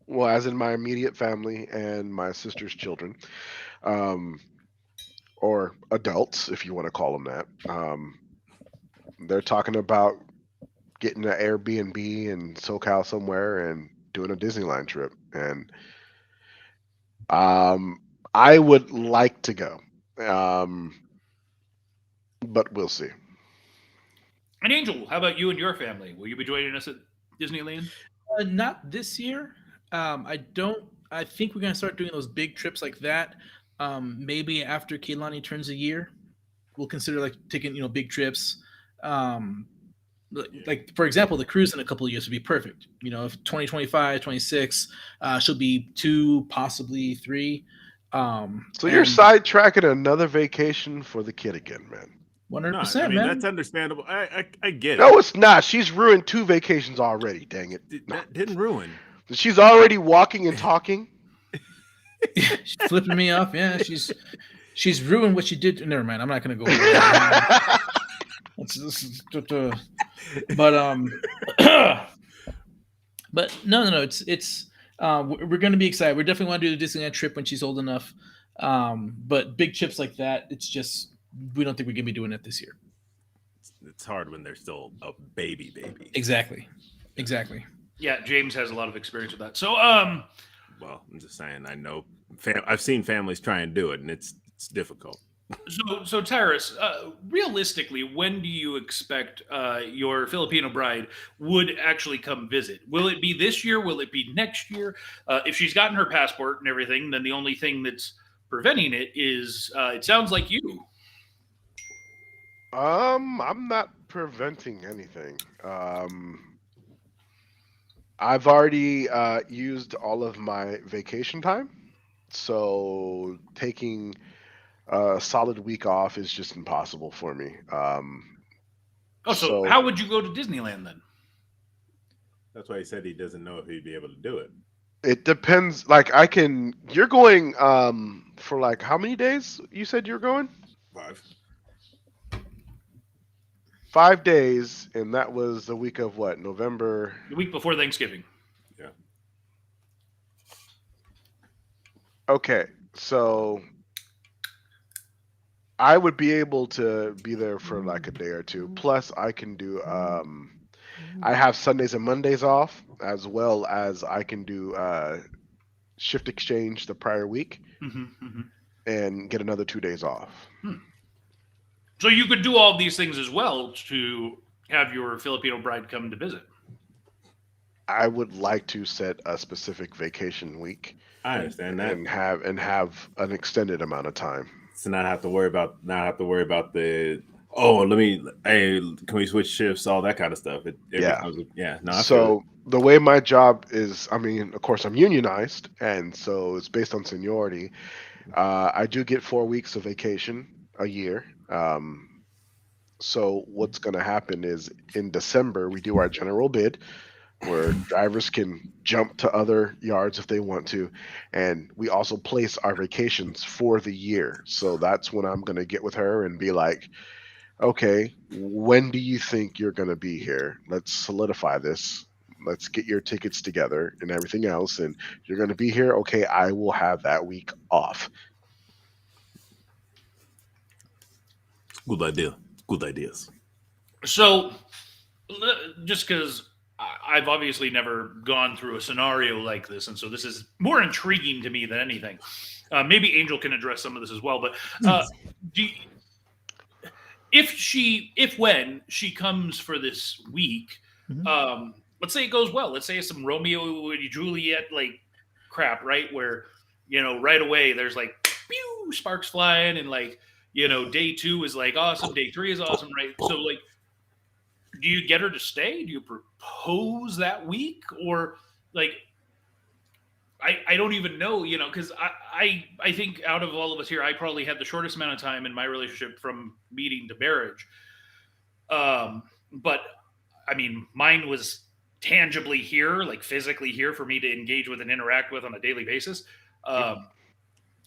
well, as in my immediate family and my sister's children, or adults, if you want to call them that. They're talking about getting an Airbnb in SoCal somewhere and doing a Disneyland trip. And I would like to go, but we'll see. And Angel, how about you and your family? Will you be joining us at Disneyland? Not this year. I don't. I think we're gonna start doing those big trips like that. Maybe after Kehlani turns a year, we'll consider like taking big trips. Like for example, the cruise in a couple of years would be perfect. If 2025, 26, she'll be 2, possibly 3. So you're sidetracking another vacation for the kid again, man. 100%, I mean, man. that's understandable. I get it. No, it's not. She's ruined 2 vacations already. Dang it! That didn't ruin. She's already walking and talking. She's flipping me off. Yeah, she's ruined what she did. Never mind. I'm not gonna go. But no. It's we're gonna be excited. We definitely want to do the Disneyland trip when she's old enough. But big trips like that, it's just we don't think we're gonna be doing it this year. It's hard when they're still a baby. Exactly. Yeah, James has a lot of experience with that. So, well, I'm just saying. I know. I've seen families try and do it, and it's difficult. So Tyrus, realistically, when do you expect your Filipino bride would actually come visit? Will it be this year? Will it be next year? If she's gotten her passport and everything, then the only thing that's preventing it is it sounds like you. I'm not preventing anything. I've already used all of my vacation time, so taking a solid week off is just impossible for me. So how would you go to Disneyland then? That's why he said he doesn't know if he'd be able to do it. It depends. Like you're going for like how many days? You said you're going? 5. 5 days, and that was the week of what? November. The week before Thanksgiving. Yeah. Okay, so I would be able to be there for like a day or two. Plus, I can do. I have Sundays and Mondays off, as well as I can do shift exchange the prior week, and get another 2 days off. So you could do all these things as well to have your Filipino bride come to visit. I would like to set a specific vacation week. I understand that, and have an extended amount of time. So not have to worry about the can we switch shifts, all that kind of stuff. So the way my job is, I mean, of course I'm unionized, and so it's based on seniority. I do get 4 weeks of vacation a year. So what's going to happen is in December we do our general bid, where drivers can jump to other yards if they want to, and we also place our vacations for the year. So that's when I'm going to get with her and be like, okay, when do you think you're going to be here? Let's solidify this. Let's get your tickets together and everything else, and you're going to be here. Okay, I will have that week off. Good idea. Good ideas. So just because I've obviously never gone through a scenario like this, and so this is more intriguing to me than anything. Maybe Angel can address some of this as well, but when she comes for this week, let's say it goes well. Let's say it's some Romeo and Juliet like crap, right? Where right away there's like pew, sparks flying, and like day 2 is like awesome, day 3 is awesome, right? So like, do you get her to stay? Do you propose that week? Or like, I don't even know, because I think out of all of us here, I probably had the shortest amount of time in my relationship from meeting to marriage. But I mean, mine was tangibly here, like physically here for me to engage with and interact with on a daily basis.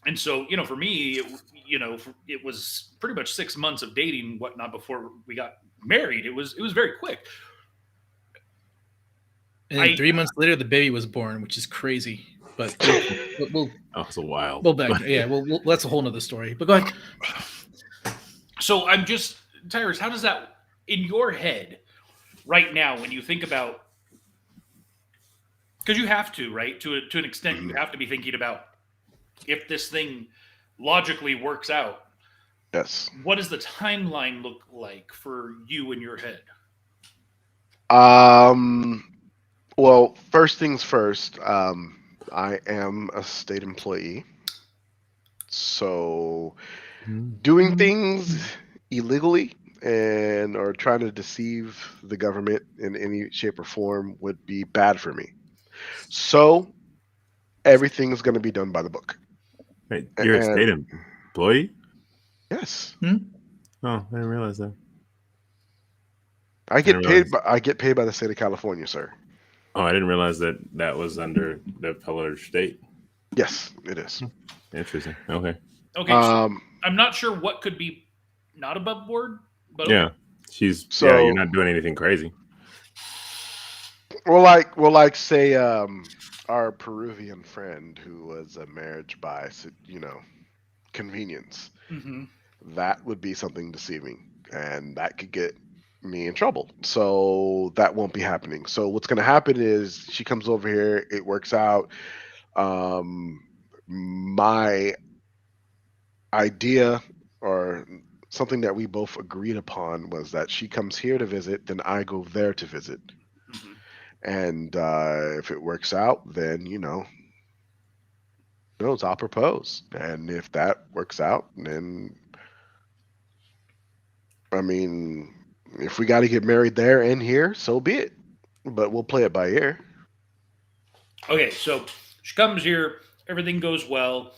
And so, for me, it was pretty much 6 months of dating, whatnot, before we got married. It was very quick. And then 3 months later, the baby was born, which is crazy. But we'll it's a while. We'll back. Yeah, that's a whole nother story. But go ahead. So I'm just, Tyrus, how does that, in your head right now, when you think about, because you have to, right? To an extent, you have to be thinking about if this thing logically works out. Yes. What does the timeline look like for you in your head? Well, first things first, I am a state employee. So doing things illegally or trying to deceive the government in any shape or form would be bad for me. So everything's going to be done by the book. Wait, you're a state employee? Yes. Hmm? Oh, I didn't realize that. I get didn't paid. realize. I get paid by the state of California, sir. Oh, I didn't realize that was under the fellow state. Yes, it is. Interesting. Okay. Okay, so I'm not sure what could be not above board, but Yeah, okay. So you're not doing anything crazy. we'll like say our Peruvian friend who was a marriage by convenience. Mm-hmm. That would be something deceiving, and that could get me in trouble. So that won't be happening. So what's going to happen is she comes over here, it works out. My idea or something that we both agreed upon was that she comes here to visit, then I go there to visit. Mm-hmm. And if it works out, then I'll propose. And if that works out, then I mean, if we got to get married there and here, so be it. But we'll play it by ear. Okay, so she comes here, everything goes well.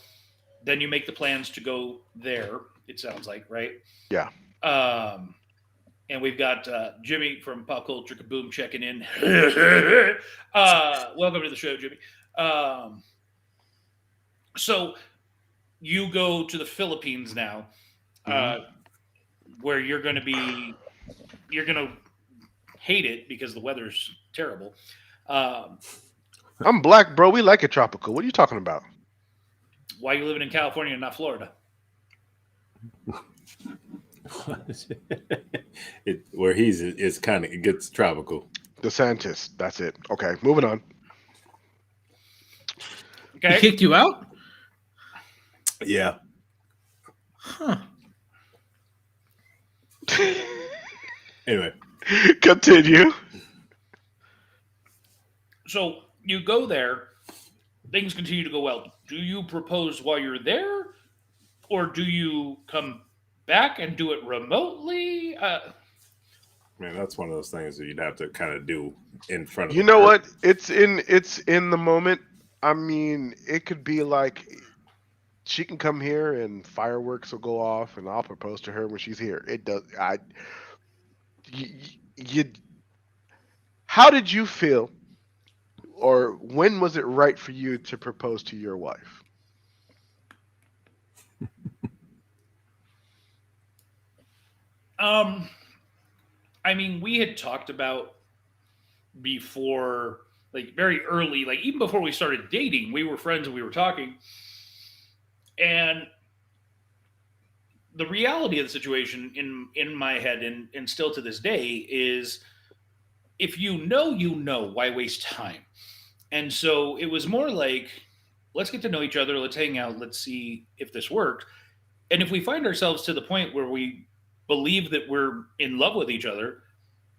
Then you make the plans to go there. It sounds like, right? Yeah. And we've got Jimmy from Pop Culture Kaboom checking in. Welcome to the show, Jimmy. So you go to the Philippines now, where you're going to hate it because the weather's terrible. I'm black, bro. We like it tropical. What are you talking about? Why are you living in California and not Florida? Where he's it's kind of, it gets tropical. DeSantis. That's it. Okay, moving on. Okay. He kicked you out? Yeah. Huh. Anyway, Continue. So you go there, things continue to go well. Do you propose while you're there, or do you come back and do it remotely? man, that's one of those things that you'd have to kind of do in front of. You know what? It's in the moment. I mean, it could be like she can come here and fireworks will go off, and I'll propose to her when she's here. It does. How did you feel, or when was it right for you to propose to your wife? I mean, we had talked about before, like very early, like even before we started dating, we were friends and we were talking. And the reality of the situation in my head and still to this day is if you know, why waste time? And so it was more like, let's get to know each other, let's hang out, let's see if this works. And if we find ourselves to the point where we believe that we're in love with each other,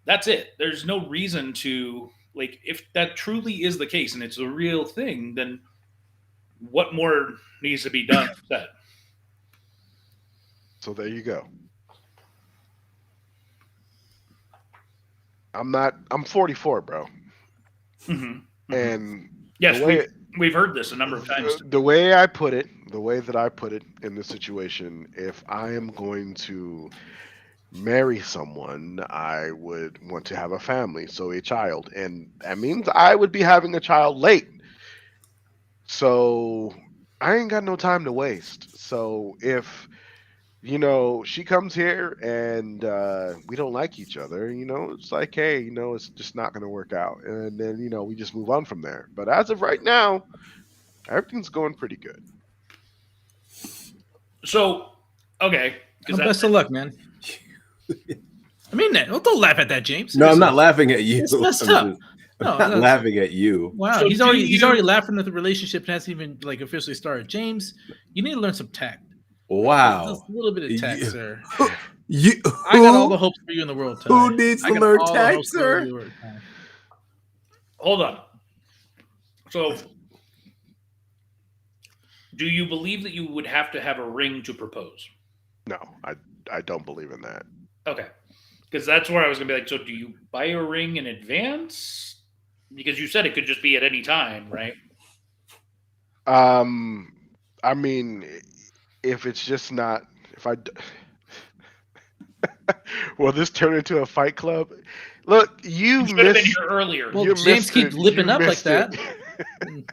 that's it. There's no reason to, like, if that truly is the case and it's a real thing, then what more needs to be done? So there you go. I'm 44, bro. Mm-hmm. And yes, we've heard this a number of times. The way that I put it in this situation, if I am going to marry someone, I would want to have a family, so a child. And that means I would be having a child late. So I ain't got no time to waste. So if she comes here and we don't like each other, it's like, hey, it's just not going to work out. And then, we just move on from there. But as of right now, everything's going pretty good. So, okay. Well, best of luck, man. I mean that. Don't laugh at that, James. No, I'm not laughing at you. It's messed up. I'm not laughing at you. Wow, So he's already laughing at the relationship and hasn't even like officially started. James, you need to learn some tact. Wow. Just a little bit of tact, sir. I got all the hopes for you in the world today. Who needs to learn tact, sir? Hold on. So, do you believe that you would have to have a ring to propose? No, I don't believe in that. Okay. Because that's where I was going to be like, so do you buy a ring in advance? Because you said it could just be at any time, right? I mean, if it's just not, if I, will this turn into a fight club? Look, You should have been here earlier. Well, You James missed keeps it. lipping You up like missed it. that.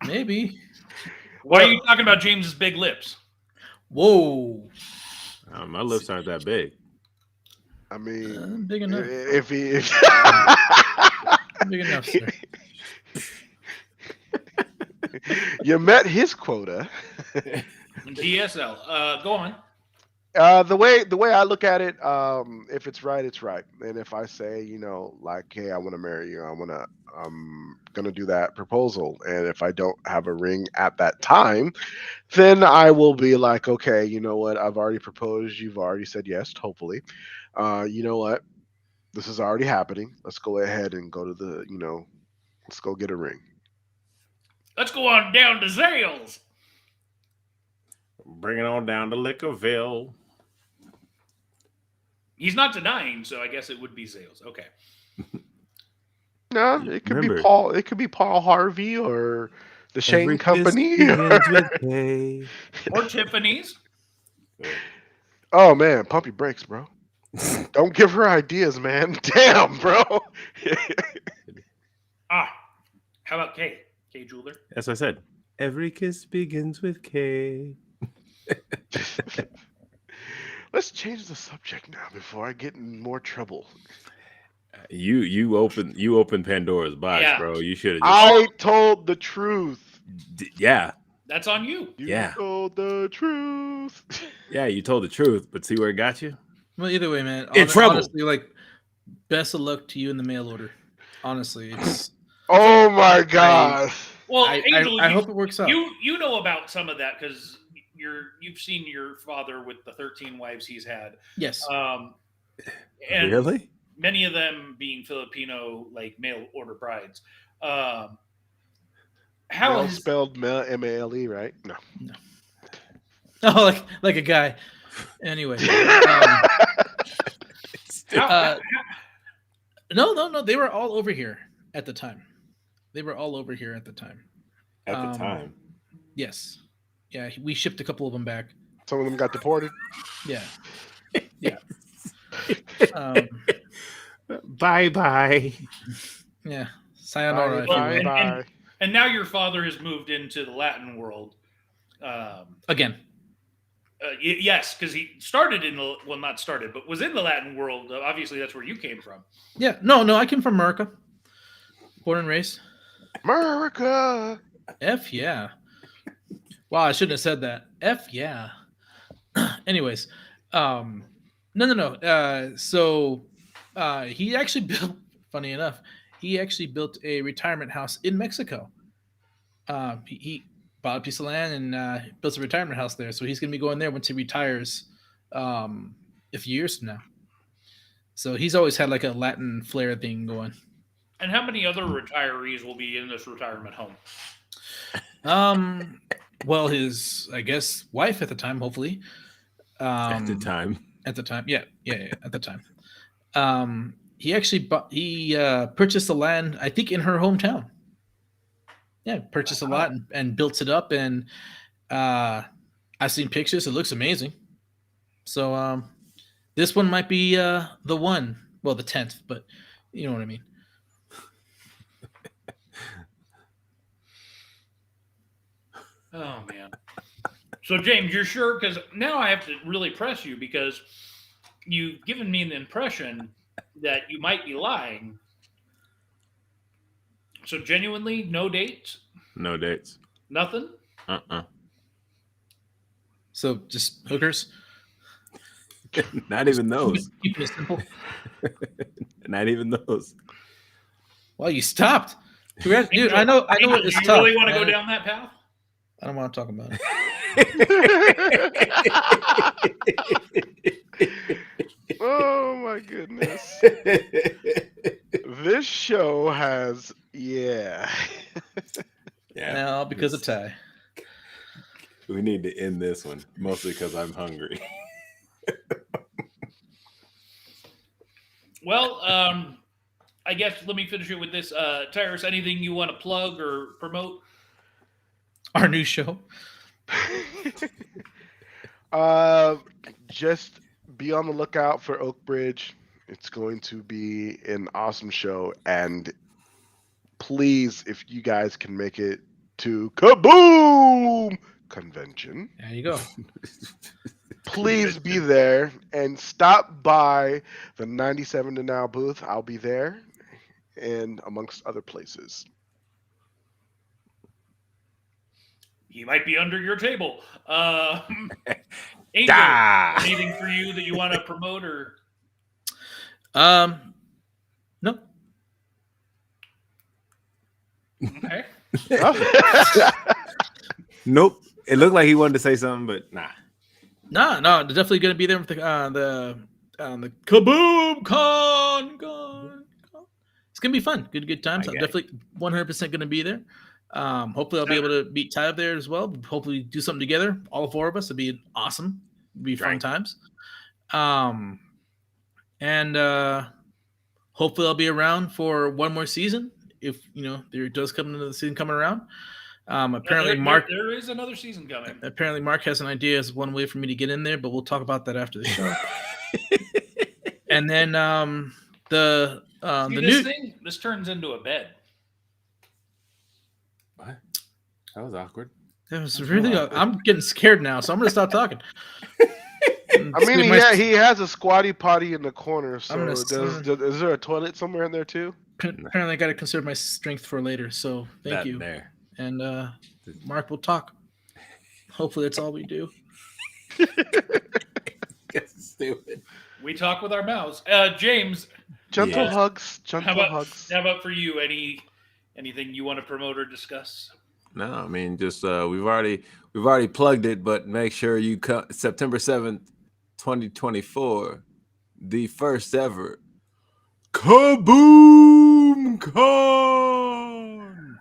Maybe. Why are you talking about James's big lips? Whoa. My lips aren't that big. I mean, Big enough. if Big enough, sir. you met his quota. DSL. Go on. The way I look at it, if it's right, it's right. And if I say, like, hey, I want to marry you, I'm gonna do that proposal. And if I don't have a ring at that time, then I will be like, okay, you know what? I've already proposed. You've already said yes. Hopefully, you know what? This is already happening. Let's go ahead and go to the, let's go get a ring. Let's go on down to Zales. Bring it on down to Liquorville. He's not denying, so I guess it would be Zales. Okay. No, it could Remember, be Paul. It could be Paul Harvey or the Shane Company. Or Tiffany's. Oh man, pump your brakes, bro. Don't give her ideas, man. Damn, bro. How about K? K Jeweler. As I said, every kiss begins with K. Let's change the subject now before I get in more trouble. You open Pandora's box, Yeah. bro. You should have. I told the truth. Yeah. That's on you. You told the truth. Yeah, you told the truth, but see where it got you? Well, either way, man. In trouble. Honestly, like, best of luck to you in the mail order. Honestly, it's. Oh my god. Well, I Angel, hope it works out. You know about some of that because you've seen your father with the 13 wives he's had. Yes. And Really? many of them being Filipino, like mail order brides. How Male spelled M-A-L-E, right? No. Oh, like a guy. Anyway. No. They were all over here at the time. At the time. Yes. Yeah, we shipped a couple of them back. Some of them got deported. Yeah. Yeah. Bye. Yeah. Sayonara. Bye. And now your father has moved into the Latin world. Again. Yes, because he started not started, but was in the Latin world. Obviously, that's where you came from. Yeah. No, I came from America. Born and raised. America. F yeah. Wow, I shouldn't have said that. F yeah. Anyways, no. So he actually built, funny enough, a retirement house in Mexico. He bought a piece of land and built a retirement house there. So he's going to be going there once he retires a few years from now. So he's always had like a Latin flair thing going. And how many other retirees will be in this retirement home? Well, his, I guess, wife at the time, hopefully. At the time. Yeah, at the time. He actually purchased the land, I think, in her hometown. Yeah, purchased a lot and built it up, and I've seen pictures. It looks amazing. So this one might be the one. Well, the 10th, but you know what I mean. Oh man. So James, you're sure? Because now I have to really press you because you've given me an impression that you might be lying. So genuinely, no dates? No dates. Nothing? So just hookers? Not even those. Keeping it simple. Not even those. Well, you stopped. Dude, I know it's tough. You really want to go down that path? I don't want to talk about it. Oh my goodness. This show has Now because of Ty. We need to end this one, mostly because I'm hungry. Well, I guess let me finish it with this. Tyrus, anything you want to plug or promote? Our new show. Just be on the lookout for Oak Bridge. It's going to be an awesome show, and please, if you guys can make it to Kaboom Convention, There you go. please be there and stop by the 97 to Now booth. I'll be there, and amongst other places. He might be under your table. Angel, Ah! anything for you that you want to promote or? No. Okay. Nope. It looked like he wanted to say something, but nah. No, they're definitely going to be there with the Kaboom Con. It's going to be fun. Good times. I'm definitely 100% going to be there. Hopefully I'll be able to meet Ty up there as well. Hopefully do something together. All four of us. It'd be awesome. It'd be fun times. And hopefully I'll be around for one more season. If there does come another season coming around. Apparently Mark, there is another season coming. Apparently Mark has an idea as one way for me to get in there, but we'll talk about that after the show. And then this turns into a bed. What? That was awkward. That was really. I'm getting scared now, so I'm gonna stop talking. I mean, he has a squatty potty in the corner. So is there a toilet somewhere in there too? Apparently, I got to conserve my strength for later. So thank you. There. And Mark will talk. Hopefully, that's all we do. Stupid. We talk with our mouths. James. Gentle hugs. Hugs. How about for you? Anything you want to promote or discuss? No, I mean just we've already plugged it, but make sure you come September 7th, 2024, the first ever Kaboom Con.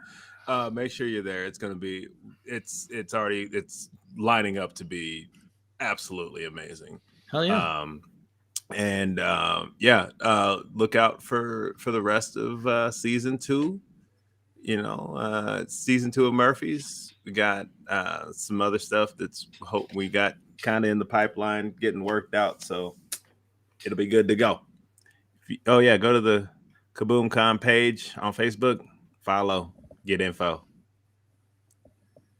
Make sure you're there. It's it's lining up to be absolutely amazing. Hell yeah. Look out for the rest of season 2. Season 2 of Murphy's. We got some other stuff we got kind of in the pipeline getting worked out, so it'll be good to go. Go to the Kaboom Con page on Facebook, follow, get info.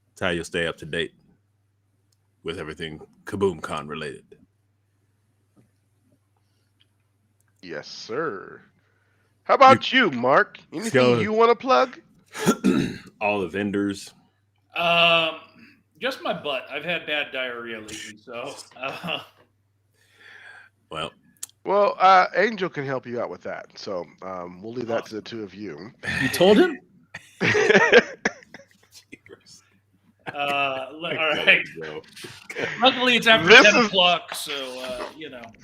That's how you'll stay up to date with everything Kaboom Con related. Yes, sir. How about you, Mark? Anything you want to plug? All the vendors. Just my butt. I've had bad diarrhea lately, so. Well, Angel can help you out with that. So we'll leave that to the two of you. You told him? All right. Luckily, it's after 10 o'clock, so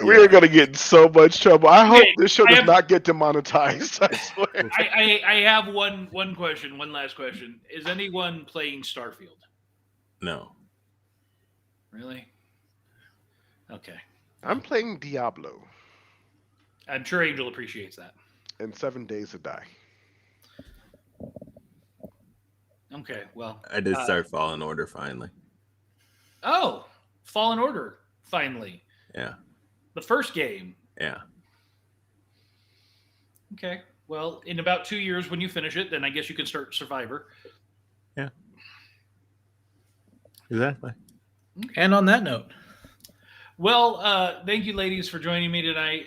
We are going to get in so much trouble. I hope this show does not get demonetized. I swear. I have one last question. Is anyone playing Starfield? No. Really? Okay. I'm playing Diablo. I'm sure Angel appreciates that. And 7 Days to Die. Okay, well. I did start Fallen Order finally. Oh, Fallen Order, finally. Yeah. The first game. Yeah. Okay, well, in about 2 years when you finish it, then I guess you can start Survivor. Yeah. Exactly. And on that note. Well, thank you, ladies, for joining me tonight.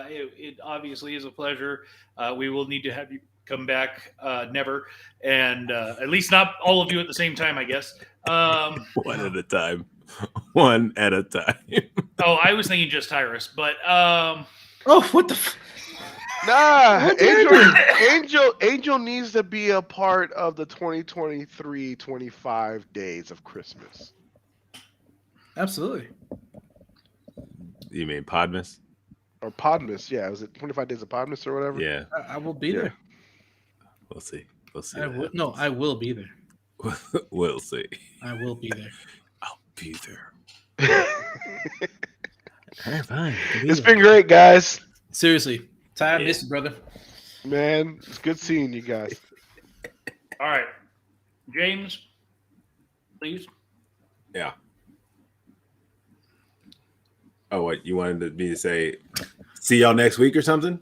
It obviously is a pleasure. We will need to have you come back never, and at least not all of you at the same time, I guess. One at a time. One at a time. Oh, I was thinking just Tyrus, but what the Nah, Angel needs to be a part of the 2023-25 days of Christmas. Absolutely. You mean Podmas? Or Podmas, yeah. Was it 25 days of Podmas or whatever? Yeah. I will be there. We'll see. I will be there. We'll see. I will be there. I'll be there. All right, fine. It's been great, guys. Seriously. Ty, I miss you, brother. Man, it's good seeing you guys. All right. James, please. Yeah. Oh, what you wanted me to say? See y'all next week or something?